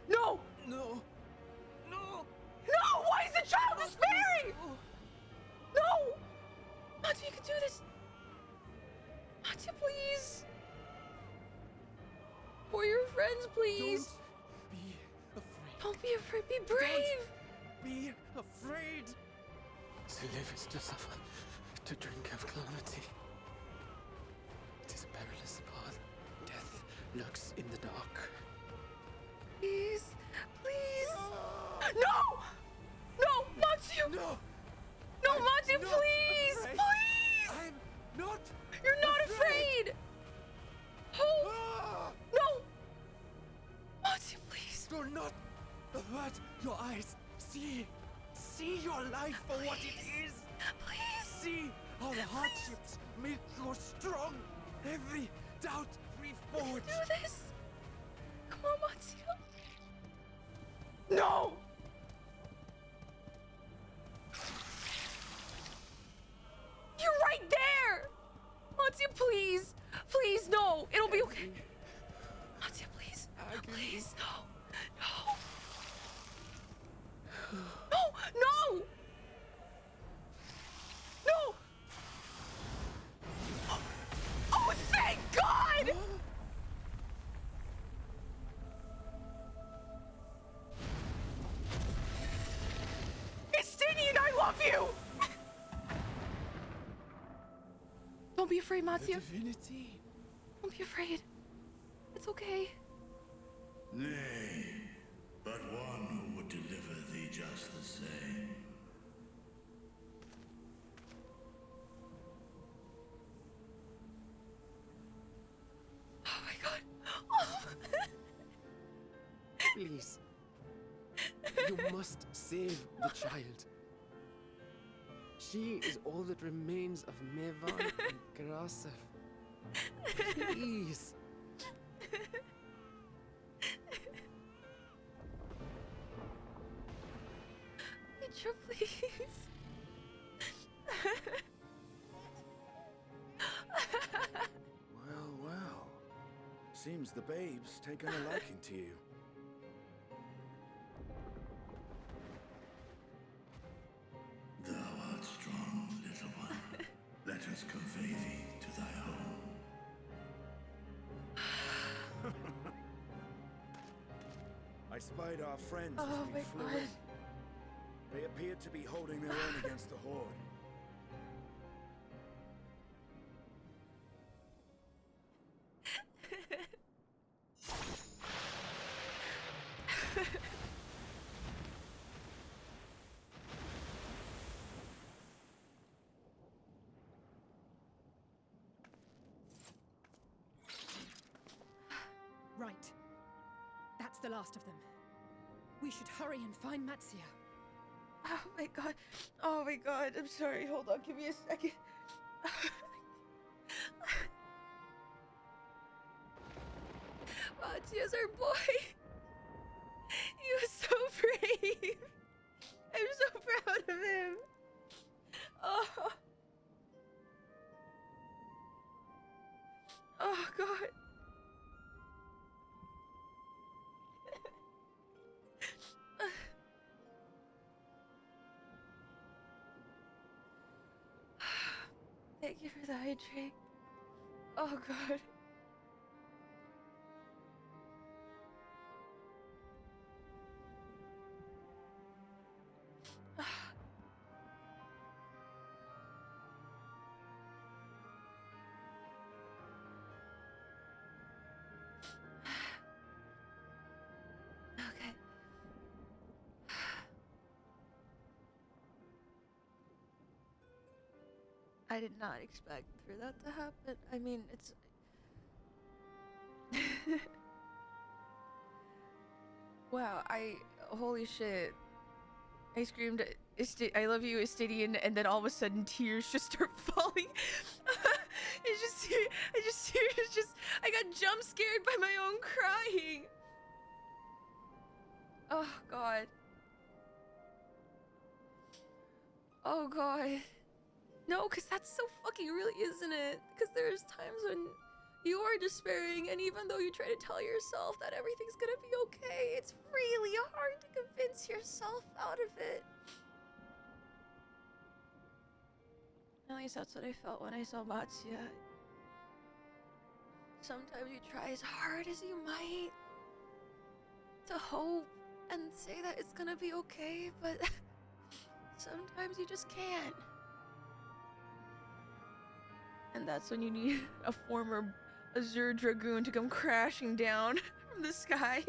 No! No. No. No! Why is the child despairing? No! Matsuo, you can do this! Matsuo, please! For your friends, please! Don't be afraid. Don't be afraid, be brave! Don't be afraid. To live is to suffer, to drink of calamity. It is a perilous path. Death lurks in the dark. Please, please! No! No, Matsuo! No. No, I'm Matsuo, not please! afraid. Please! I'm not. You're not afraid! Oh! Ah! No! Matsuo, please! Do not avert your eyes. See your life for what it is. Please! See how the hardships make you strong. Every doubt reforged. Do this! Come on, Matsuo! No! You're right there! Matsuo, please! Please, no! It'll be okay. Matsuo, please! Please, no! No! No! No! No! Oh, thank God! Estinian, I love you! Don't be afraid, Matsuo. Divinity. Don't be afraid. It's okay. Nay, but one who would deliver thee just the same. Oh my God. Oh. Please. You must save the child. She is all that remains of Mevan and Grasef. Please. Mitra, please. Well, well. Seems the babe's taken a liking to you. Thou art strong, little one. Let us convey thee to thy home. I spied our friends as Oh we my flew God. in. They appeared to be holding their own against the Horde. Right. That's the last of them. We should hurry and find Matsuo. Oh my God. Oh my God. I'm sorry. Hold on. Give me a second. Matsuo's our boy. He was so brave. I'm so proud of him. Oh. Oh God. Thank you for the hydrate. Oh God. Okay. I did not expect for that to happen. I mean, it's... Wow, holy shit. I screamed, I love you, Estidian, and then all of a sudden tears just start falling. I got jump scared by my own crying. Oh god. Oh god. No, because that's so fucking real, isn't it? Because there's times when you are despairing, and even though you try to tell yourself that everything's gonna be okay, it's really hard to convince yourself out of it. At least that's what I felt when I saw Matsuya. Sometimes you try as hard as you might to hope and say that it's gonna be okay, but sometimes you just can't. And that's when you need a former Azure Dragoon to come crashing down from the sky.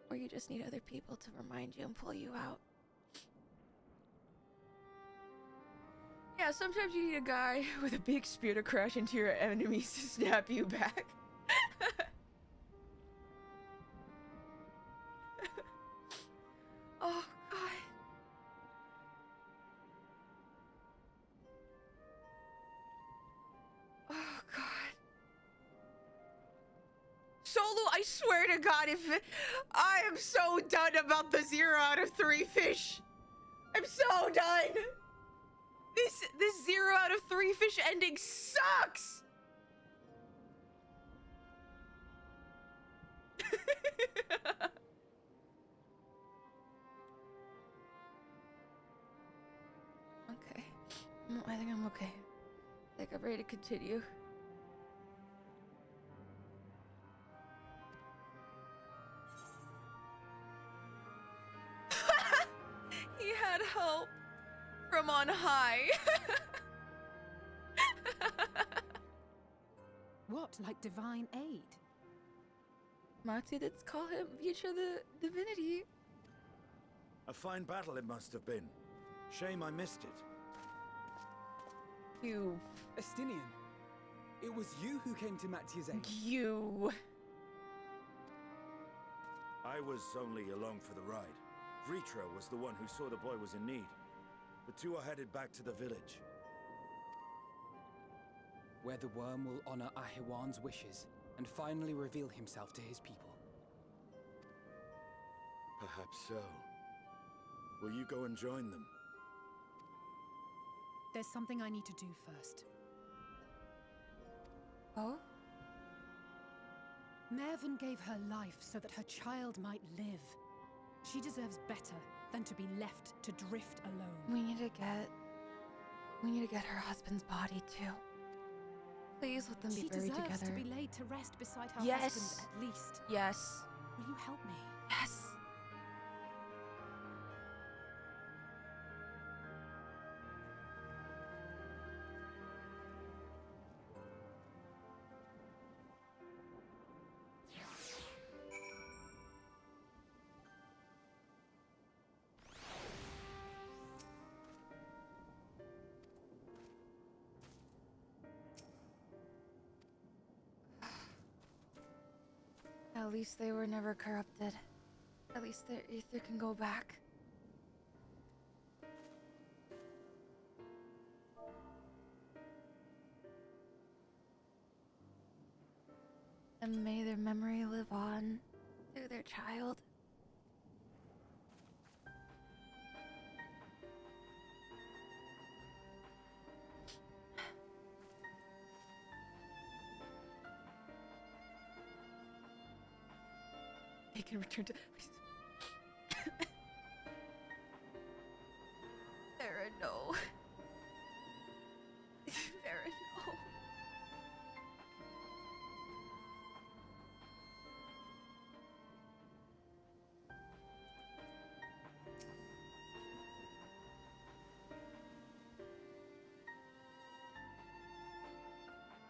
Or you just need other people to remind you and pull you out. Yeah, sometimes you need a guy with a big spear to crash into your enemies to snap you back. Oh, God. Oh, God. Solo, I swear to God, if I am so done about the 0 out of 3 fish. I'm so done. This 0 out of 3 fish ending sucks. Okay. I think I'm okay. I think I'm ready to continue. He had help from on high. What, like divine aid? Matsu, let's call him Future the Divinity. A fine battle it must have been. Shame I missed it. You. Estinian, it was you who came to Matya's aid. You. I was only along for the ride. Vritra was the one who saw the boy was in need. The two are headed back to the village. Where the worm will honor Ahiwan's wishes and finally reveal himself to his people. Perhaps so. Will you go and join them? There's something I need to do first. Oh? Mervyn gave her life so that her child might live. She deserves better than to be left to drift alone. We need to get her husband's body too. Please let them be buried together. She deserves to be laid to rest beside her Yes. husband at least. Yes. Will you help me? Yes. At least they were never corrupted. At least their ether can go back. And may their memory live on through their child. They can return to... Farah, no. Farah, no.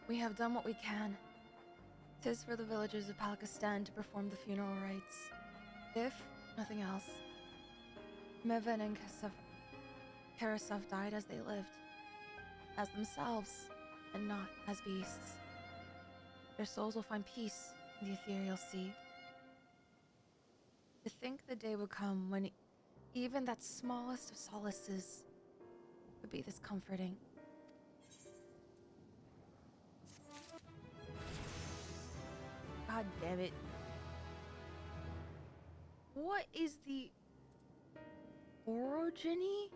We have done what we can. 'Tis for the villagers of Palakistan to perform the funeral rites. If nothing else, Mevin and Karasav died as they lived, as themselves, and not as beasts. Their souls will find peace in the ethereal sea. To think the day would come when even that smallest of solaces would be this comforting. God damn it. What is the orogeny?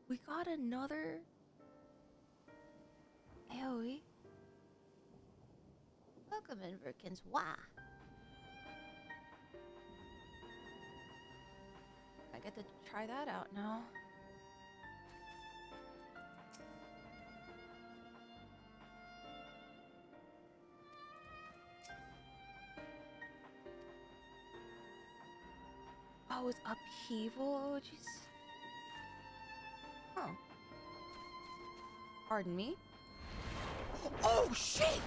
We got another AoE. Welcome in, Virkins. Wah. I get to try that out now. Oh, it's upheaval emojis? Oh. Pardon me? Oh, shit!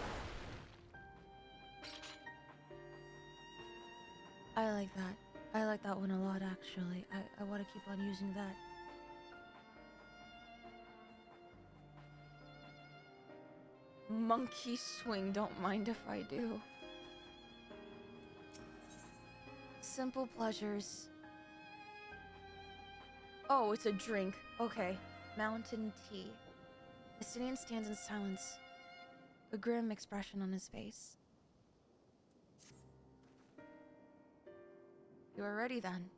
I like that. I like that one a lot, actually. I want to keep on using that. Monkey swing, don't mind if I do. Simple pleasures. Oh, it's a drink. Okay. Mountain tea. The Sidian stands in silence, a grim expression on his face. You are ready then.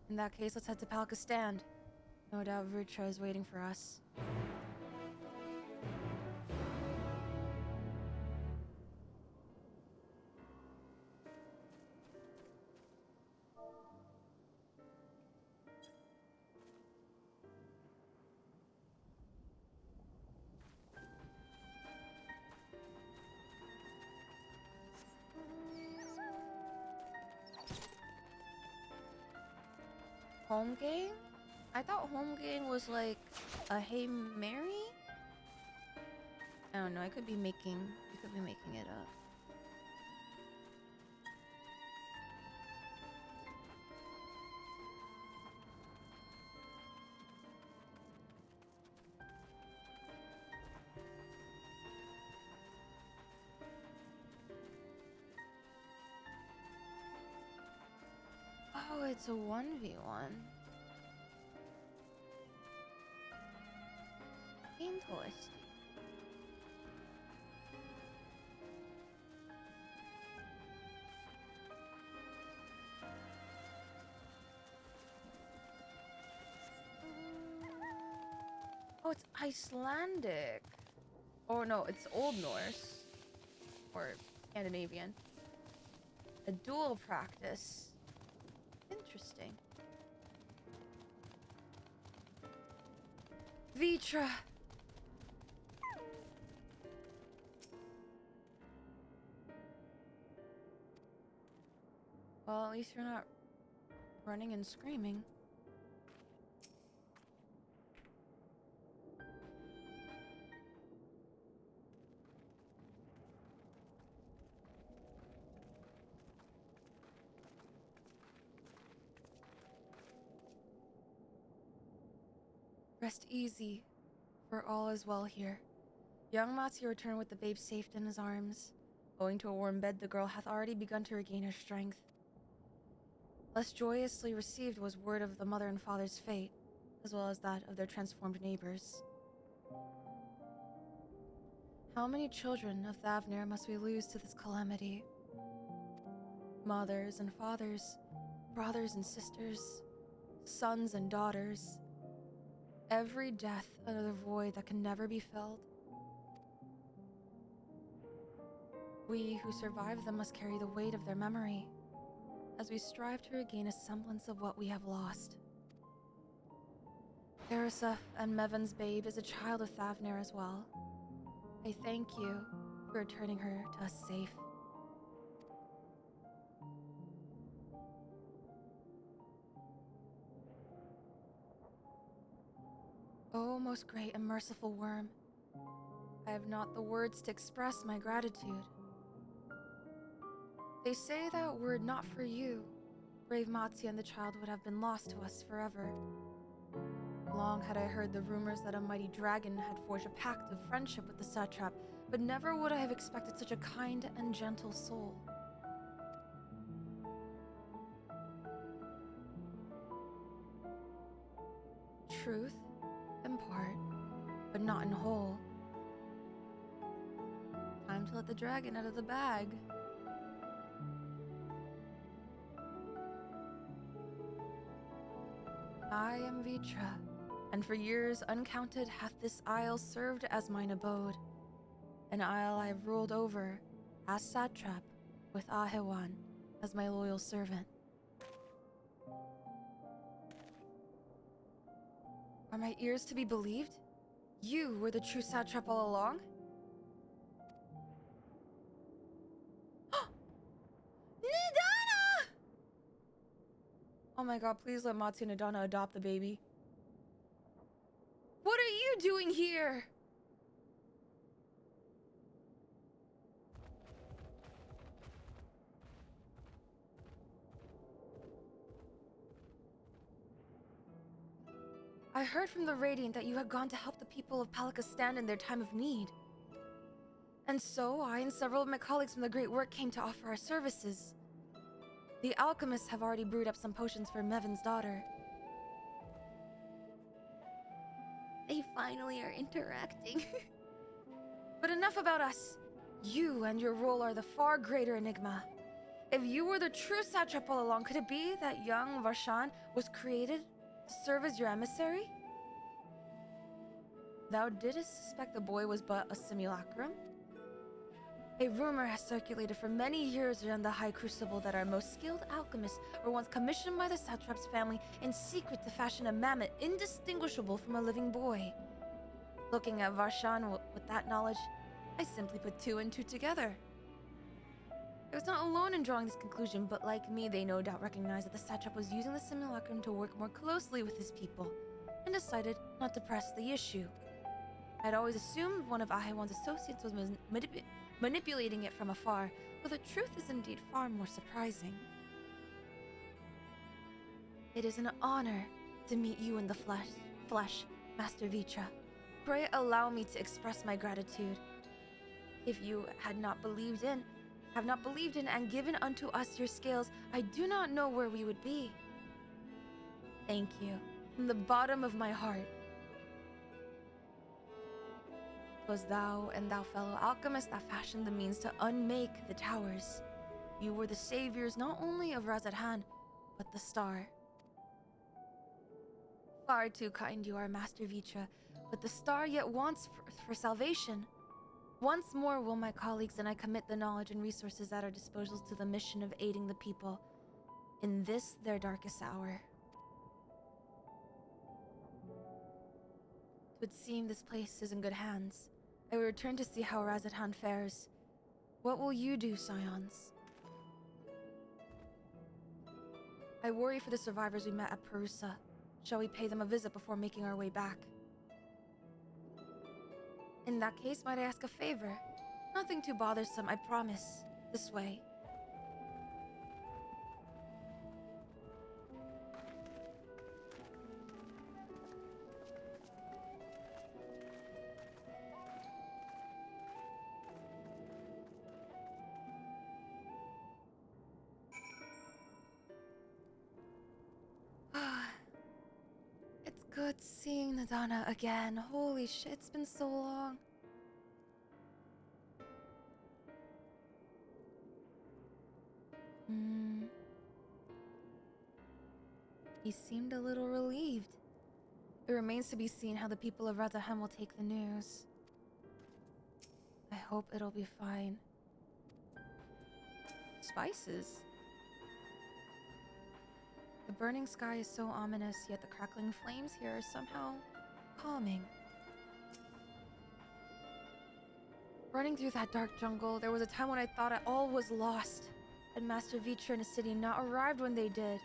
In that case, let's head to Palka's stand. No doubt Virtua is waiting for us. Home game? I thought home game was like a Hey Mary? I don't know, I could be making it up. Oh, it's a 1v1. Interesting. Oh, it's Icelandic. Oh no, it's Old Norse. Or Scandinavian. A dual practice. Interesting. Vitra. Well, at least you're not running and screaming. Rest easy, for all is well here. Young Matsuo returned with the babe safe in his arms. Owing to a warm bed, the girl hath already begun to regain her strength. Less joyously received was word of the mother and father's fate, as well as that of their transformed neighbors. How many children of Thavnir must we lose to this calamity? Mothers and fathers, brothers and sisters, sons and daughters. Every death another void that can never be filled. We who survive them must carry the weight of their memory, as we strive to regain a semblance of what we have lost. Eriseth and Mevan's babe is a child of Thavnir as well. I thank you for returning her to us safe. O most great and merciful worm, I have not the words to express my gratitude. They say that were it not for you, brave Matsuo and the child would have been lost to us forever. Long had I heard the rumors that a mighty dragon had forged a pact of friendship with the satrap, but never would I have expected such a kind and gentle soul. Truth, in part, but not in whole. Time to let the dragon out of the bag. I am Vitra, and for years uncounted hath this isle served as mine abode. An isle I have ruled over as satrap, with Ahewan as my loyal servant. Are my ears to be believed? You were the true satrap all along? Nidana! Oh my god, please let Matsu and Nidana adopt the baby. What are you doing here? I heard from the Radiant that you had gone to help the people of Palakistan in their time of need. And so I and several of my colleagues from the Great Work came to offer our services. The alchemists have already brewed up some potions for Mevin's daughter. They finally are interacting. But enough about us. You and your role are the far greater enigma. If you were the true satrap all along, could it be that young Varshan was created to serve as your emissary? Thou didst suspect the boy was but a simulacrum? A rumor has circulated for many years around the High Crucible that our most skilled alchemists were once commissioned by the satrap's family in secret to fashion a mammoth indistinguishable from a living boy. Looking at Varshan with that knowledge, I simply put two and two together. I was not alone in drawing this conclusion, but like me, they no doubt recognized that the satrap was using the simulacrum to work more closely with his people, and decided not to press the issue. I'd always assumed one of Ahewan's associates was manipulating it from afar, but the truth is indeed far more surprising. It is an honor to meet you in the flesh, Master Vitra. Pray allow me to express my gratitude. If you have not believed in and given unto us your scales, I do not know where we would be. Thank you, from the bottom of my heart. 'Twas thou and thou fellow alchemist that fashioned the means to unmake the towers. You were the saviors not only of Razadhan, but the star. Far too kind you are, Master Vitra, but the star yet wants for salvation. Once more will my colleagues and I commit the knowledge and resources at our disposal to the mission of aiding the people in this their darkest hour. It would seem this place is in good hands. I will return to see how Razadhan fares. What will you do, Scions? I worry for the survivors we met at Perusa. Shall we pay them a visit before making our way back? In that case, might I ask a favor? Nothing too bothersome, I promise. This way. It's good seeing Nidana again. Holy shit, it's been so long. He seemed a little relieved. It remains to be seen how the people of Razadhan will take the news. I hope it'll be fine. Spices? The burning sky is so ominous, yet the crackling flames here are somehow calming. Running through that dark jungle, there was a time when I thought all was lost, and Master Vitra and his city not arrived when they did.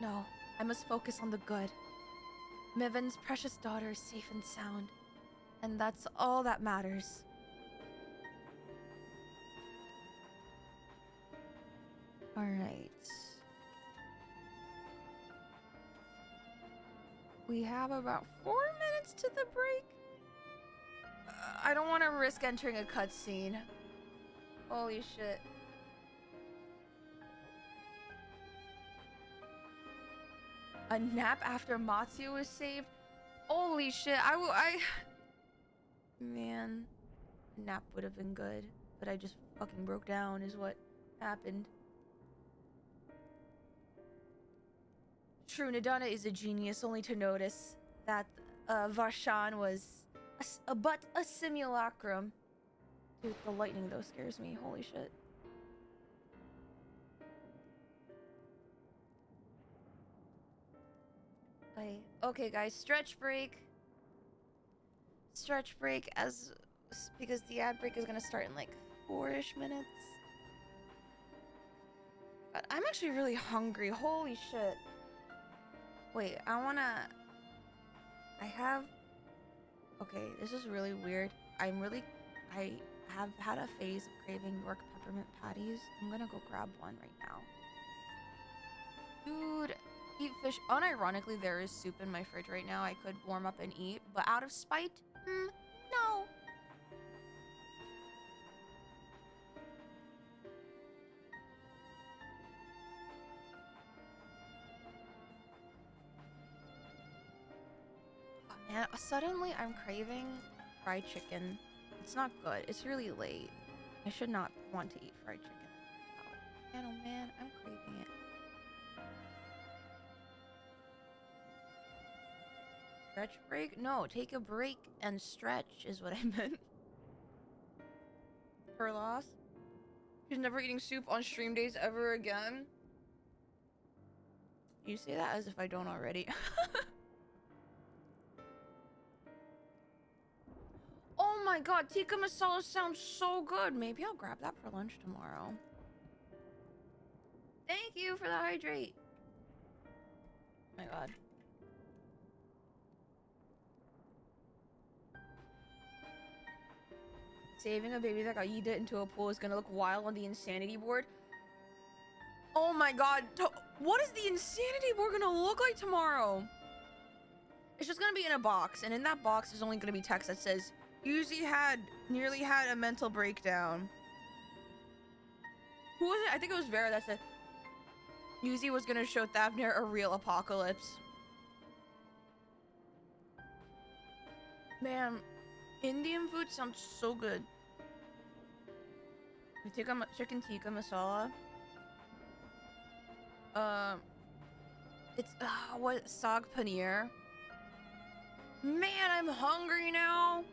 No, I must focus on the good. Mevin's precious daughter is safe and sound, and that's all that matters. Alright. We have about 4 minutes to the break. I don't want to risk entering a cutscene. Holy shit. A nap after Matsu was saved? Holy shit, man, a nap would have been good, but I just fucking broke down is what happened. True, Nadana is a genius, only to notice that Varshan was but a simulacrum. Dude, the lightning though scares me. Holy shit. Okay, guys, stretch break. Stretch break because the ad break is gonna start in like 4-ish minutes. But I'm actually really hungry. Holy shit. Wait, okay, this is really weird. I have had a phase of craving York peppermint patties. I'm gonna go grab one right now. Dude, eat fish. Unironically, there is soup in my fridge right now. I could warm up and eat, but out of spite, no. Oh, man, suddenly I'm craving fried chicken. It's not good. It's really late. I should not want to eat fried chicken. Oh man, I'm craving it. Stretch break? No, take a break and stretch is what I meant. Her loss. She's never eating soup on stream days ever again. You say that as if I don't already. Oh my god, tikka masala sounds so good. Maybe I'll grab that for lunch tomorrow. Thank you for the hydrate. Oh my god. Saving a baby that got yeeted into a pool is gonna look wild on the insanity board. Oh my god. What is the insanity board gonna look like tomorrow? It's just gonna be in a box, and in that box is only gonna be text that says, nearly had a mental breakdown. Who was it? I think it was Vera that said Yuzi was gonna show Thavnir a real apocalypse. Man, Indian food sounds so good. We take a chicken tikka masala. It's what saag paneer. Man, I'm hungry now.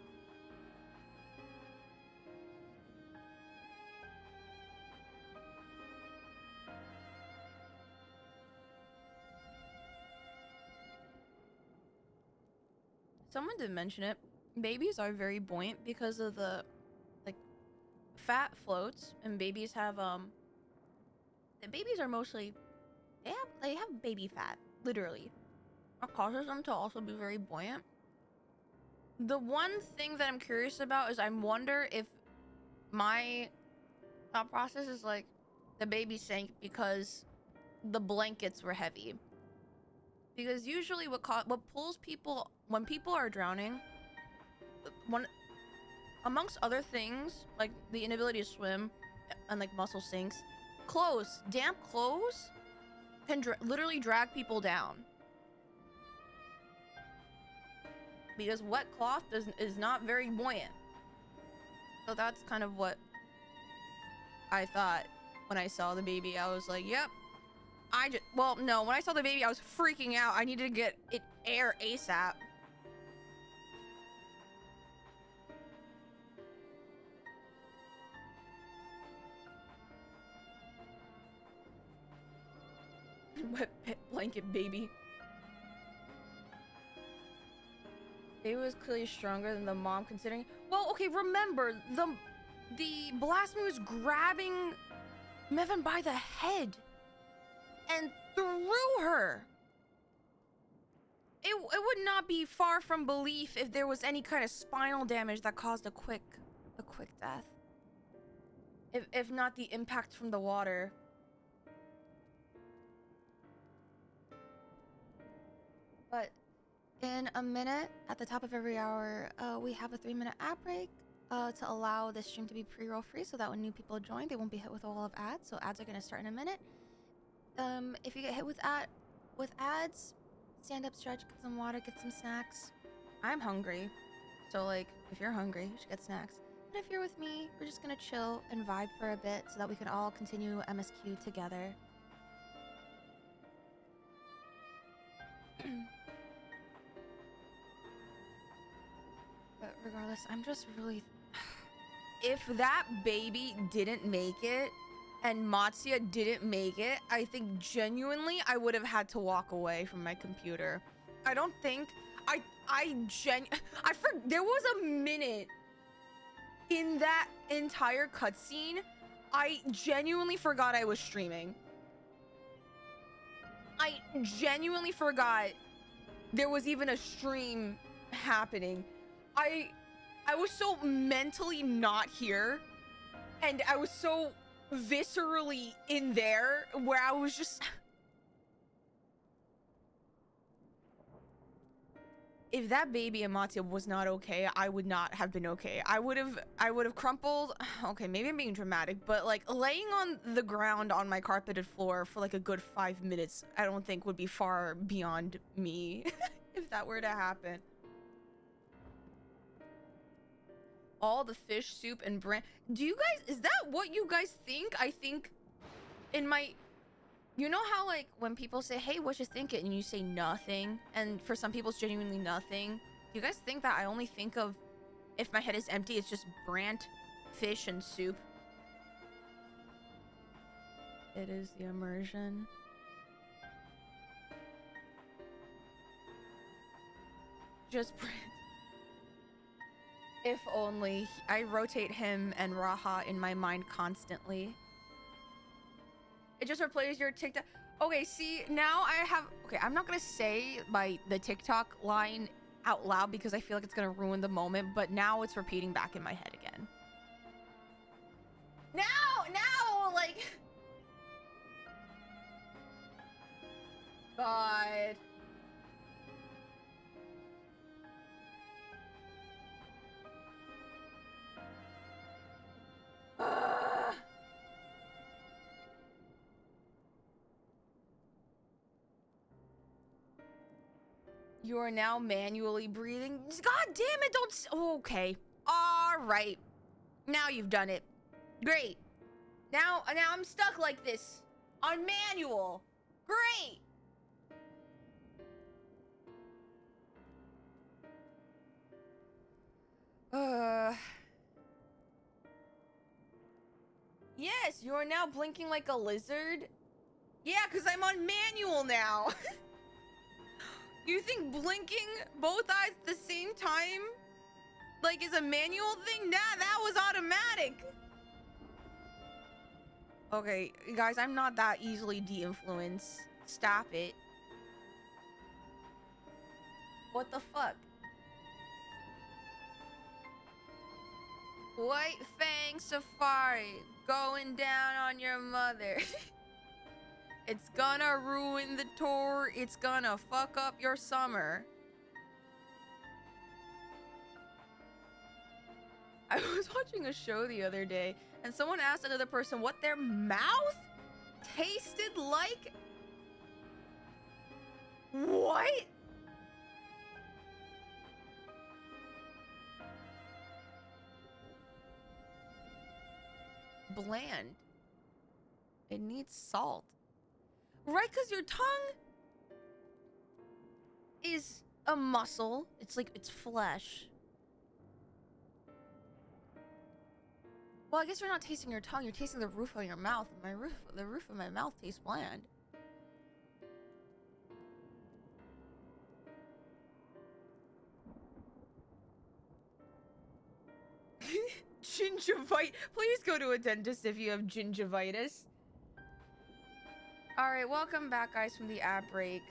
Someone did mention it. Babies are very buoyant because of the fat floats, and babies have the babies are mostly they have baby fat, literally. That causes them to also be very buoyant. The one thing that I'm curious about is I wonder if my thought process is like the baby sank because the blankets were heavy. Because usually what pulls people when people are drowning, amongst other things, like the inability to swim and like muscle sinks, clothes, damp clothes can literally drag people down. Because wet cloth is not very buoyant. So that's kind of what I thought when I saw the baby. I was like, yep. Well, no, when I saw the baby, I was freaking out. I needed to get it air ASAP. Wet pet blanket baby. Baby was clearly stronger than the mom, considering. Well, okay, remember the blasphemy was grabbing Mevin by the head and threw her. It would not be far from belief if there was any kind of spinal damage that caused a quick death. If not the impact from the water. But in a minute, at the top of every hour, we have a 3-minute ad break to allow this stream to be pre-roll free, so that when new people join, they won't be hit with a wall of ads. So ads are going to start in a minute. If you get hit with ads, stand up, stretch, get some water, get some snacks. I'm hungry. So like, if you're hungry, you should get snacks. And if you're with me, we're just gonna chill and vibe for a bit so that we can all continue MSQ together. But regardless, I'm just really... If that baby didn't make it and Matsuya didn't make it, I think genuinely I would have had to walk away from my computer. I don't think... there was a minute in that entire cutscene, I genuinely forgot I was streaming. I genuinely forgot there was even a stream happening. I was so mentally not here, and I was so viscerally in there where I was just... If that baby in Matsuya was not okay, I would not have been okay. I would have crumpled. Okay, maybe I'm being dramatic, but like laying on the ground on my carpeted floor for like a good 5 minutes, I don't think would be far beyond me if that were to happen. All the fish soup and brand. Do you guys, is that what you guys think? I think in my... You know how like when people say, hey, what you think it? And you say nothing. And for some people it's genuinely nothing. Do you guys think that I only think of, if my head is empty, it's just brand, fish, and soup? It is the immersion. Just brand. If only. I rotate him and Raha in my mind constantly. It just replays your TikTok. Okay, see, now I have... Okay, I'm not gonna say the TikTok line out loud because I feel like it's gonna ruin the moment, but now it's repeating back in my head again. Now, like... God. You are now manually breathing. God damn it, don't... Okay. All right. Now you've done it. Great. Now I'm stuck like this. On manual. Great. Yes, you are now blinking like a lizard. Yeah, because I'm on manual now. You think blinking both eyes at the same time, like, is a manual thing? Nah, that was automatic. Okay, guys, I'm not that easily de-influenced. Stop it. What the fuck? White Fang Safari, going down on your mother. It's gonna ruin the tour. It's gonna fuck up your summer. I was watching a show the other day, and someone asked another person what their mouth tasted like. What? Bland. It needs salt. Right, because your tongue is a muscle. It's like, it's flesh. Well, I guess you're not tasting your tongue. You're tasting the roof of your mouth. The roof of my mouth tastes bland. Gingivitis. Please go to a dentist if you have gingivitis. Alright, welcome back, guys, from the ad break.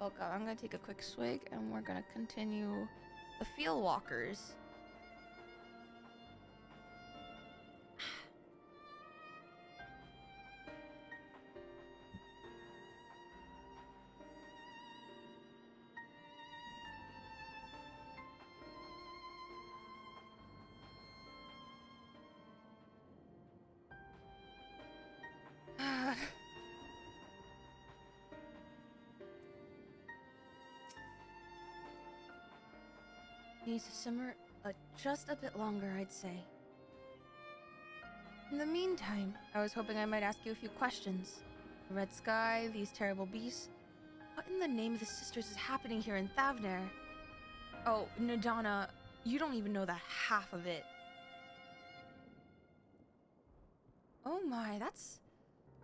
Welcome. I'm gonna take a quick swig, and we're gonna continue the field walkers. Needs to simmer just a bit longer, I'd say. In the meantime, I was hoping I might ask you a few questions. The red sky, these terrible beasts. What in the name of the sisters is happening here in Thavner? Oh, Nadana, you don't even know the half of it. Oh my, that's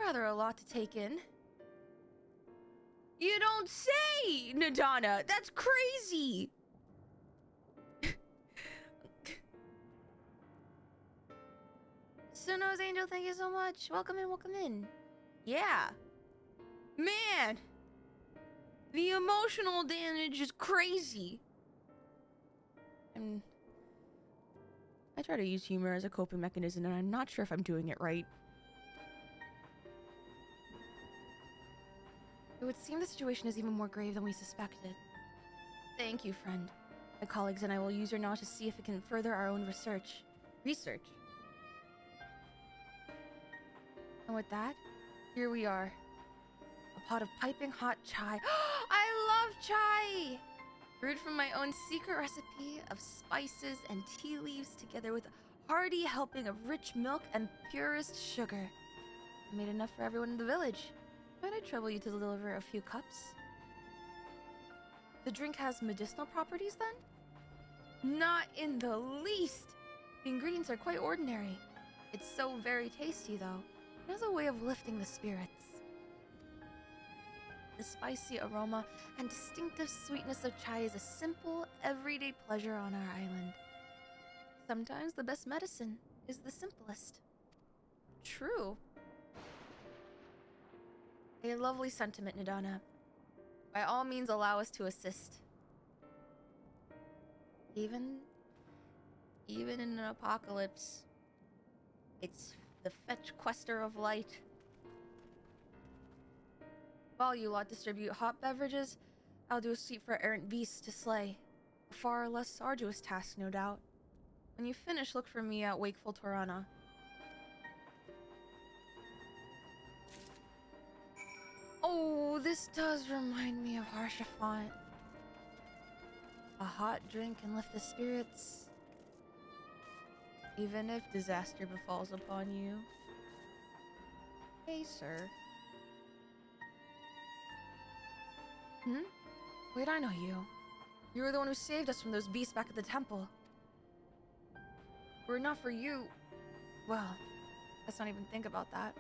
rather a lot to take in. You don't say, Nadana! That's crazy! Suno's Angel, thank you so much. Welcome in, welcome in. Yeah. Man! The emotional damage is crazy. And I try to use humor as a coping mechanism, and I'm not sure if I'm doing it right. It would seem the situation is even more grave than we suspected. Thank you, friend. My colleagues and I will use your knowledge to see if it can further our own research. And with that, here we are. A pot of piping hot chai. I love chai! Brewed from my own secret recipe of spices and tea leaves together with a hearty helping of rich milk and purest sugar. I made enough for everyone in the village. Might I trouble you to deliver a few cups? The drink has medicinal properties then? Not in the least! The ingredients are quite ordinary. It's so very tasty though. It has a way of lifting the spirits. The spicy aroma and distinctive sweetness of chai is a simple, everyday pleasure on our island. Sometimes the best medicine is the simplest. True. A lovely sentiment, Nadana. By all means, allow us to assist. Even in an apocalypse, it's the fetch quester of light. While you lot distribute hot beverages, I'll do a sweep for errant beasts to slay. A far less arduous task, no doubt. When you finish, look for me at Wakeful Torana. Oh, this does remind me of Harshafont. A hot drink can lift the spirits, even if disaster befalls upon you. Hey, sir. Wait, I know you. You were the one who saved us from those beasts back at the temple. Were it not for you... Well, let's not even think about that.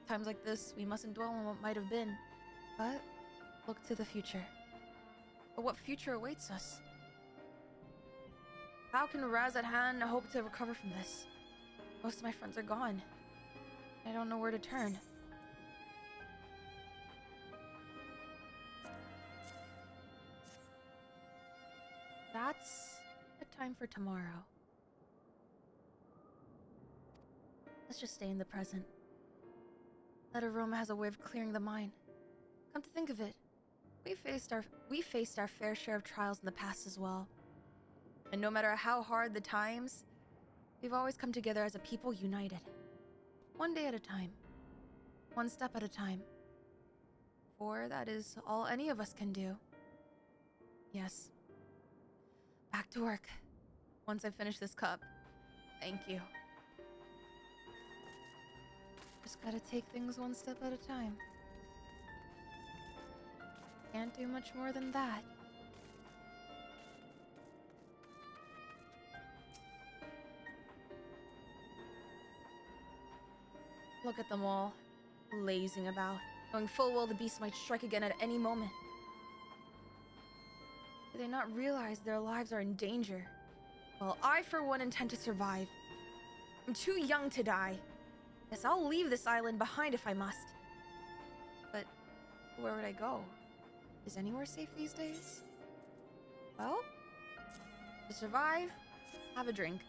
Times like this, we mustn't dwell on what might have been, but look to the future. But what future awaits us? How can Razadhan hope to recover from this? Most of my friends are gone. I don't know where to turn. That's a time for tomorrow. Let's just stay in the present. That aroma has a way of clearing the mind. Come to think of it, we faced our fair share of trials in the past as well. And no matter how hard the times, we've always come together as a people united. One day at a time. One step at a time. For that is all any of us can do. Yes. Back to work. Once I finish this cup. Thank you. Just gotta take things one step at a time. Can't do much more than that. Look at them all, lazing about, knowing full well the beast might strike again at any moment. Do they not realize their lives are in danger? Well, I for one intend to survive. I'm too young to die. Yes, I'll leave this island behind if I must. But where would I go? Is anywhere safe these days? Well, to survive, have a drink.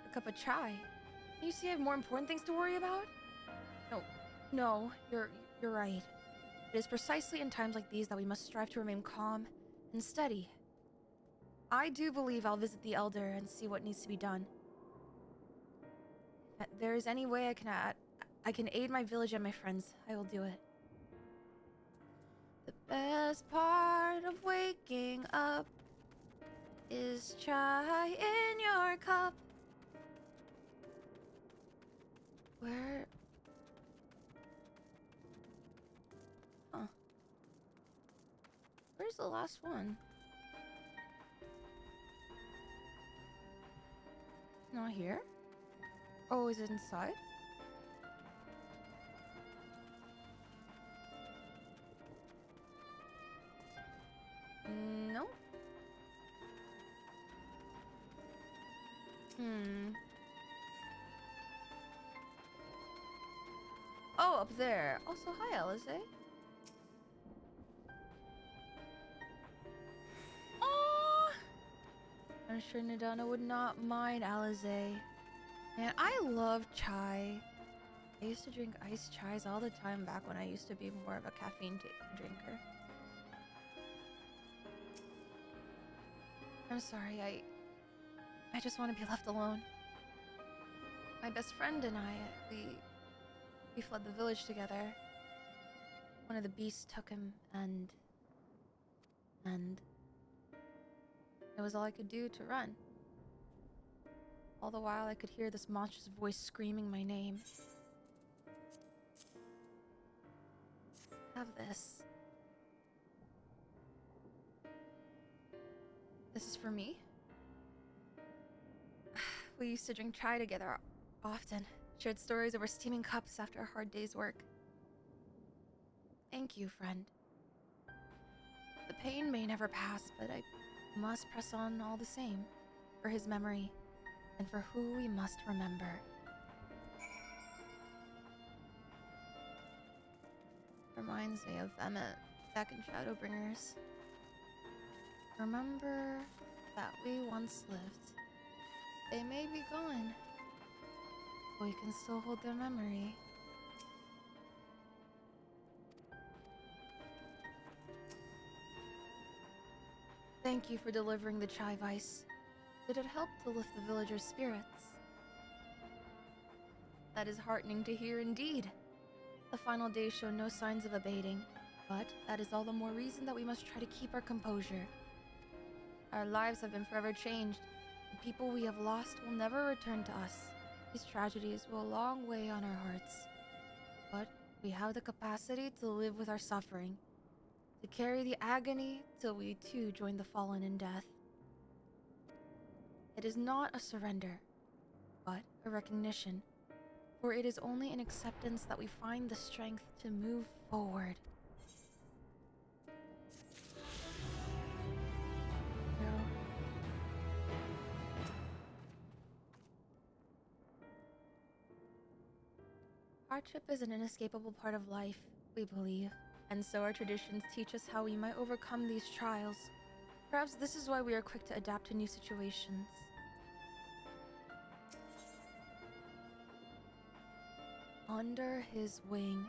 A cup of chai. You see I have more important things to worry about? No, you're right. It is precisely in times like these that we must strive to remain calm and steady. I do believe I'll visit the Elder and see what needs to be done. If there is any way I can aid my village and my friends, I will do it. The Best part of waking up is chai in your cup. Where? Huh. Where's the last one? Not here? Oh, is it inside? No. Oh, up there. Also, hi, Alize. Oh, I'm sure Nadana would not mind Alize. Man, I love chai. I used to drink iced chais all the time back when I used to be more of a caffeine drinker. I'm sorry, I just want to be left alone. My best friend and I, we fled the village together. One of the beasts took him, and it was all I could do to run. All the while I could hear this monstrous voice screaming my name. Have this. This is for me. We used to drink chai together often, shared stories over steaming cups after a hard day's work. Thank you, friend. The pain may never pass, but I must press on all the same, for his memory, and for who we must remember. Reminds me of them back in Shadowbringers. Remember that we once lived. They may be gone, but we can still hold their memory. Thank you for delivering the chai vice. Did it help to lift the villagers' spirits? That is heartening to hear indeed. The final days show no signs of abating, but that is all the more reason that we must try to keep our composure. Our lives have been forever changed. The people we have lost will never return to us. These tragedies will a long way on our hearts. But we have the capacity to live with our suffering, to carry the agony till we too join the fallen in death. It is not a surrender, but a recognition, for it is only in acceptance that we find the strength to move forward. Hardship is an inescapable part of life, we believe, and so our traditions teach us how we might overcome these trials. Perhaps this is why we are quick to adapt to new situations. Under his wing.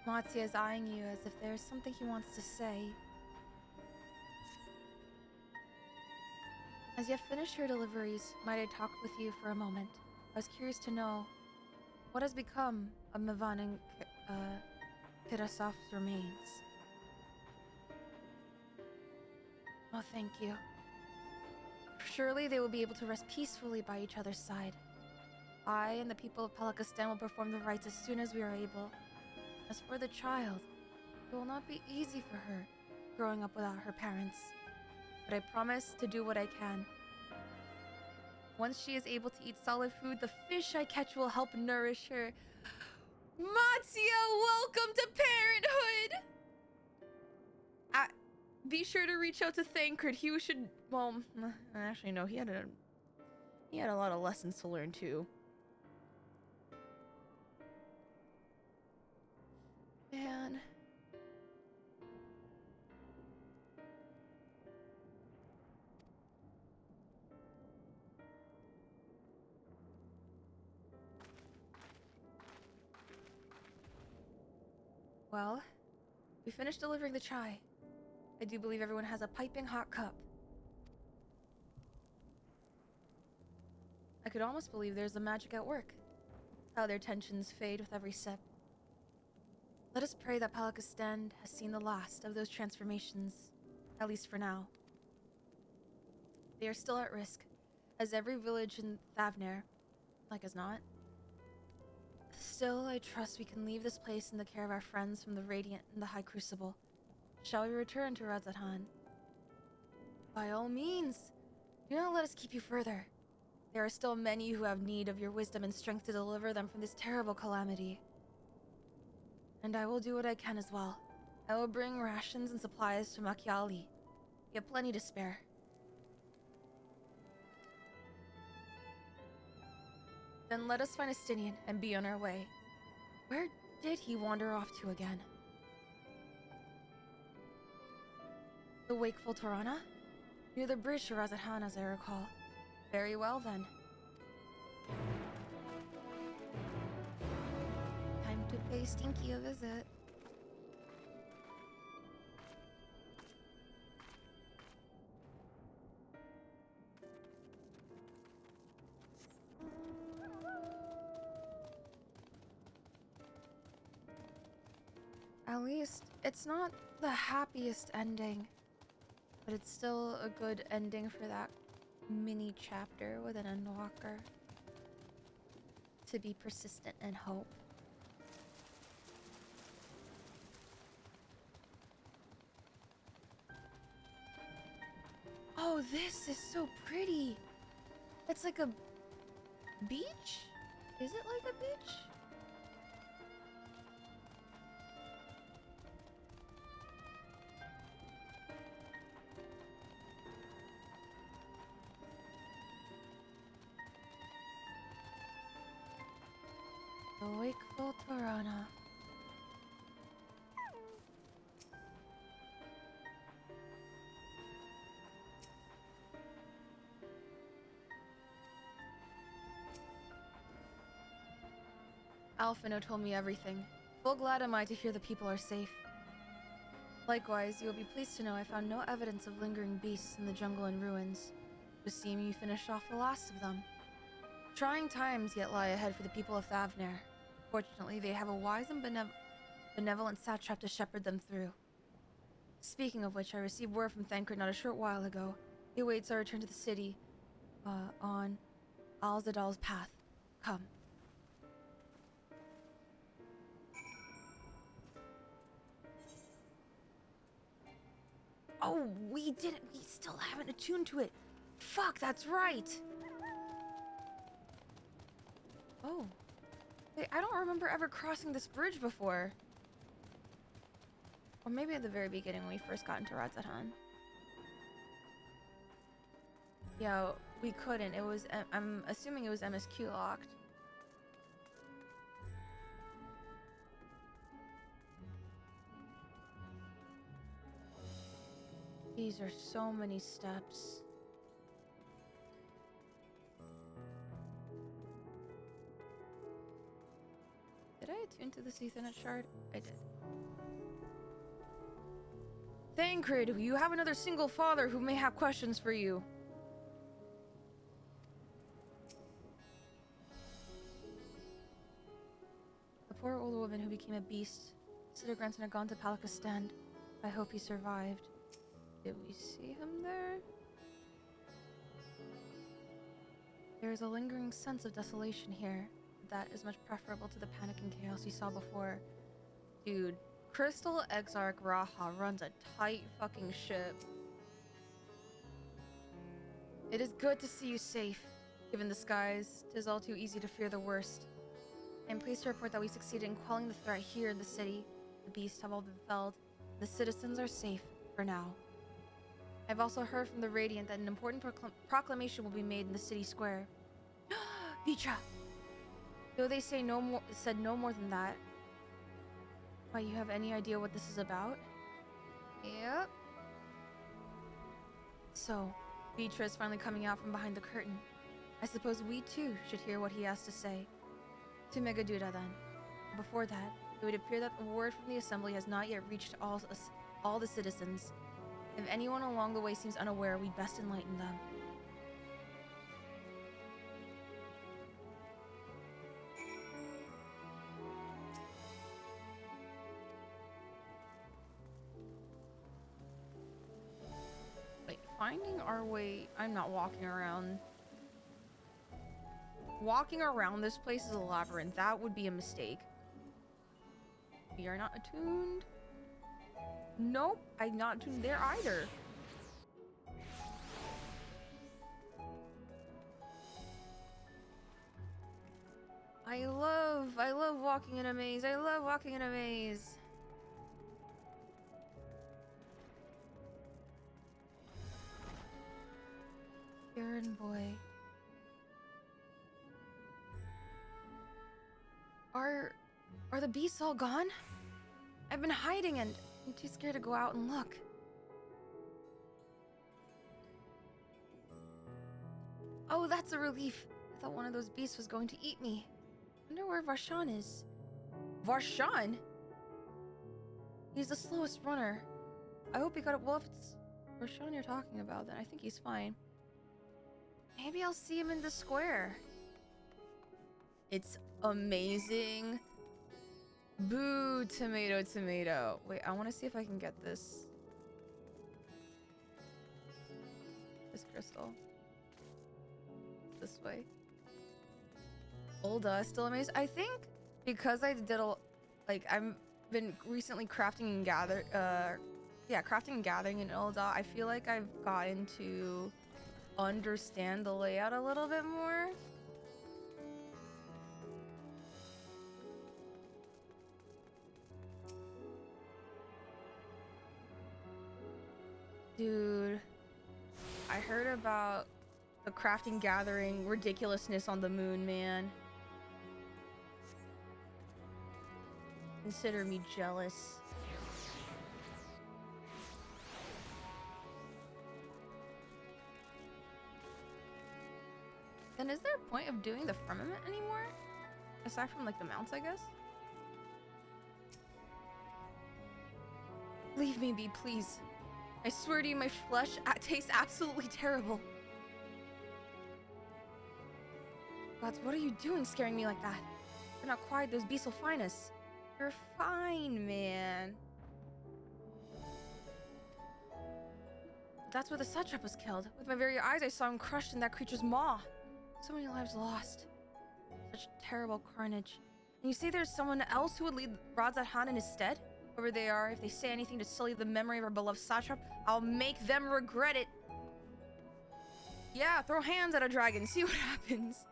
Matsuya is eyeing you as if there is something he wants to say. As you have finished your deliveries, might I talk with you for a moment? I was curious to know what has become of Mivan and Kirasov's remains. Oh, thank you. Surely they will be able to rest peacefully by each other's side. I and the people of Palakistan will perform the rites as soon as we are able. As for the child, it will not be easy for her, growing up without her parents. But I promise to do what I can. Once she is able to eat solid food, the fish I catch will help nourish her. Matsuya, welcome to parenthood! Be sure to reach out to Thancred. He should, well, actually no, he had a lot of lessons to learn too. Man. Well, we finished delivering the chai. I do believe everyone has a piping hot cup. I could almost believe there's a magic at work. How their tensions fade with every sip. Let us pray that Palakistan has seen the last of those transformations, at least for now. They are still at risk, as every village in Thavner, like as not. Still, I trust we can leave this place in the care of our friends from the Radiant and the High Crucible. Shall we return to Radzatan? By all means! Do not let us keep you further. There are still many who have need of your wisdom and strength to deliver them from this terrible calamity. And I will do what I can as well. I will bring rations and supplies to Makiali. We have plenty to spare. Then let us find Estinian and be on our way. Where did he wander off to again? The Wakeful Torana? Near the bridge to Razathan, as I recall. Very well, then. Time to pay Stinky a visit. At least, it's not the happiest ending, but it's still a good ending for that mini chapter with an Endwalker. To be persistent and hope. Oh, this is so pretty. It's like a beach? Is it like a beach? The Wakeful Torana. Alphino told me everything. Full glad am I to hear the people are safe. Likewise, you will be pleased to know I found no evidence of lingering beasts in the jungle and ruins. It would seem you finished off the last of them. Trying times yet lie ahead for the people of Thavner. Fortunately, they have a wise and benevolent satrap to shepherd them through. Speaking of which, I received word from Thancred not a short while ago. He awaits our return to the city, on Al-Zadal's path. Come. Oh, we still haven't attuned to it. Fuck, that's right. Oh. Wait, I don't remember ever crossing this bridge before. Or maybe at the very beginning when we first got into Radzatan. Yeah, we couldn't. It was, I'm assuming it was MSQ locked. These are so many steps. Did I attune to this Ethernet shard? I did. Thancred, you have another single father who may have questions for you. The poor old woman who became a beast. Consider grandson had gone to Palakistan. I hope he survived. Did we see him there? There is a lingering sense of desolation here. That is much preferable to the panic and chaos we saw before. Dude, Crystal Exarch Raha runs a tight fucking ship. It is good to see you safe. Given the skies, 'tis all too easy to fear the worst. I am pleased to report that we succeeded in quelling the threat here in the city. The beasts have all been felled. The citizens are safe, for now. I've also heard from the Radiant that an important proclamation will be made in the city square. Vitra! Though they said no more than that. Why, you have any idea what this is about? Yep. So, Vitra is finally coming out from behind the curtain. I suppose we too should hear what he has to say. To Megaduda then. Before that, it would appear that the word from the assembly has not yet reached all the citizens. If anyone along the way seems unaware, we'd best enlighten them. finding our way. I'm not walking around. Walking around this place is a labyrinth. That would be a mistake. We are not attuned. Nope, I'm not attuned there either. I love walking in a maze. I love walking in a maze. Errand boy. Are the beasts all gone? I've been hiding and I'm too scared to go out and look. Oh, that's a relief. I thought one of those beasts was going to eat me. Wonder where Varshan is. Varshan? He's the slowest runner. I hope he got it. Well, if it's Varshan you're talking about, then I think he's fine. Maybe I'll see him in the square. It's amazing. Boo, tomato, tomato. Wait, I want to see if I can get this. This crystal. This way. Ulda, still amazed. I think because I did I've been recently crafting and crafting and gathering in Ulda. I feel like I've gotten to understand the layout a little bit more. Dude, I heard about the crafting gathering ridiculousness on the moon, man. Consider me jealous. Then is there a point of doing the firmament anymore? Aside from like the mounts, I guess? Leave me be, please. I swear to you, my flesh tastes absolutely terrible. Gods, what are you doing scaring me like that? You're not quiet, those beasts will find us. You're fine, man. That's where the satrap was killed. With my very eyes, I saw him crushed in that creature's maw. So many lives lost. Such terrible carnage. And you say there's someone else who would lead Radzat in his stead? Whoever they are, if they say anything to sully the memory of our beloved satrap, I'll make them regret it. Yeah, throw hands at a dragon, see what happens.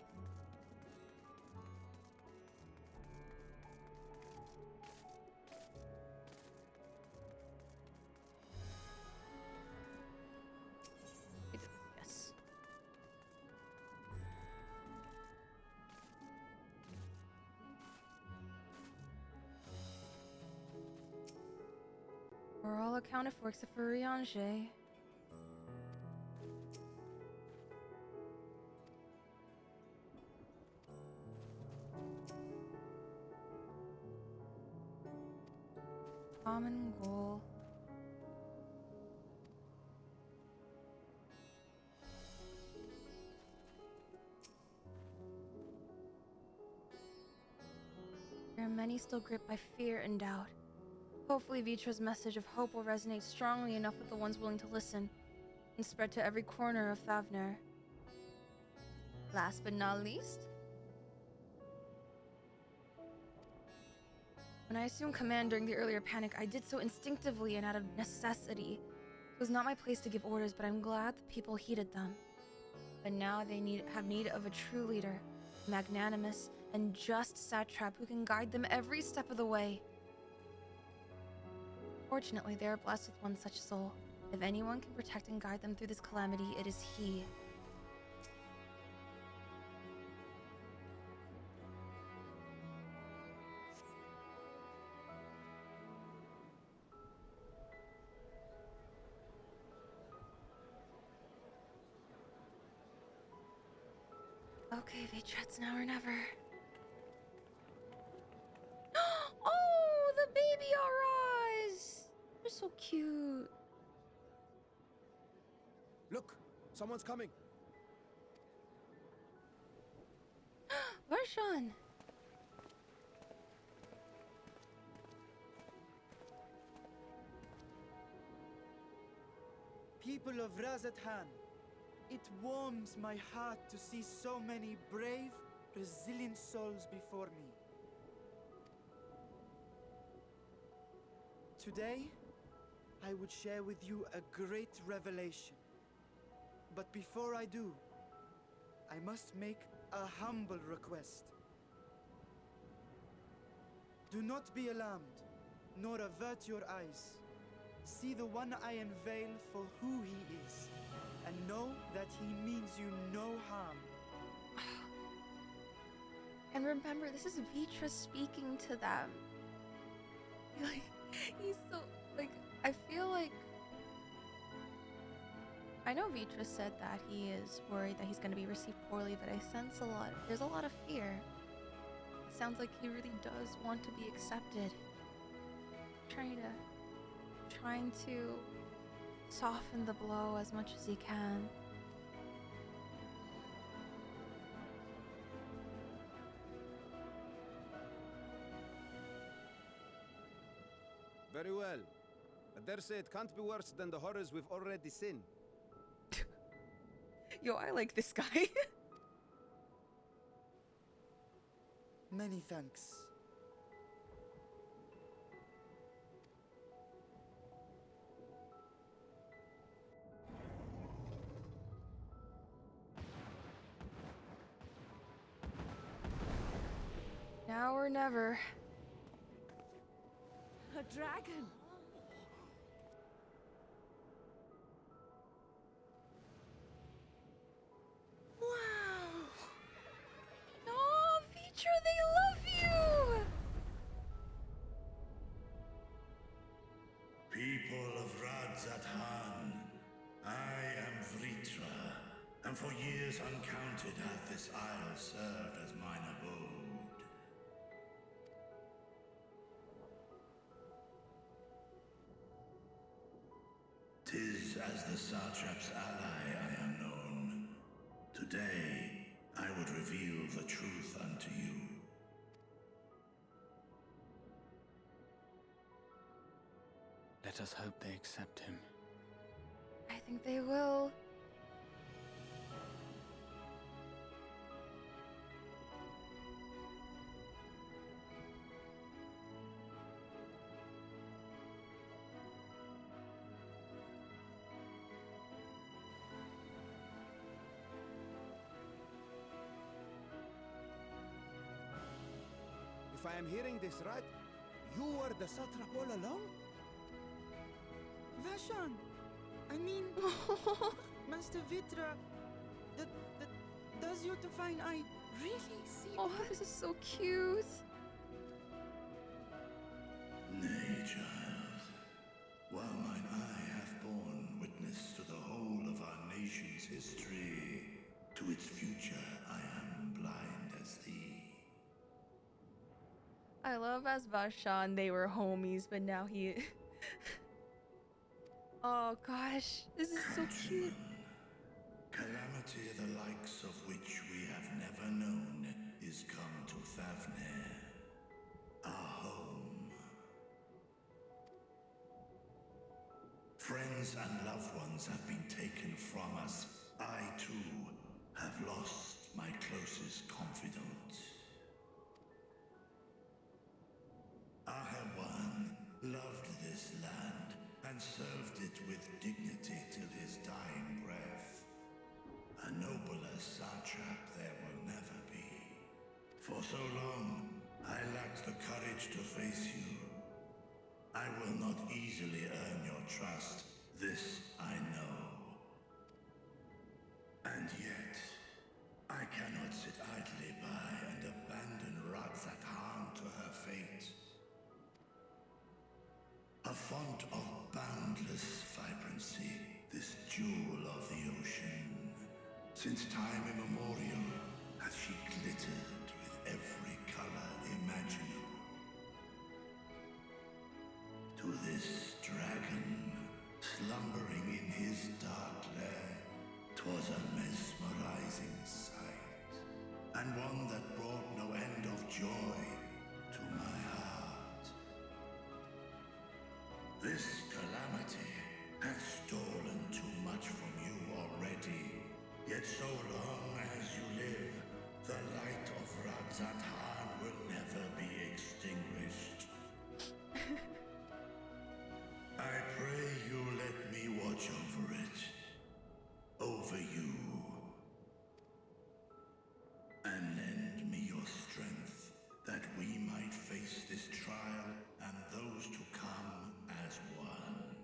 Yes. We're all accounted for except for Riange. Common goal. There are many still gripped by fear and doubt. Hopefully Vitra's message of hope will resonate strongly enough with the ones willing to listen and spread to every corner of Thavner. Last but not least, when I assumed command during the earlier panic, I did so instinctively and out of necessity. It was not my place to give orders, but I'm glad the people heeded them. But now they have need of a true leader, a magnanimous and just satrap who can guide them every step of the way. Fortunately, they are blessed with one such soul. If anyone can protect and guide them through this calamity, it is he. Okay, Vitra, it's now or never. Oh, the baby Auras! They're so cute. Look, someone's coming. Varshan! People of Razathan, it warms my heart to see so many brave, resilient souls before me. Today, I would share with you a great revelation. But before I do, I must make a humble request. Do not be alarmed, nor avert your eyes. See the one I unveil for who he is, and know that he means you no harm. And remember, this is Vitra speaking to them. Like, he's so, like, I feel like, I know Vitra said that he is worried that he's going to be received poorly, but I sense there's a lot of fear. It sounds like he really does want to be accepted. Trying to soften the blow as much as he can. Very well. I dare say it can't be worse than the horrors we've already seen. Yo, I like this guy. Many thanks. Now or never. A dragon! Wow! Oh, Vitra, they love you! People of Radzathan, I am Vritra, and for years uncounted hath this isle served as mine abode. 'Tis as the Satrap's ally I am known. Today, I would reveal the truth unto you. Let us hope they accept him. I think they will. If I am hearing this right, you were the satrap all along? Vashan! I mean, Master Vitra, does your divine eye really see Oh, that? this is so cute. Nay, child. While mine eye hath borne witness to the whole of our nation's history, to its future I am blind as thee. I love as Vashan, they were homies, but now he... Oh gosh, this is so cute. Calamity the likes of which we have never known is come to Fafnir, our home. Friends and loved ones have been taken from us. I too have lost my closest confidant. Ahawan loved this land and served it with dignity till his dying breath. A nobler satrap there will never be. For so long, I lacked the courage to face you. I will not easily earn your trust, this I know. And yet, I cannot sit idly by and abandon Radzathan to her fate. A font of boundless vibrancy, this jewel of the ocean. Since time immemorial, hath she glittered with every color imaginable. To this dragon, slumbering in his dark lair, 'twas a mesmerizing sight, and one that brought no end of joy to my heart. This calamity has stolen too much from you already. Yet so long as you live, the light of Radzatan will never be extinguished. I pray you let me watch over it. Over you. And lend me your strength, that we might face this trial and those to come as one.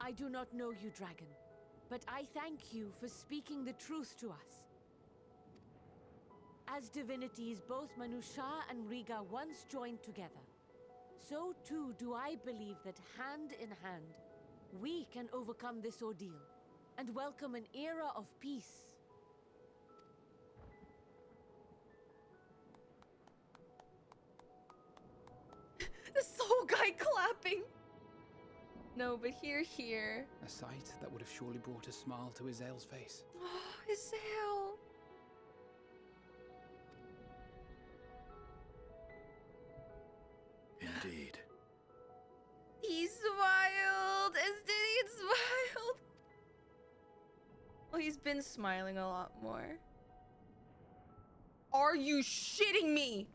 I do not know you, dragon, but I thank you for speaking the truth to us. As divinities, both Manusha and Riga once joined together. So too do I believe that hand in hand, we can overcome this ordeal and welcome an era of peace. The soul guy clapping. No, but here. A sight that would have surely brought a smile to Izel's face. Oh, Izel. Indeed. He smiled. Estinian smiled. Well, he's been smiling a lot more. Are you shitting me?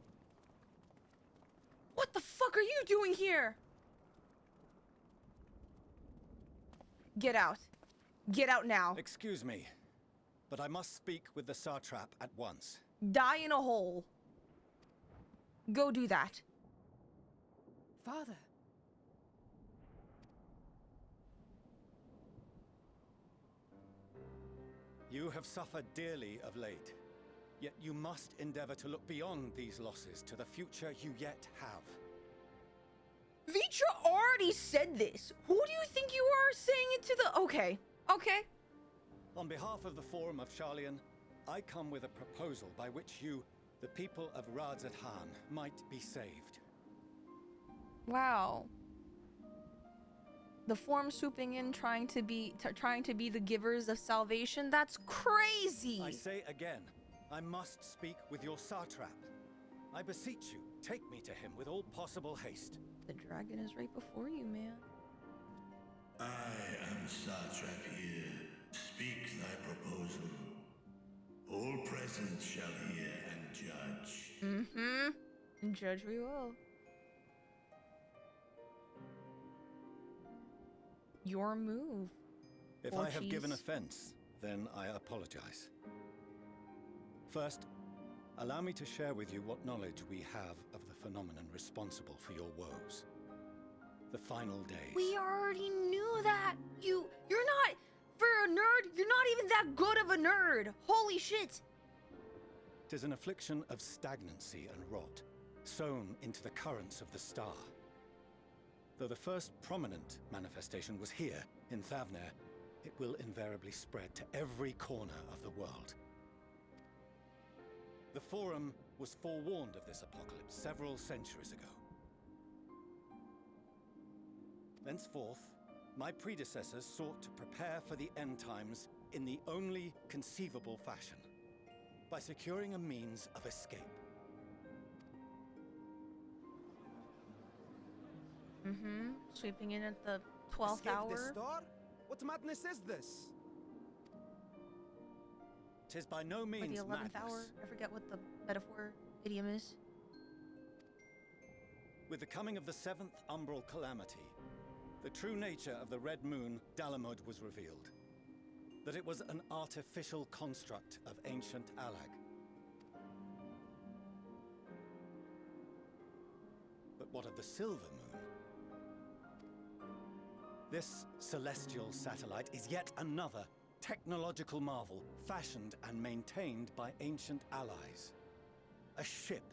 What the fuck are you doing here? Get out. Get out now. Excuse me, but I must speak with the satrap at once. Die in a hole. Go do that. Father. You have suffered dearly of late, yet you must endeavor to look beyond these losses to the future you yet have. Vitra already said this. Who do you think you are saying it to the... Okay. On behalf of the Forum of Sharlayan, I come with a proposal by which you, the people of Radzatan, might be saved. Wow. The Forum swooping in, trying to be the givers of salvation. That's crazy. I say again, I must speak with your satrap. I beseech you, take me to him with all possible haste. The dragon is right before you, man. I am satrap here. Speak thy proposal. All present shall hear and judge. Mm-hmm. And judge we will. Your move. If I have given offense, then I apologize. First, allow me to share with you what knowledge we have of the phenomenon responsible for your woes. The final days. We already knew that. You're not, for a nerd, you're not even that good of a nerd. Holy shit. 'Tis an affliction of stagnancy and rot, sown into the currents of the star. Though the first prominent manifestation was here, in Thavner, it will invariably spread to every corner of the world. The Forum was forewarned of this apocalypse several centuries ago. Thenceforth, my predecessors sought to prepare for the end times in the only conceivable fashion, by securing a means of escape. Mm-hmm. Sweeping in at the 12th hour. The star? What madness is this? 'Tis by no Or means the 11th madness. hour. I forget what the metaphor idiom is. With the coming of the 7th umbral calamity, the true nature of the Red Moon, Dalamud, was revealed. That it was an artificial construct of ancient Alag. But what of the Silver Moon? This celestial satellite is yet another technological marvel fashioned and maintained by ancient allies. A ship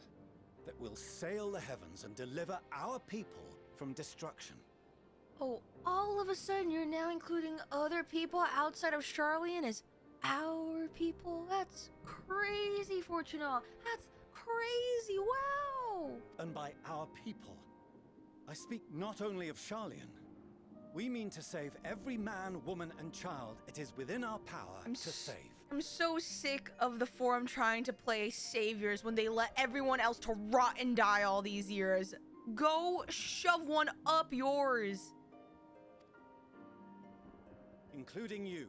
that will sail the heavens and deliver our people from destruction. Oh, all of a sudden you're now including other people outside of Sharlayan as our people? That's crazy, Fortunal. That's crazy, wow! And by our people, I speak not only of Sharlayan. We mean to save every man, woman, and child it is within our power to save. I'm so sick of the Forum trying to play saviors when they let everyone else to rot and die all these years. Go shove one up yours. Including you,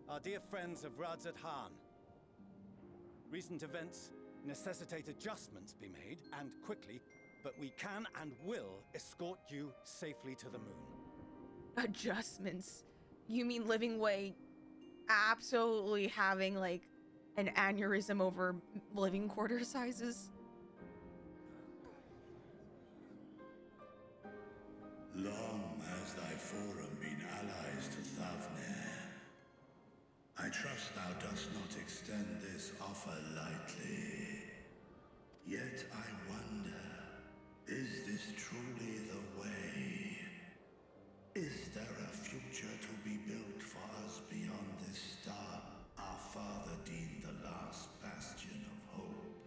our dear friends of Radzat Han. Recent events necessitate adjustments be made, and quickly, but we can and will escort you safely to the moon. Adjustments? You mean Living Way absolutely having like an aneurysm over living quarter sizes? Long has thy forum been allies to Thavner. I trust thou dost not extend this offer lightly. Yet I wonder, is this truly the way? Is there a future to be built for us beyond this star our father deemed the last bastion of hope?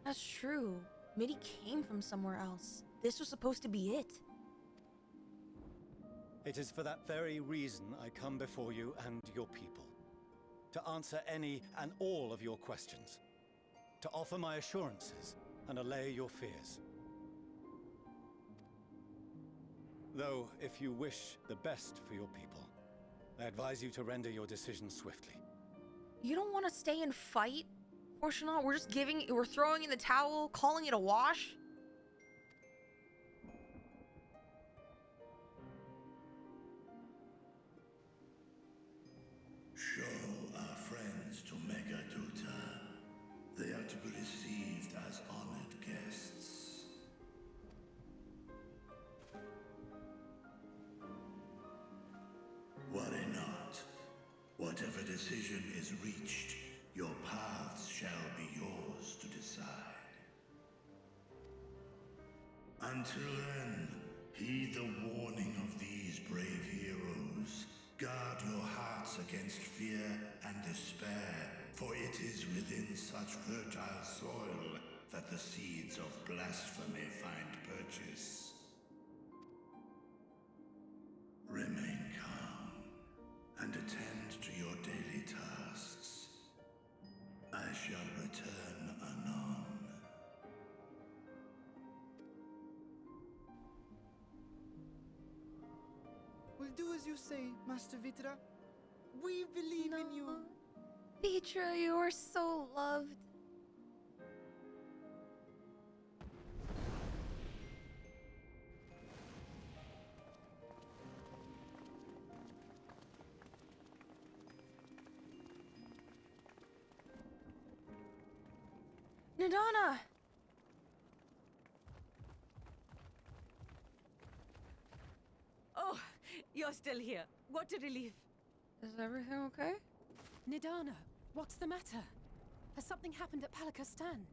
That's true. Midi came from somewhere else. This was supposed to be it. It is for that very reason I come before you and your people. To answer any and all of your questions. To offer my assurances and allay your fears. Though, if you wish the best for your people, I advise you to render your decision swiftly. You don't want to stay and fight? Fortunate, we're throwing in the towel, calling it a wash? Show our friends to Megaduta. They are to be received as honored guests. Worry not. Whatever decision is reached, your paths shall be yours to decide. Until then, heed the warning of these brave heroes. Guard your hearts against fear and despair, for it is within such fertile soil that the seeds of blasphemy find purchase. Remain calm and attend to your daily tasks. I shall return anon. We'll do as you say, Master Vitra. We believe in you. Vitra, you are so loved. Nadana! Oh, you're still here. What a relief. Is everything okay? Nidana, what's the matter? Has something happened at Palika Stand?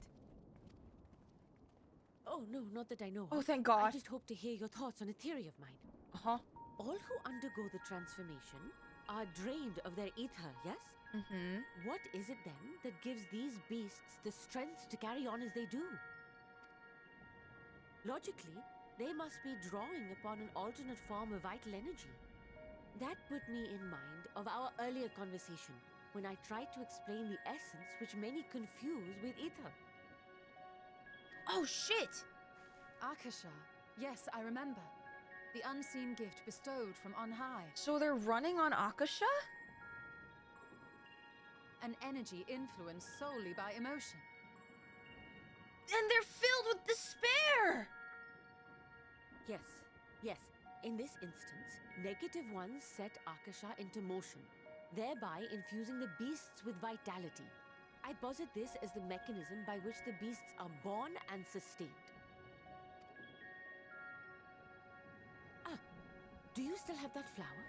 Oh, no, not that I know. Oh, of. thank God. I just hope to hear your thoughts on a theory of mine. Uh-huh. All who undergo the transformation are drained of their ether, yes? Mm-hmm. What is it then that gives these beasts the strength to carry on as they do? Logically, they must be drawing upon an alternate form of vital energy. That put me in mind of our earlier conversation, when I tried to explain the essence which many confuse with ether. Oh, shit! Akasha. Yes, I remember. The unseen gift bestowed from on high. So they're running on Akasha? An energy influenced solely by emotion. And they're filled with despair! Yes, yes. In this instance, negative ones set Akasha into motion, thereby infusing the beasts with vitality. I posit this as the mechanism by which the beasts are born and sustained. Ah, do you still have that flower?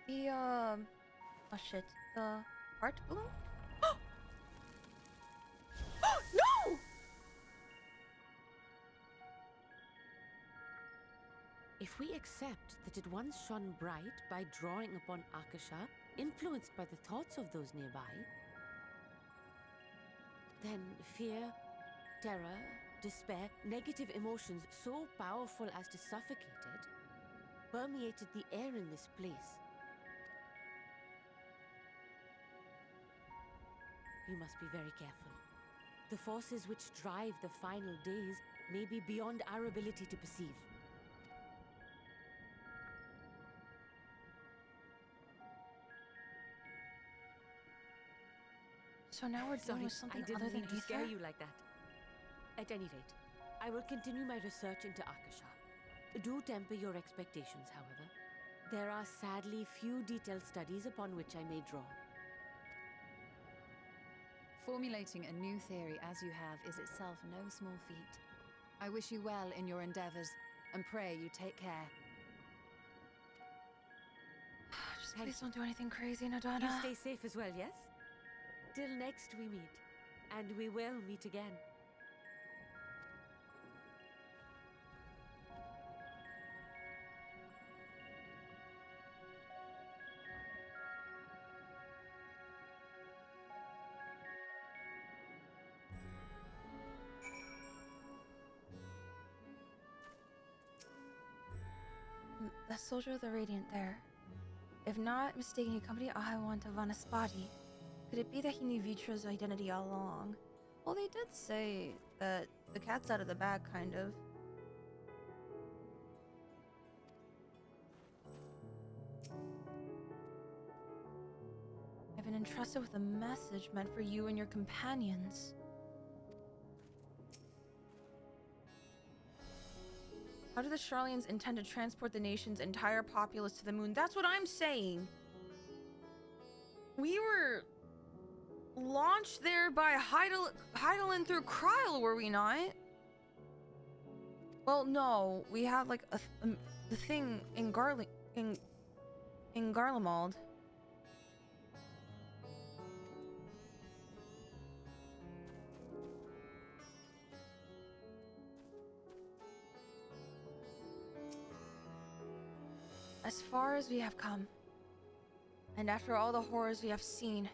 The, oh shit. The heart bloom? No! If we accept that it once shone bright by drawing upon Akasha, influenced by the thoughts of those nearby, then fear, terror, despair, negative emotions so powerful as to suffocate it, permeated the air in this place. You must be very careful. The forces which drive the final days may be beyond our ability to perceive. So now we're dealing with something I didn't other than mean to scare Aether? you like that. At any rate, I will continue my research into Akasha. Do temper your expectations, however. There are sadly few detailed studies upon which I may draw. Formulating a new theory as you have is itself no small feat. I wish you well in your endeavors, and pray you take care. Just please don't do anything crazy, Nadana. You stay safe as well, yes? Till next we meet. And we will meet again. The soldier of the Radiant there. If not mistaking company, I want Vanaspati. Could it be that he knew Vitra's identity all along? Well, they did say that the cat's out of the bag, kind of. I've been entrusted with a message meant for you and your companions. How do the Sharlians intend to transport the nation's entire populace to the moon? That's what I'm saying. We were launched there by Hydaelyn through Kryl, were we not? Well, no, we had like the thing in Garlemald. As far as we have come, and after all the horrors we have seen,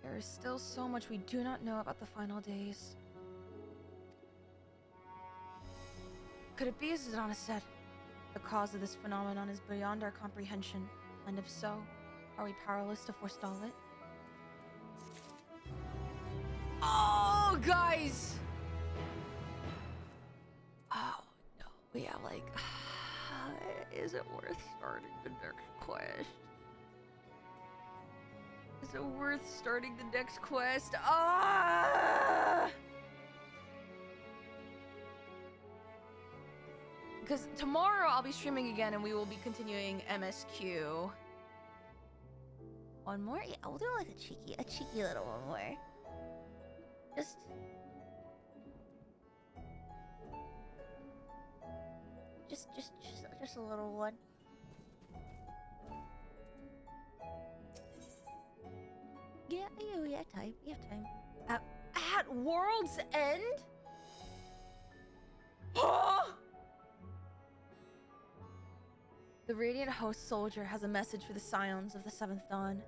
there is still so much we do not know about the final days. Could it be, as Zidana said, the cause of this phenomenon is beyond our comprehension, and if so, are we powerless to forestall it? Oh, guys! Oh, no, we have like... Is it worth starting the next quest? Is it worth starting the next quest? Ah! Because tomorrow I'll be streaming again and we will be continuing MSQ. One more? Yeah, we'll do like a cheeky little one more. Just a little one. Yeah, we have time. We have time. At World's End? The Radiant Host soldier has a message for the Scions of the Seventh Dawn.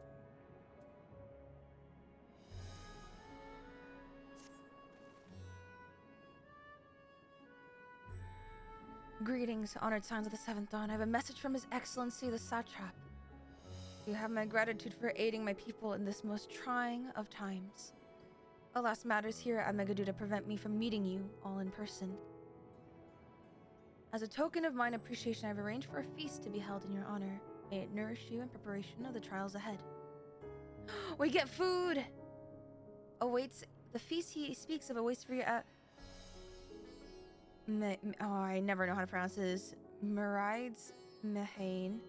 Greetings, honored Scions of the Seventh Dawn. I have a message from His Excellency the Satrap. You have my gratitude for aiding my people in this most trying of times. Alas, matters here at Megaduda prevent me from meeting you all in person. As a token of mine appreciation, I have arranged for a feast to be held in your honor. May it nourish you in preparation of the trials ahead. We get food! Awaits. The feast he speaks of awaits for you at... I never know how to pronounce this. Merides Mehane.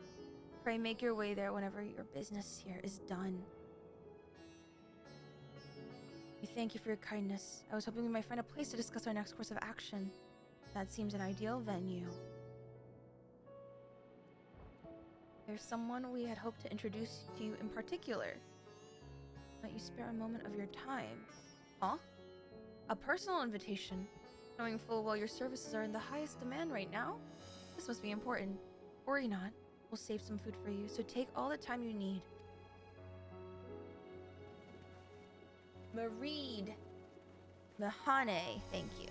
Pray make your way there whenever your business here is done. We thank you for your kindness. I was hoping we might find a place to discuss our next course of action. That seems an ideal venue. There's someone we had hoped to introduce to you in particular. Might you spare a moment of your time? Huh? A personal invitation? Knowing full well your services are in the highest demand right now? This must be important. Worry not. We'll save some food for you, so take all the time you need. Mareed. Mahane, thank you.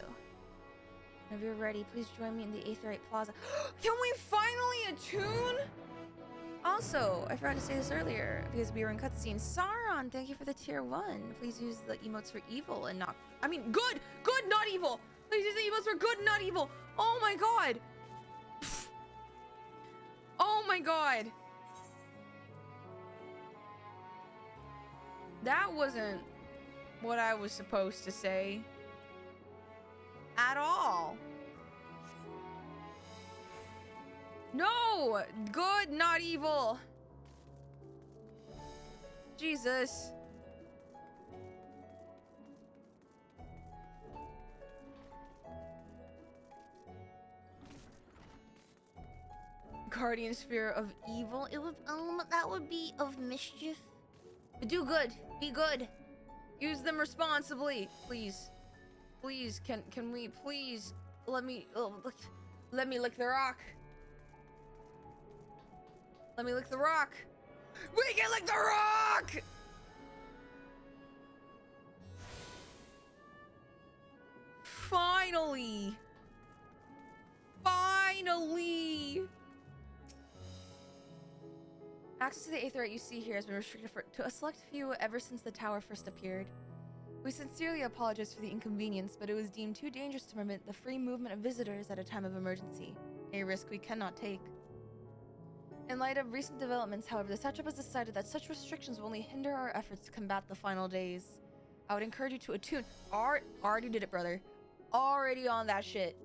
Whenever you're ready, please join me in the Aetherite Plaza. Can we finally attune? Also, I forgot to say this earlier, because we were in cutscene, Sauron John, thank you for the tier 1. Please use the emotes for evil and not... I mean, good! Good, not evil! Please use the emotes for good, not evil! Oh my god! Oh my god! That wasn't what I was supposed to say. At all. No! Good, not evil! Jesus. Guardian spirit of evil. It would that would be of mischief. Do good. Be good. Use them responsibly, please. Please, can we please let me lick the rock. Let me lick the rock. We can lick the rock. Finally. Finally. Access to the Aetherite you see here has been restricted to a select few ever since the tower first appeared. We sincerely apologize for the inconvenience, but it was deemed too dangerous to permit the free movement of visitors at a time of emergency, a risk we cannot take. In light of recent developments, however, the Satrap has decided that such restrictions will only hinder our efforts to combat the final days. I would encourage you to attune. Already did it, brother. Already on that shit.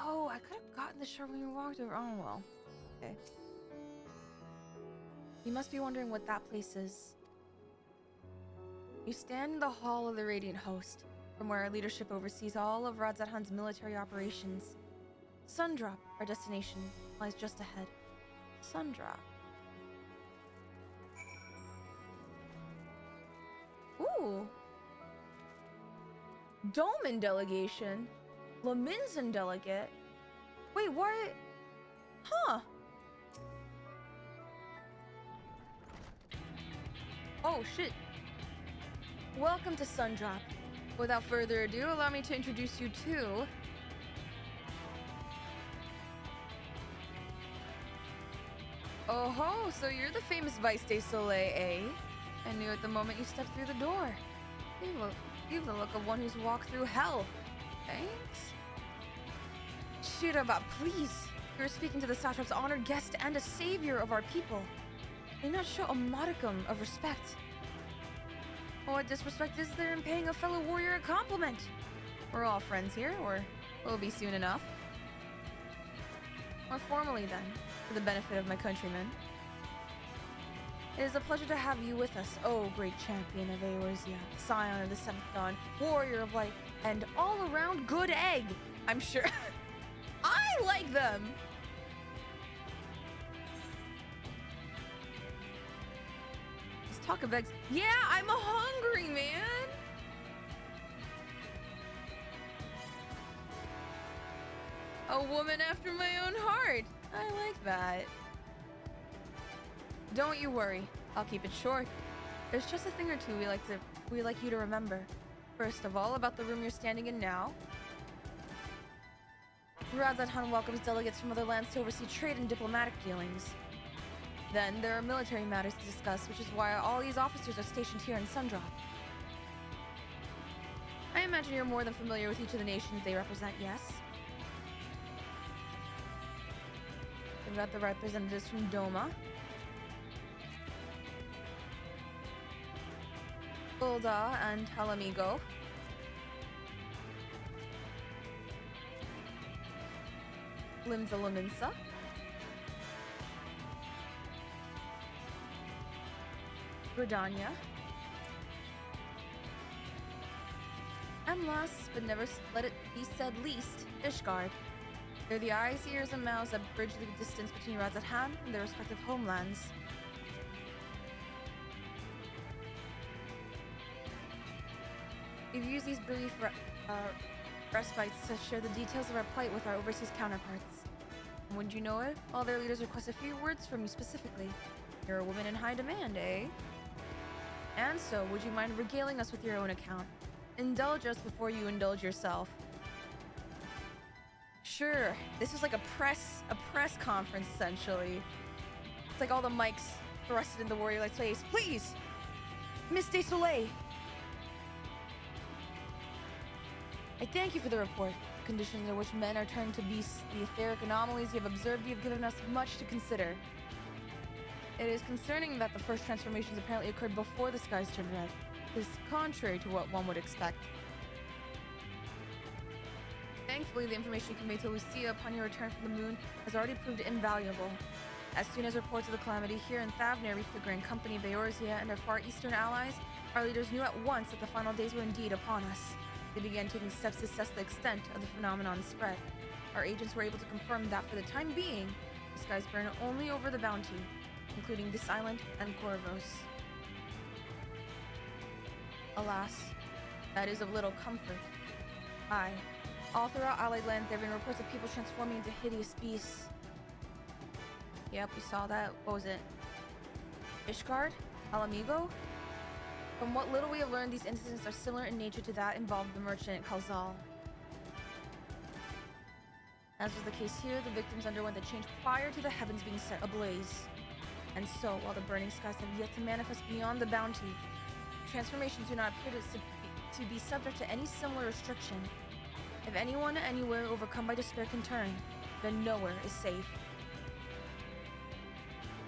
Oh, I could have gotten the shard when we walked over. Oh, well. Okay. You must be wondering what that place is. You stand in the hall of the Radiant Host, from where our leadership oversees all of Radzat-Han's military operations. Sundrop, our destination, lies just ahead. Sundrop. Ooh. Dolmen delegation. Laminzen delegate. Wait, what? Huh. Oh, shit. Welcome to Sundrop. Without further ado, allow me to introduce you to... Oh ho, so you're the famous Vice de Soleil, eh? I knew at the moment you stepped through the door. You have the look of one who's walked through hell. Thanks? Shiraba, please. You're speaking to the Satrap's honored guest and a savior of our people. May not show a modicum of respect. What disrespect is there in paying a fellow warrior a compliment? We're all friends here, or will be soon enough. More formally then, for the benefit of my countrymen. It is a pleasure to have you with us, oh great champion of Eorzea, scion of the Seventh Dawn, warrior of light, and all-around good egg. I'm sure. I like them. Let's talk of eggs. Yeah, I'm hungry, man. A woman after my own heart. I like that. Don't you worry. I'll keep it short. There's just a thing or two we like you to remember. First of all, about the room you're standing in now. Radzat-Han welcomes delegates from other lands to oversee trade and diplomatic dealings. Then there are military matters to discuss, which is why all these officers are stationed here in Sundrop. I imagine you're more than familiar with each of the nations they represent, yes? We've got the representatives from Doma, Ul'dah and Halamigo, Limsa Laminsa, Gridania, and last but never let it be said least, Ishgard. They're the eyes, ears, and mouths that bridge the distance between Radzat-Han and their respective homelands. We've used these brief respites to share the details of our plight with our overseas counterparts. And wouldn't you know it, all their leaders request a few words from you specifically. You're a woman in high demand, eh? And so, would you mind regaling us with your own account? Indulge us before you indulge yourself. Sure, this is like a press conference, essentially. It's like all the mics thrusted in the warrior like face. Please, Miss De Soleil. I thank you for the report. The conditions under which men are turned to beasts, the etheric anomalies you have observed, you have given us much to consider. It is concerning that the first transformations apparently occurred before the skies turned red. It is contrary to what one would expect. Thankfully, the information you conveyed to Lucia upon your return from the moon has already proved invaluable. As soon as reports of the calamity here in Thavner reached the Grand Company of Eorzea and our far eastern allies, our leaders knew at once that the final days were indeed upon us. They began taking steps to assess the extent of the phenomenon's spread. Our agents were able to confirm that for the time being, the skies burn only over the Bounty, including this island and Corvos. Alas, that is of little comfort. Aye, all throughout Allied lands there have been reports of people transforming into hideous beasts. Yep, we saw that. What was it? Ishgard? Alamigo? From what little we have learned, these incidents are similar in nature to that involved the merchant Kalzal. As was the case here, the victims underwent the change prior to the heavens being set ablaze. And so, while the burning skies have yet to manifest beyond the Bounty, transformations do not appear to be subject to any similar restriction. If anyone anywhere overcome by despair can turn, then nowhere is safe.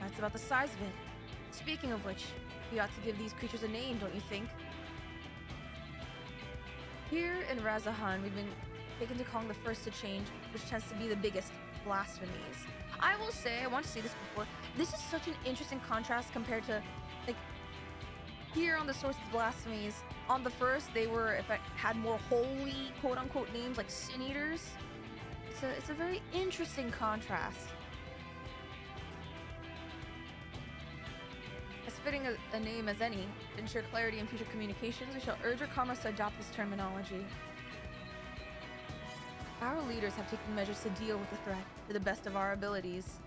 That's about the size of it. Speaking of which, we ought to give these creatures a name, don't you think? Here in Razahan, we've been taken to calling the first to change, which tends to be the biggest, blasphemies. I will say, I want to say this before, this is such an interesting contrast compared to, like, here on the sources blasphemies, on the first, they were, if it had more holy, quote-unquote, names, like Sin Eaters. It's a very interesting contrast. As fitting a name as any, to ensure clarity in future communications, we shall urge our comrades to adopt this terminology. Our leaders have taken measures to deal with the threat to the best of our abilities.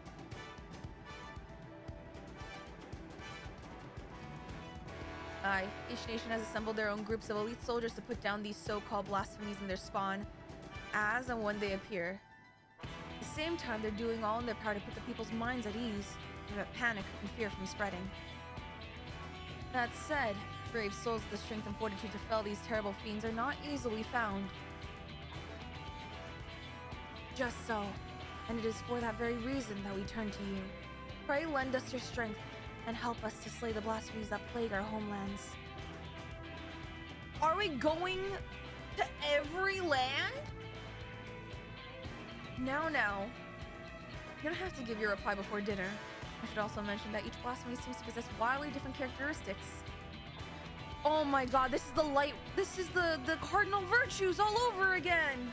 Aye, each nation has assembled their own groups of elite soldiers to put down these so-called blasphemies in their spawn, as and when they appear. At the same time, they're doing all in their power to put the people's minds at ease, to prevent panic and fear from spreading. That said, brave souls with the strength and fortitude to fell these terrible fiends are not easily found. Just so, and it is for that very reason that we turn to you. Pray lend us your strength and help us to slay the blasphemies that plague our homelands. Are we going to every land? Now, you don't have to give your reply before dinner. I should also mention that each blasphemy seems to possess wildly different characteristics. Oh my god, this is the cardinal virtues all over again!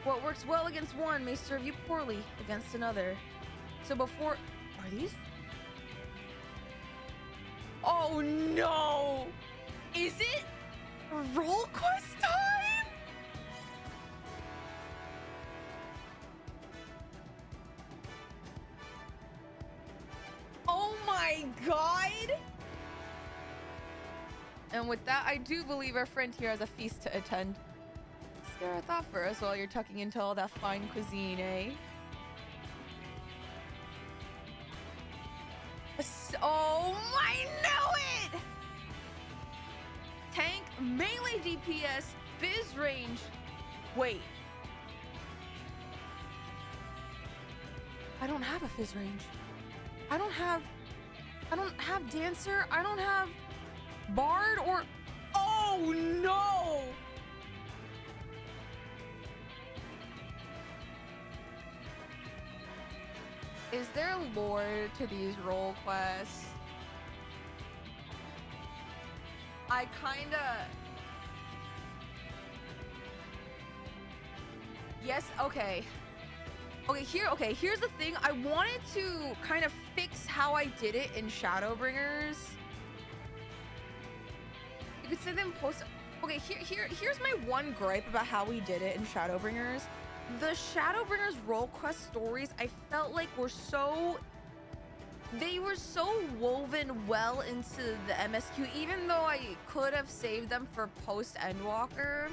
What works well against one may serve you poorly against another. So before... Are these... Oh no! Is it roll quest time? Oh my god! And with that, I do believe our friend here has a feast to attend. Spare a thought for us while you're tucking into all that fine cuisine, eh? Oh, I know it! Tank, melee DPS, biz range. Wait. I don't have a fizz range. I don't have dancer. I don't have bard or... Oh no! Is there lore to these role quests? I kinda... Yes, okay. Okay, here's the thing. I wanted to kind of fix how I did it in Shadowbringers. You could say them post... Okay, here's my one gripe about how we did it in Shadowbringers. The Shadowbringers role quest stories, I felt like they were so woven well into the MSQ, even though I could have saved them for post Endwalker.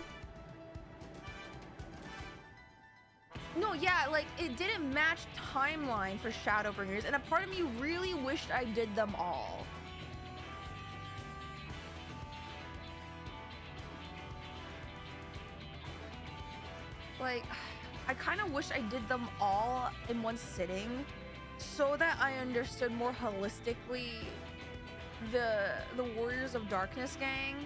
No, yeah, like it didn't match timeline for Shadowbringers, and a part of me really wished I did them all. Like, I kind of wish I did them all in one sitting so that I understood more holistically the Warriors of Darkness gang.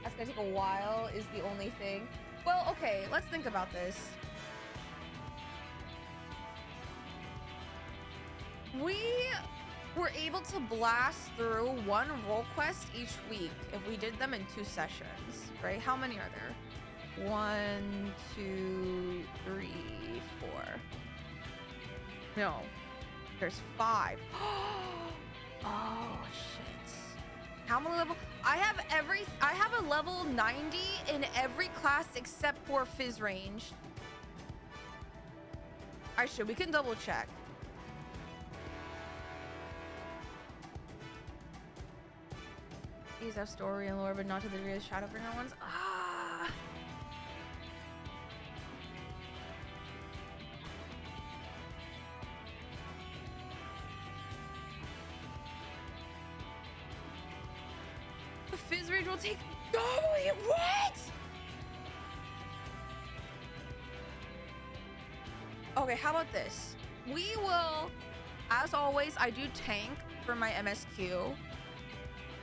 That's gonna take a while is the only thing. Well, okay, let's think about this. We were able to blast through one role quest each week if we did them in 2 sessions, right? How many are there? 1, 2, 3, 4. No, there's 5. Oh shit! How many level? I have a level 90 in every class except for Fizz range. We can double check. These have story and lore, but not to the degree of Shadowbringer ones. Ah. The Fizz range will take. Oh, wait, what? Okay, how about this? We will, as always, I do tank for my MSQ.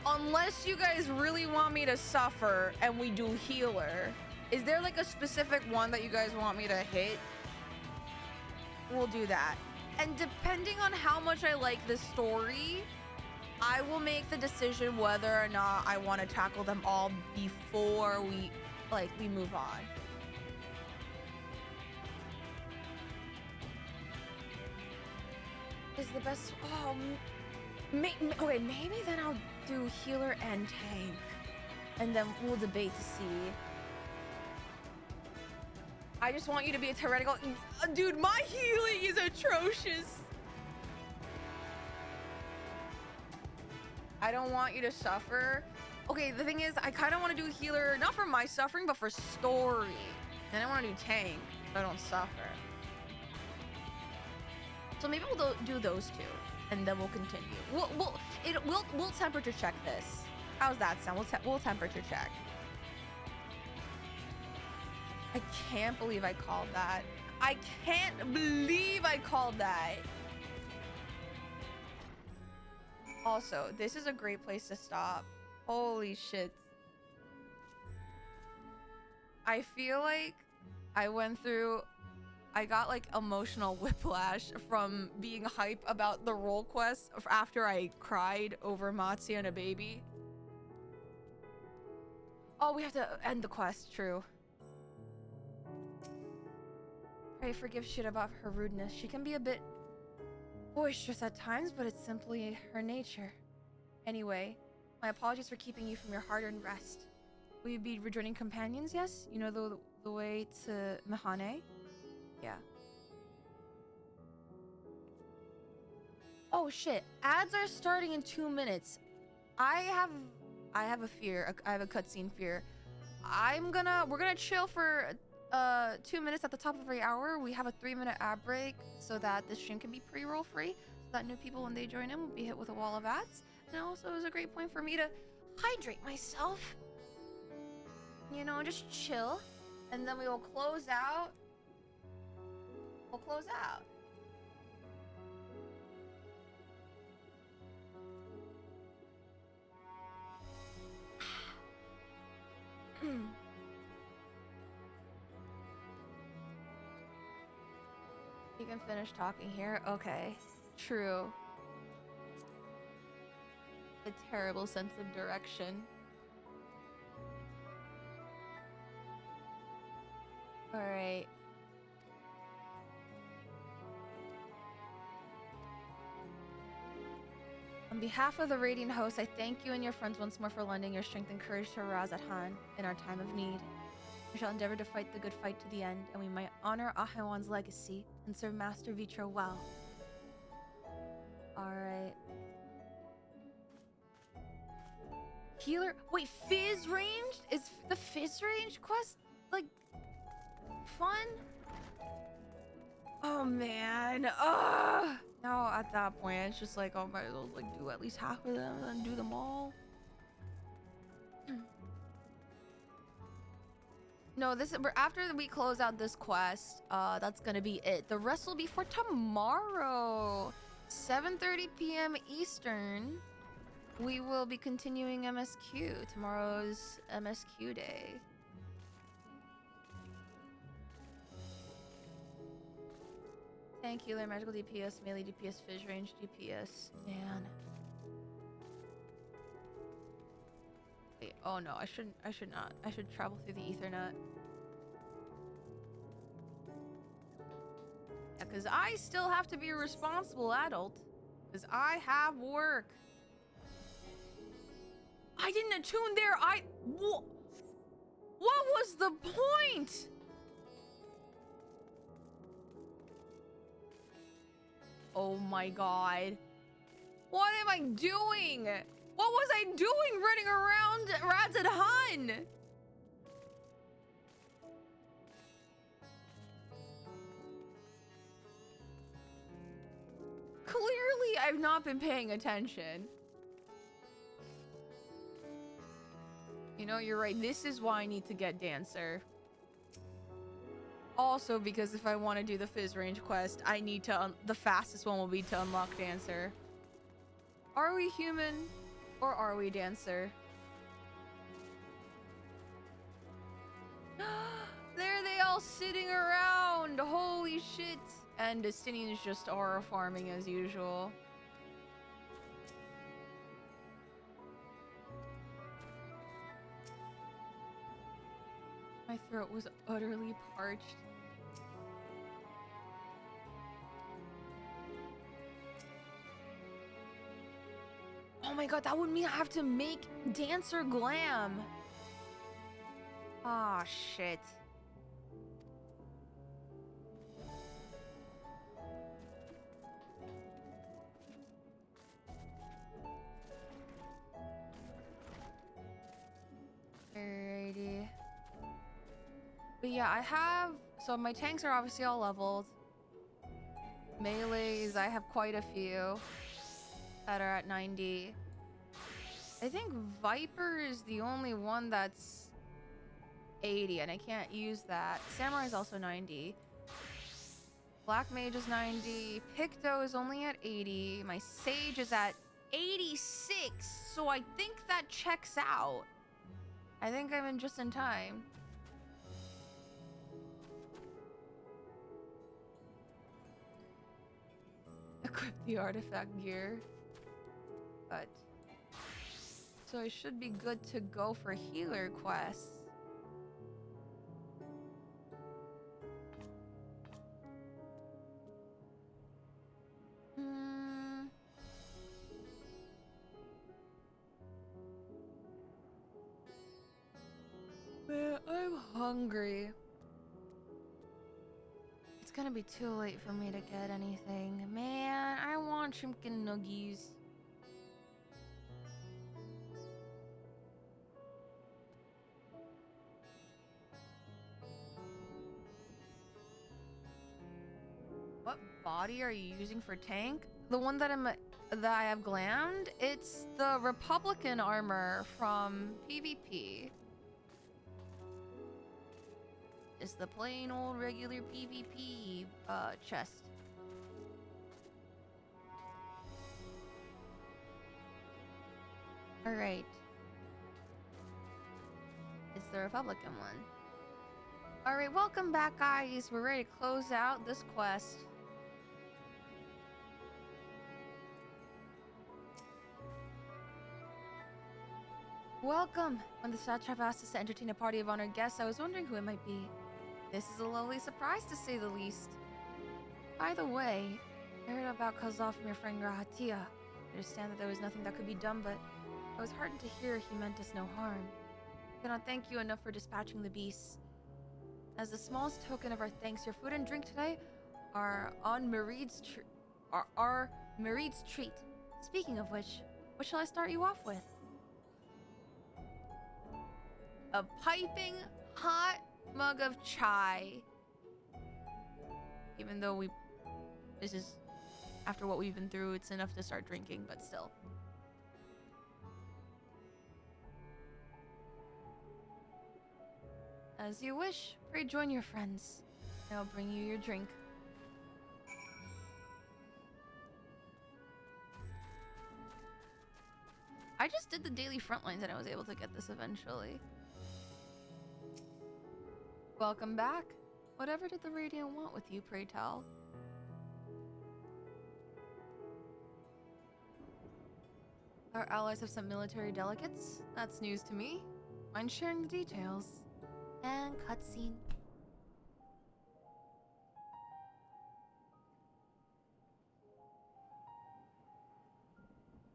Unless you guys really want me to suffer and we do healer. Is there like a specific one that you guys want me to hit? We'll do that. And depending on how much I like this story, I will make the decision whether or not I want to tackle them all before we move on. Is the best. Oh, okay, maybe then I'll do healer and tank, and then we'll debate to see. I just want you to be a tyrannical. Dude, my healing is atrocious. I don't want you to suffer. Okay, the thing is, I kind of want to do healer, not for my suffering, but for story. And I want to do tank, so I don't suffer. So maybe we'll do those 2. And then we'll continue. We'll temperature check this. How's that sound? We'll temperature check. I can't believe I called that. I can't believe I called that. Also, this is a great place to stop. Holy shit. I feel like I got like emotional whiplash from being hype about the role quest after I cried over Matsuya and a baby. Oh, we have to end the quest, true. I forgive shit about her rudeness. She can be a bit boisterous at times, but it's simply her nature. Anyway, my apologies for keeping you from your hard-earned rest. Will you be rejoining companions, yes? You know the way to Mihane? Yeah. Oh shit, ads are starting in 2 minutes. I have a fear. I have a cutscene fear. We're gonna chill for 2 minutes at the top of every hour. We have a 3-minute ad break so that the stream can be pre-roll free, so that new people when they join in will be hit with a wall of ads. And also it was a great point for me to hydrate myself. You know, just chill. And then we will close out. We'll close out. You can finish talking here? Okay. True. A terrible sense of direction. Alright. On behalf of the Radiant host, I thank you and your friends once more for lending your strength and courage to Raz-at-Han in our time of need. We shall endeavor to fight the good fight to the end, and we might honor Ahewan's legacy and serve Master Vitra well. Alright. Healer. Wait, Fizz ranged? Is the Fizz range quest, like, fun? Oh, man. Ugh. Now, at that point, it's just like, oh, might as well, like, do at least half of them and do them all. No, after we close out this quest, that's gonna be it. The rest will be for tomorrow, 7:30 p.m. Eastern. We will be continuing MSQ. Tomorrow's MSQ day. Tank, healer, magical DPS, melee DPS, Fizz range DPS. Man. Wait, oh no, I should not. I should travel through the Ethernet. Yeah, because I still have to be a responsible adult. Because I have work. I didn't attune there. What was the point? Oh my god. What am I doing? What was I doing running around Raz-at-Han? Clearly, I've not been paying attention. You know, you're right. This is why I need to get Dancer. Also, because if I want to do the Fizz range quest, I need to... the fastest one will be to unlock Dancer. Are we human? Or are we Dancer? There they all sitting around! Holy shit! And Destinian's just aura farming as usual. My throat was utterly parched. Oh my god, that would mean I have to make Dancer glam. Ah, shit. Alrighty. But yeah, I have... so my tanks are obviously all leveled. Melees, I have quite a few that are at 90. I think Viper is the only one that's 80, and I can't use that. Samurai is also 90. Black Mage is 90. Picto is only at 80. My Sage is at 86, so I think that checks out. I think I'm in just in time. Equip the artifact gear. But... so I should be good to go for healer quests. Man, I'm hungry. It's gonna be too late for me to get anything. Man, I want chicken nuggies. What body are you using for tank? The one that I have glammed? It's the Republican armor from PvP. It's the plain old regular PvP chest. Alright. It's the Republican one. Alright, welcome back, guys. We're ready to close out this quest. Welcome! When the Satrap asked us to entertain a party of honored guests, I was wondering who it might be. This is a lovely surprise, to say the least. By the way, I heard about Kazal from your friend Grahatia. understand that there was nothing that could be done, but I was heartened to hear he meant us no harm. I cannot thank you enough for dispatching the beasts. As the smallest token of our thanks, your food and drink today are on Mareed's treat. Speaking of which, what shall I start you off with? A piping hot mug of chai. Even though this is, after what we've been through, it's enough to start drinking, but still. As you wish, pray join your friends. I'll bring you your drink. I just did the daily frontlines and I was able to get this eventually. Welcome back. Whatever did the Radiant want with you, pray tell? Our allies have some military delegates. That's news to me. Mind sharing the details? And cutscene.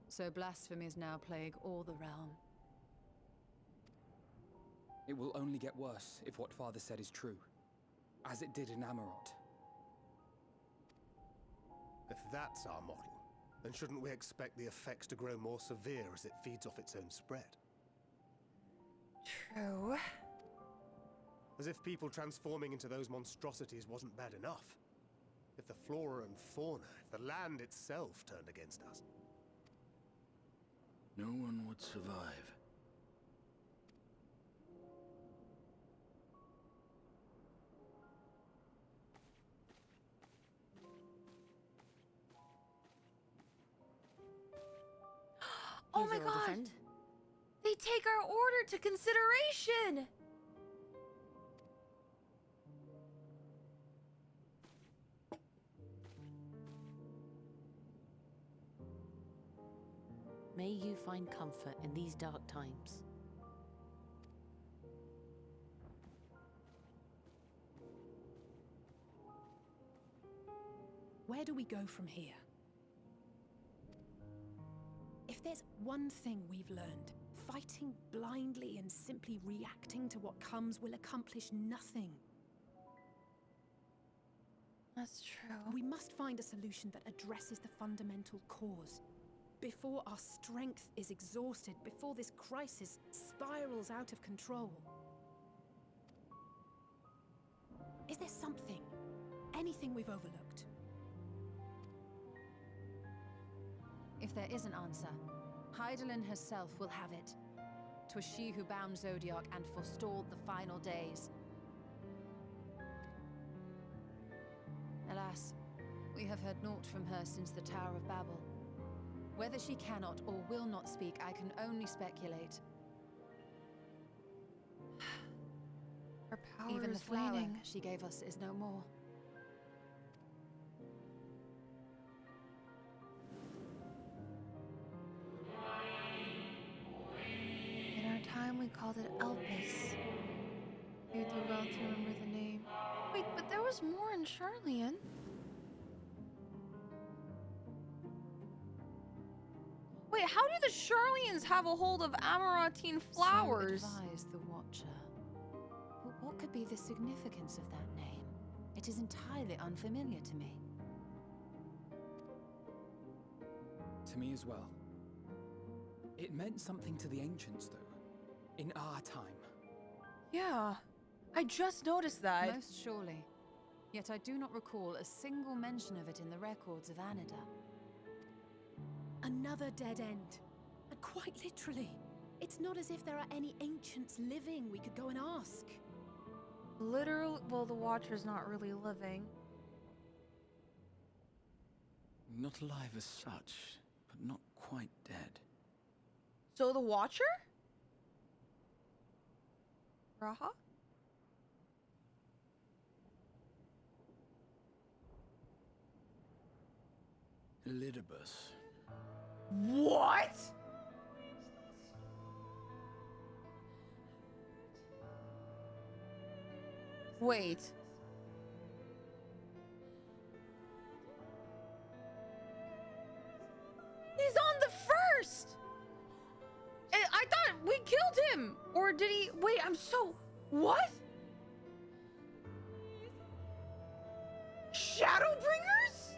So blasphemies now plague all the realm. It will only get worse if what Father said is true, as it did in Amarot. If that's our model, then shouldn't we expect the effects to grow more severe as it feeds off its own spread? True. As if people transforming into those monstrosities wasn't bad enough. If the flora and fauna, if the land itself turned against us. No one would survive. Oh my god! They take our order to consideration! May you find comfort in these dark times. Where do we go from here? If there's one thing we've learned, fighting blindly and simply reacting to what comes will accomplish nothing. That's true. We must find a solution that addresses the fundamental cause. Before our strength is exhausted, before this crisis spirals out of control. Is there something, anything we've overlooked? If there is an answer, Hydaelyn herself will have it. 'Twas she who bound Zodiac and forestalled the final days. Alas, we have heard naught from her since the Tower of Babel. Whether she cannot or will not speak, I can only speculate. Her power Even the is flower waning. she gave us is no more. In our time, we called it Elpis. You do well to remember the name. Wait, but there was more in Charlian. Wait, how do the Charlians have a hold of Amarantine flowers? So advise the Watcher. But what could be the significance of that name? It is entirely unfamiliar to me. To me as well. It meant something to the ancients, though. In our time. Yeah, I just noticed that. Most surely. Yet I do not recall a single mention of it in the records of Anida. Another dead end. And quite literally. It's not as if there are any ancients living we could go and ask. Literally, well, the Watcher's not really living. Not alive as such, but not quite dead. So the Watcher? Raha? Elidibus. What? Wait. He's on Or did he? Wait, I'm so. What? Shadowbringers?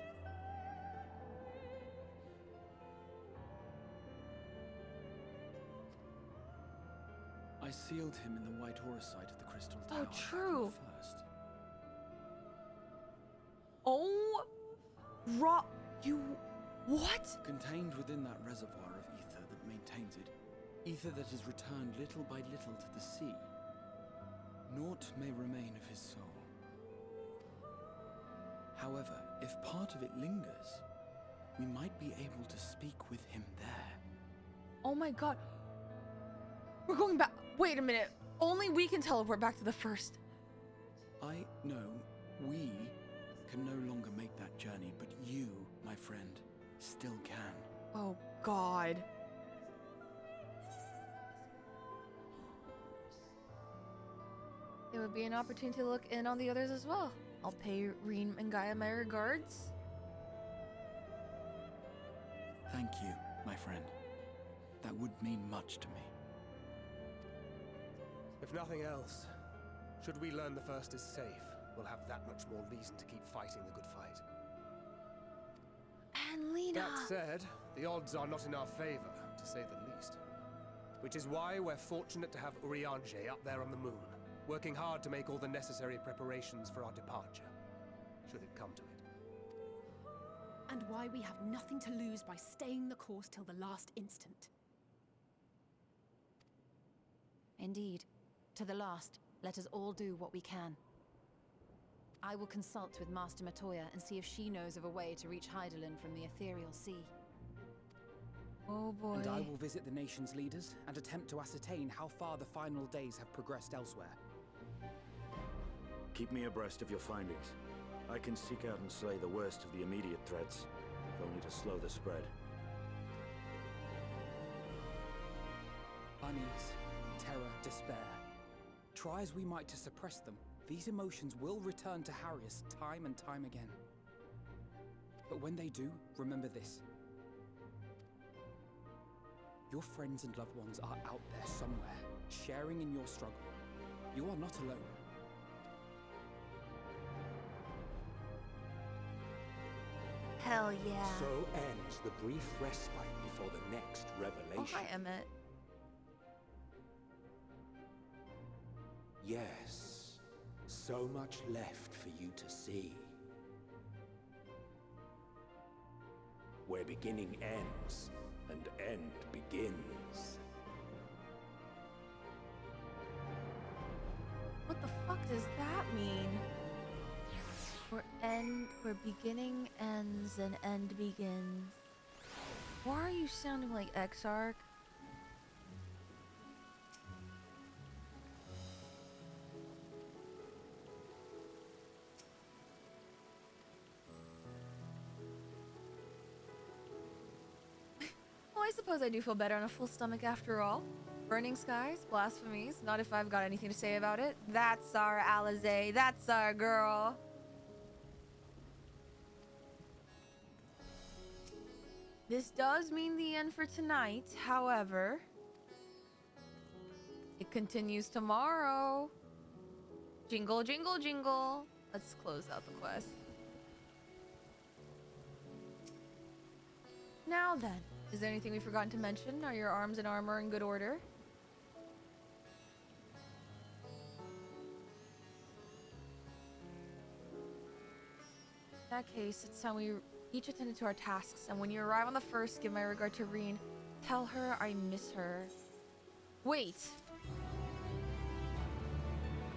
I sealed him in the white aura site of the crystal tower. Oh, true. First. Oh, you. What? Contained within that reservoir of ether that maintains it, ether that is returned little by little to the sea, naught may remain of his soul. However, if part of it lingers, we might be able to speak with him there. Oh my god. We're going back. Wait a minute. Only we can teleport back to the first. I know we can no longer make that journey, but you, my friend, still can. Oh god. It would be an opportunity to look in on the others as well. I'll pay Reen and Gaia my regards. Thank you, my friend. That would mean much to me. If nothing else, should we learn the first is safe, we'll have that much more reason to keep fighting the good fight. And Lena. That said, the odds are not in our favor, to say the least. Which is why we're fortunate to have Urianger up there on the moon, working hard to make all the necessary preparations for our departure, should it come to it. And why we have nothing to lose by staying the course till the last instant. Indeed. To the last, let us all do what we can. I will consult with Master Matoya and see if she knows of a way to reach Hydaelyn from the ethereal sea. Oh boy. And I will visit the nation's leaders and attempt to ascertain how far the final days have progressed elsewhere. Keep me abreast of your findings. I can seek out and slay the worst of the immediate threats, if only to slow the spread. Unease, terror, despair. Try as we might to suppress them, these emotions will return to harry us time and time again. But when they do, remember this. Your friends and loved ones are out there somewhere, sharing in your struggle. You are not alone. Hell yeah. So ends the brief respite before the next revelation. Oh, hi, Emmett. Yes, so much left for you to see. Where beginning ends and end begins. What the fuck does that mean? Where beginning ends and end begins. Why are you sounding like Exarch? Well, I suppose I do feel better on a full stomach after all. Burning skies, blasphemies, not if I've got anything to say about it. That's our Alizé, that's our girl. This does mean the end for tonight, however, it continues tomorrow. Jingle, jingle, jingle. Let's close out the quest. Now then, is there anything we've forgotten to mention? Are your arms and armor in good order? In that case, it's time we each attended to our tasks, and when you arrive on the first, give my regard to Reen. Tell her I miss her. Wait.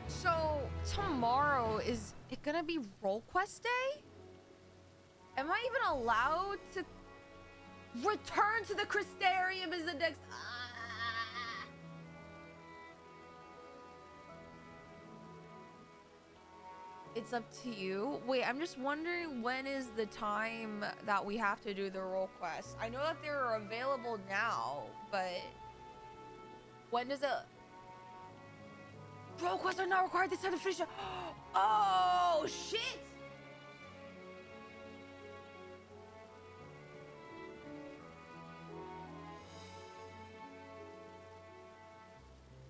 So, tomorrow, is it gonna be role quest day? Am I even allowed to return to the Crystarium as the next... It's up to you. Wait, I'm just wondering when is the time that we have to do the role quest. I know that they're available now, but when does it... Role quests are not required this time to finish it. Oh, shit!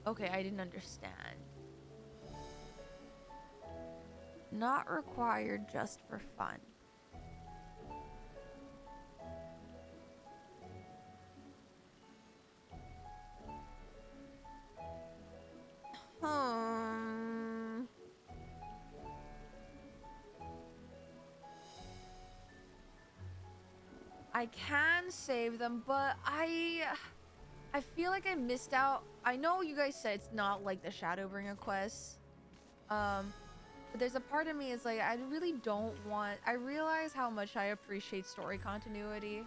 Okay, I didn't understand. Not required, just for fun. I can save them, but I feel like I missed out. I know you guys said it's not like the Shadowbringer quest. But there's a part of me is like, I really don't want... I realize how much I appreciate story continuity.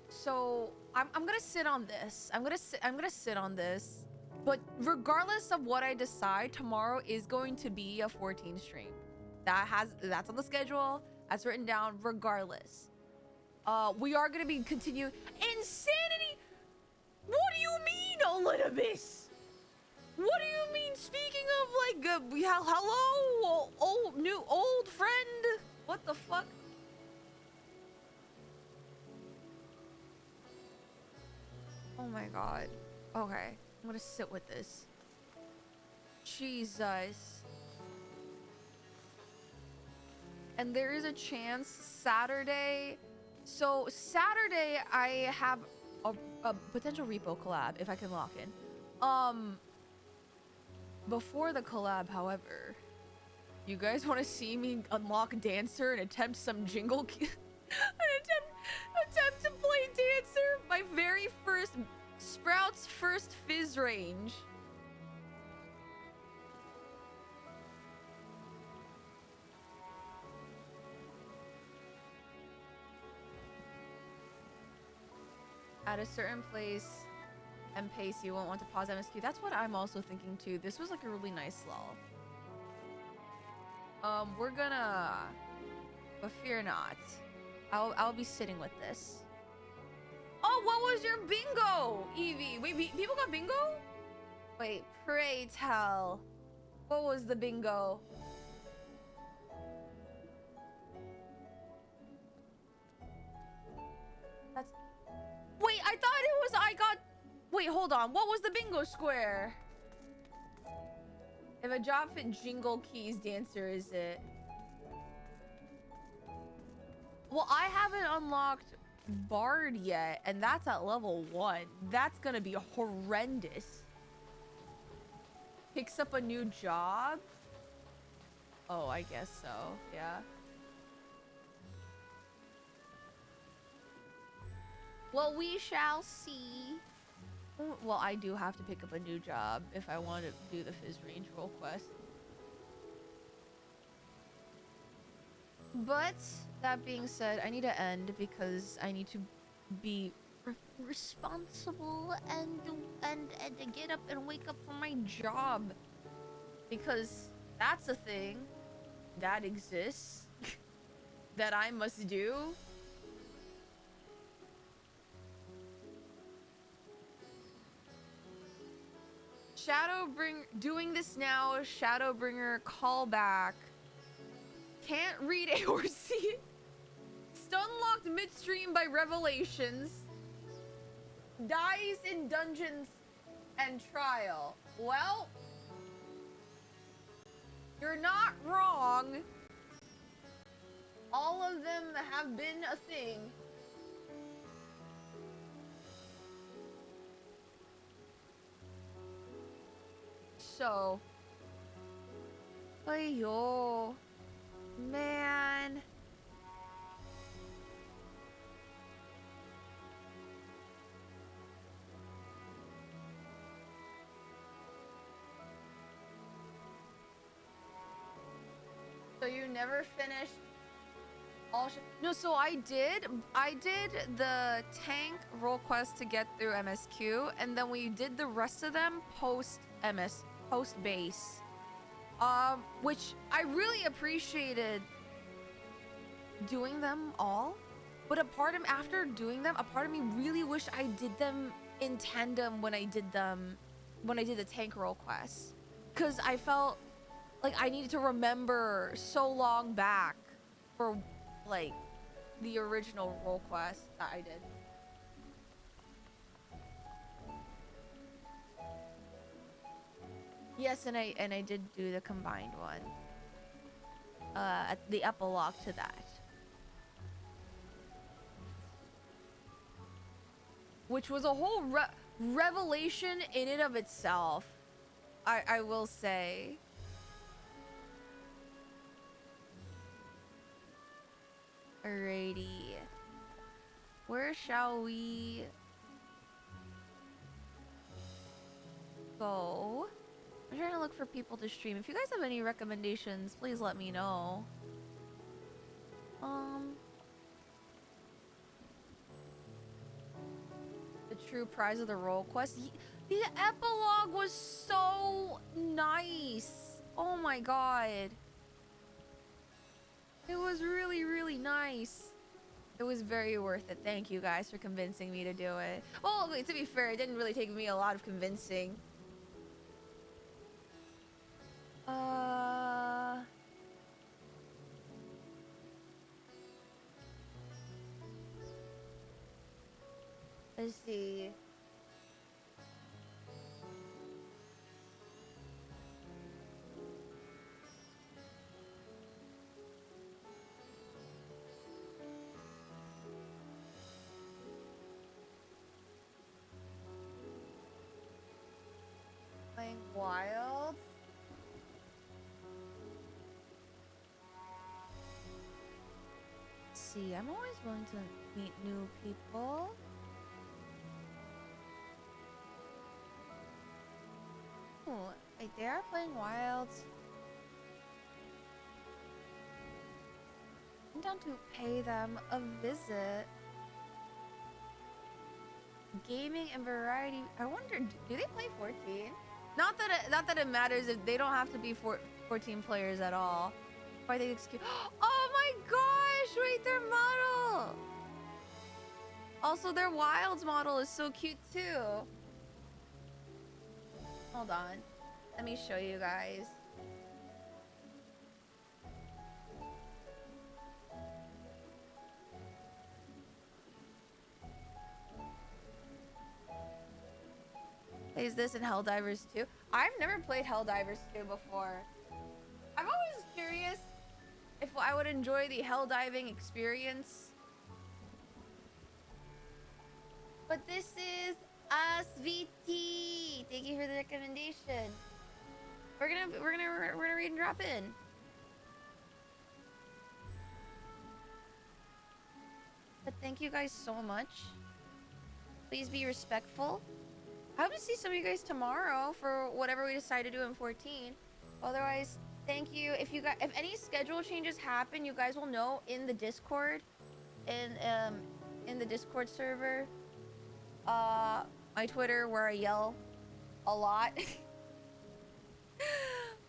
So I'm gonna sit on this. I'm gonna sit on this. But regardless of what I decide, tomorrow is going to be a 14 stream. That's on the schedule. That's written down regardless. We are gonna be continuing. Insanity! What do you mean, Olympus? What do you mean? Speaking of like, hello, old friend. What the fuck? Oh my god. Okay, I'm gonna sit with this. Jesus. And there is a chance Saturday. So Saturday I have a potential repo collab if I can lock in. Before the collab, however, you guys want to see me unlock Dancer and attempt some jingle attempt to play Dancer? My very first Sprout's first fizz range. At a certain place and pace, you won't want to pause MSQ. That's what I'm also thinking too. This was like a really nice lull. We're gonna, but fear not. I'll be sitting with this. Oh, what was your bingo, Evie? Wait, people got bingo? Wait, pray tell. What was the bingo? That's... Wait, I thought it was I got... Wait, hold on. What was the bingo square? If a job fit jingle keys, Dancer is it? Well, I haven't unlocked Bard yet, and that's at level 1. That's gonna be horrendous. Picks up a new job? Oh, I guess so, yeah. Well, we shall see. Well, I do have to pick up a new job if I want to do the Fizz Range role quest. But that being said, I need to end because I need to be responsible and get up and wake up for my job, because that's a thing that exists that I must do. Doing this now, Shadowbringer callback. Can't read A or see. Stun locked midstream by revelations. Dies in dungeons and trial. Well, you're not wrong. All of them have been a thing. So, ayo, man. So you never finished all no, so I did the tank role quest to get through MSQ, and then we did the rest of them post base, which I really appreciated doing them all, but after doing them, a part of me really wished I did them in tandem when I did the tank role quest, because I felt Like, I need to remember so long back for, like, the original role quest that I did. Yes, and I did do the combined one. At the epilogue to that. Which was a whole revelation in and of itself. I will say. Alrighty. Where shall we go? I'm trying to look for people to stream. If you guys have any recommendations, please let me know. The true prize of the role quest. The epilogue was so nice. Oh my god. It was really, really nice. It was very worth it. Thank you guys for convincing me to do it. Well, to be fair, it didn't really take me a lot of convincing. Let's see. Playing Wild. Let's see, I'm always willing to meet new people. Oh, wait, they are playing Wilds. I'm down to pay them a visit. Gaming and variety. I wonder, do they play 14? Not that it matters if they don't have to be 14 players at all. Why they excuse? Oh my gosh! Wait, their model. Also, their Wilds model is so cute too. Hold on. Let me show you guys. Plays this in Helldivers 2. I've never played Helldivers 2 before. I'm always curious if I would enjoy the helldiving experience. But this is SVT. Thank you for the recommendation. We're gonna read and drop in. But thank you guys so much. Please be respectful. I hope to see some of you guys tomorrow for whatever we decide to do in 14. Otherwise, thank you. If any schedule changes happen, you guys will know in the Discord, in the Discord server. My Twitter, where I yell a lot.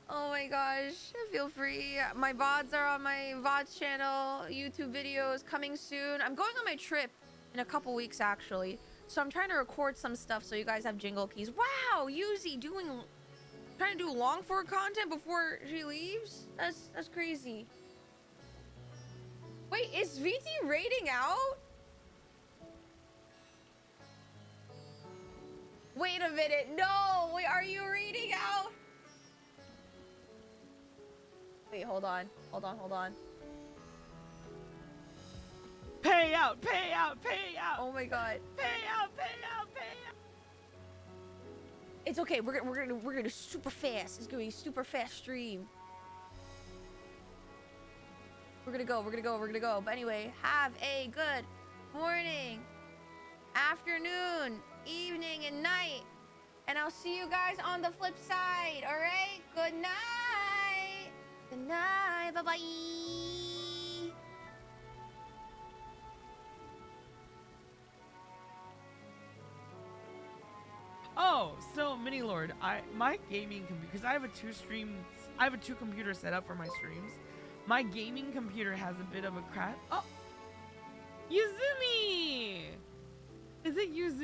Oh my gosh, feel free. My VODs are on my VODs channel. YouTube videos coming soon. I'm going on my trip in a couple weeks actually. So I'm trying to record some stuff so you guys have jingle keys. Wow, Yuzimii trying to do long form content before she leaves? That's crazy. Wait, is VT rating out? Wait a minute, no, wait, are you reading out? Wait, hold on. Pay out, pay out, pay out. Oh my god. Pay out, pay out, pay out. It's okay, we're gonna super fast. It's gonna be a super fast stream. We're gonna go. But anyway, have a good morning, afternoon, evening, and night. And I'll see you guys on the flip side, alright? Good night. Good night, bye-bye. Oh, so Mini Lord, my gaming computer, because I have a two computer setup for my streams. My gaming computer has a bit of a crash. Oh, Yuzimii! Is it Yuzimii?